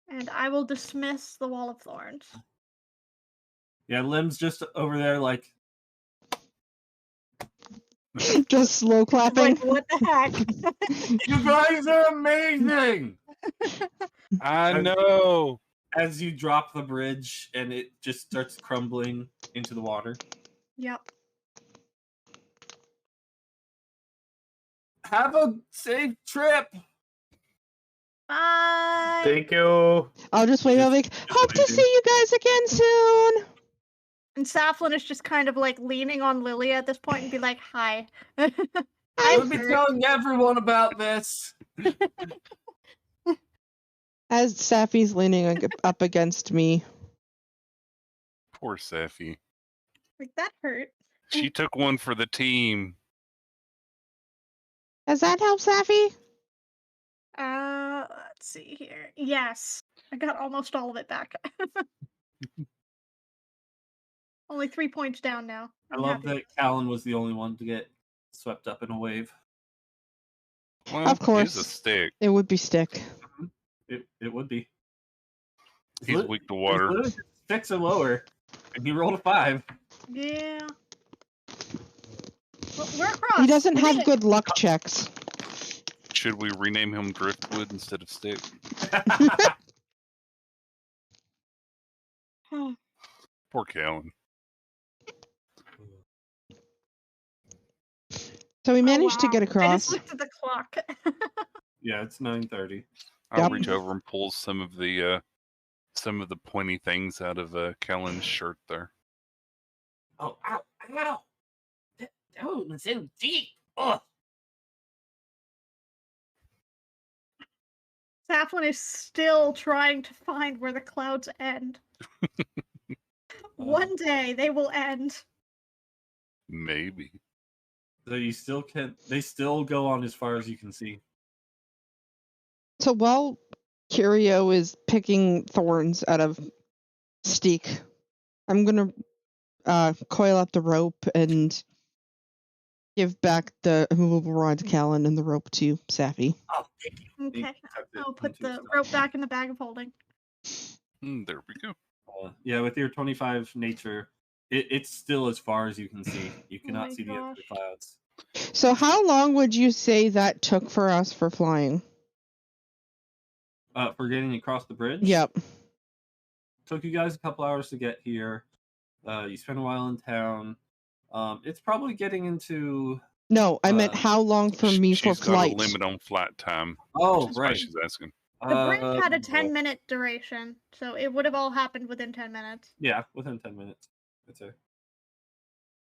And I will dismiss the Wall of Thorns. Yeah, Lim's just over there, like, Just slow clapping. Like, what the heck? you guys are amazing! I And- know. As you drop the bridge and it just starts crumbling into the water. Yep. Have a safe trip! Bye! Thank you. I'll just wave. I'll be like, hope to see you guys again soon. And Saflin is just kind of like leaning on Lily at this point and be like, hi. I'll be telling everyone about this. As Safi's leaning up against me. Poor Safi. Like, that hurt. She took one for the team. Does that help, Safi? Let's see here. Yes. I got almost all of it back. Only 3 points down now. I I'm love happy. that Callan was the only one to get swept up in a wave. Well, Of course. he's a stick. It would be stick. It would be. It's He's lit- weak to it's water. literally just 6 or lower, and he rolled a 5. Yeah. Well, we're across. He doesn't We did have it. good luck checks. Should we rename him Driftwood instead of Stick? Poor Callan. So we Oh, managed to wow. get I across. just looked at the clock. Yeah, it's 9:30. I'll Yep. reach over and pull some of the pointy things out of Callan's shirt there. Oh, ow, ow! That was so deep. Oh. Saflin is still trying to find where the clouds end. One day they will end. Maybe. So you still can. They still go on as far as you can see. So while Curio is picking thorns out of Steak, I'm gonna coil out the rope and give back the immovable rod to Callan and the rope to Safi. Oh, thank you. He Okay. tucked it I'll put into the his stuff. rope back in the bag of holding. There we go. Yeah, with your 25 nature, it's still as far as you can see. You cannot my see the end of the gosh. clouds. So how long would you say that took for us for flying? For getting across the bridge. Yep. Took you guys a couple hours to get here. You spent a while in town. It's probably getting into. No, I meant how long for me for She's got flight. a limit on flight time. Oh, Which is why right. she's asking. The bridge had a well, 10-minute duration, so it would have all happened within 10 minutes. Yeah, within 10 minutes. I'd say.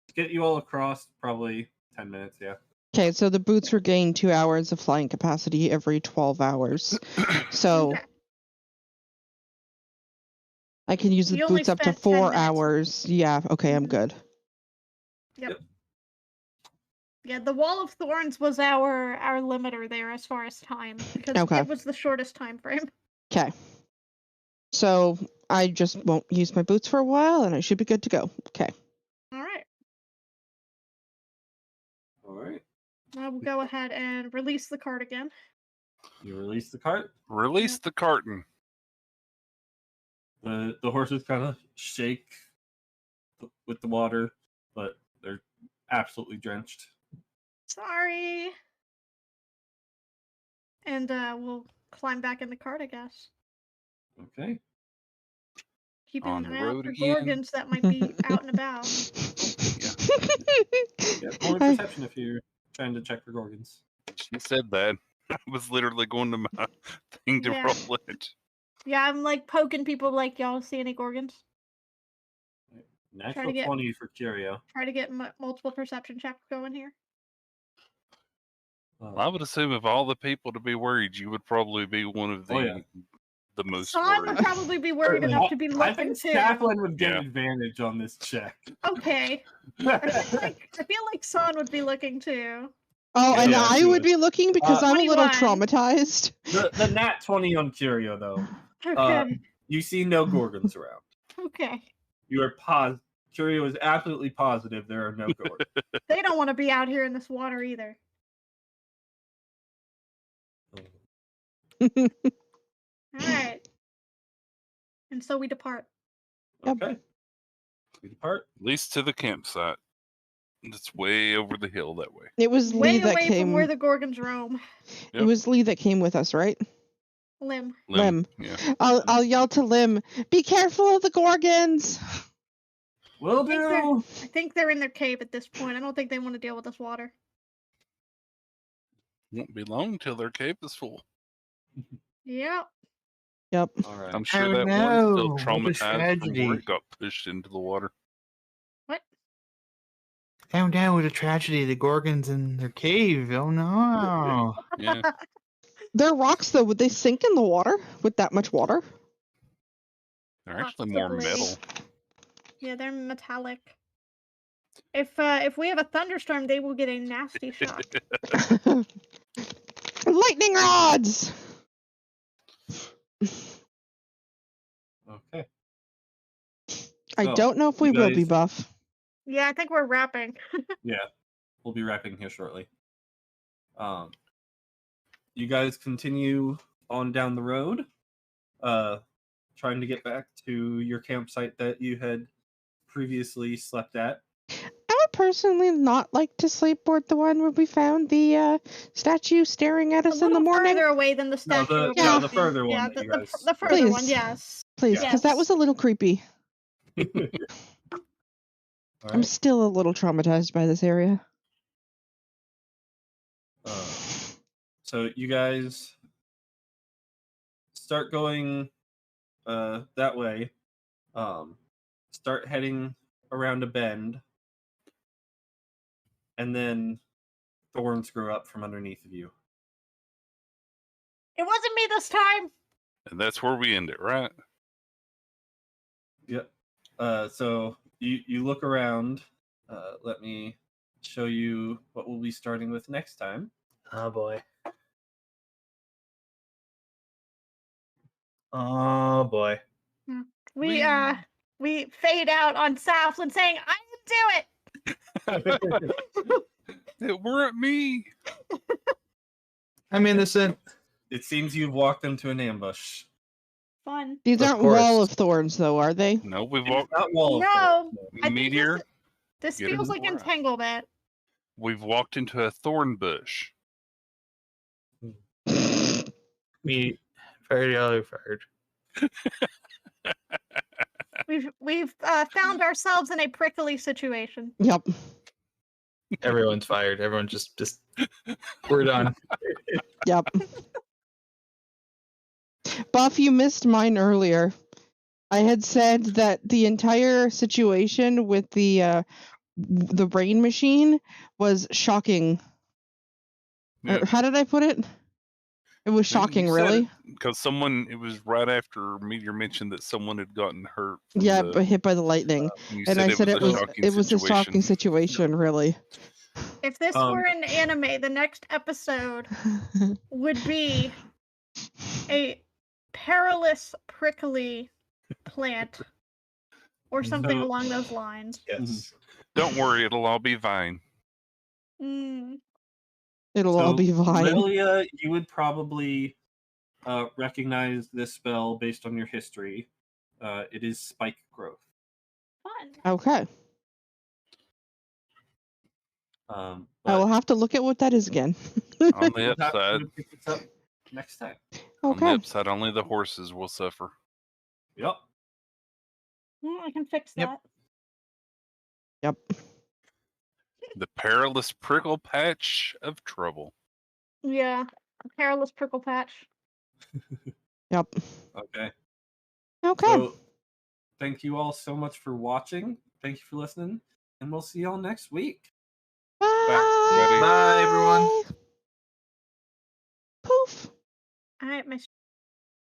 To get you all across, probably 10 minutes. Yeah. Okay, so the boots regain 2 hours of flying capacity every 12 hours. So Okay. I can use the You only boots up to spent 10 4 minutes. hours. Yeah, okay, I'm Mhm. good. Yeah, the Wall of Thorns was our limiter there as far as time, because Okay. it was the shortest time frame. Okay. So I just won't use my boots for a while and I should be good to go. Okay. All right. All right. I will go ahead and release the card again. You release the cart. Release the carton. The horses kind of shake with the water, but they're absolutely drenched. Sorry. And we'll climb back in the cart, I guess. Okay. Keeping On an the eye out road for again. gorgons that might be out and about. Yeah, only I- perception if you're trying to check for gorgons. She said that. I was literally going to my thing to Yeah. roll it. Yeah, I'm like poking people like, y'all see any gorgons? Natural get- 20 for Curio. Try to get multiple perception checks going here. I would assume of all the people to be worried, you would probably be one of the Oh, yeah. the most Son worried. would probably be worried enough to be I looking think too. Chaplin would get Yeah. advantage on this check. Okay. I feel like Son would be looking too. Oh, and Yeah, I she would would. be looking because I'm a little 21. traumatized. The nat 20 on Curio, though. Okay. You see no gorgons around. Okay. You are Churio is absolutely positive there are no Gorg. They don't want to be out here in this water either. All right. And so we depart. Yep. Okay. We depart. At least to the campsite. It's way over the hill that way. It was Way Lee that away came. from where the Gorgons roam. It was Lee that came with us, right? Lim. Lim. Yeah. I'll yell to Lim, "Be careful of the Gorgons!" Will do. I think they're in their cave at this point. I don't think they want to deal with this water. Won't be long till their cave is full. Yep. Yep. All right. I'm sure Oh, that no. one's still What a traumatized from where tragedy. it got pushed into the water. What? Oh no, what a tragedy. The Gorgons in their cave. Oh no. Yeah. They're rocks, though. Would they sink in the water with that much water? They're actually more Possibly. metal. Yeah, they're metallic. If we have a thunderstorm, they will get a nasty shock. Lightning rods! Okay. I So, don't know if we you will be guys- buff. Yeah, I think we're wrapping. Yeah, we'll be wrapping here shortly. You guys continue on down the road, trying to get back to your campsite that you had previously slept at. I would personally not like to sleep aboard the one where we found the statue staring at A us in the little morning. further away than the No, statue. Yeah. the further one Yeah, that you the guys. further one, Please. yes. Please, because that Yes. was a little creepy. All I'm right. still a little traumatized by this area. So you guys start going that way. Start heading around a bend, and then thorns grow up from underneath of you. It wasn't me this time. And that's where we end it, right? Yep. So you look around. Let me show you what we'll be starting with next time. Oh boy. Oh boy. We fade out on Southland saying, "I didn't do it." It weren't me. I'm innocent. It seems you've walked into an ambush. Fun. These Of aren't wall course. of thorns, though, are they? No, we've It's walked not wall of No. thorns, I think meteor. This Get it feels in like the water. entanglement. We've walked into a thorn bush. Me fired yellow fired. We've found ourselves in a prickly situation. Yep. Everyone's fired. Everyone just we're done. Yep. Buff, you missed mine earlier. I had said that the entire situation with the brain machine was shocking. Yeah. Or how did I put it? It was shocking, really. Because it was right after Meteor mentioned that someone had gotten hurt. from Yeah, the- but hit by the lightning. and you And I said it was a situation. shocking situation, really. If this were an anime, the next episode would be a perilous prickly plant or something So- along those lines. Yes. Don't worry, it'll all be fine. Mm. It'll all be fine. Lilia, you would probably recognize this spell based on your history. It is spike growth. Fun. Okay. I will But have to look at what that is again. On the we'll have to upside, pick this up next time. on the Okay. upside, only the horses will suffer. Yep. I can fix Yep. that. Yep. The perilous prickle patch of trouble. Yeah. A perilous prickle patch. Yep. Okay. Okay. So thank you all so much for watching. Thank you for listening. And we'll see y'all next week. Bye. everybody. Bye, everyone. Poof. All right, my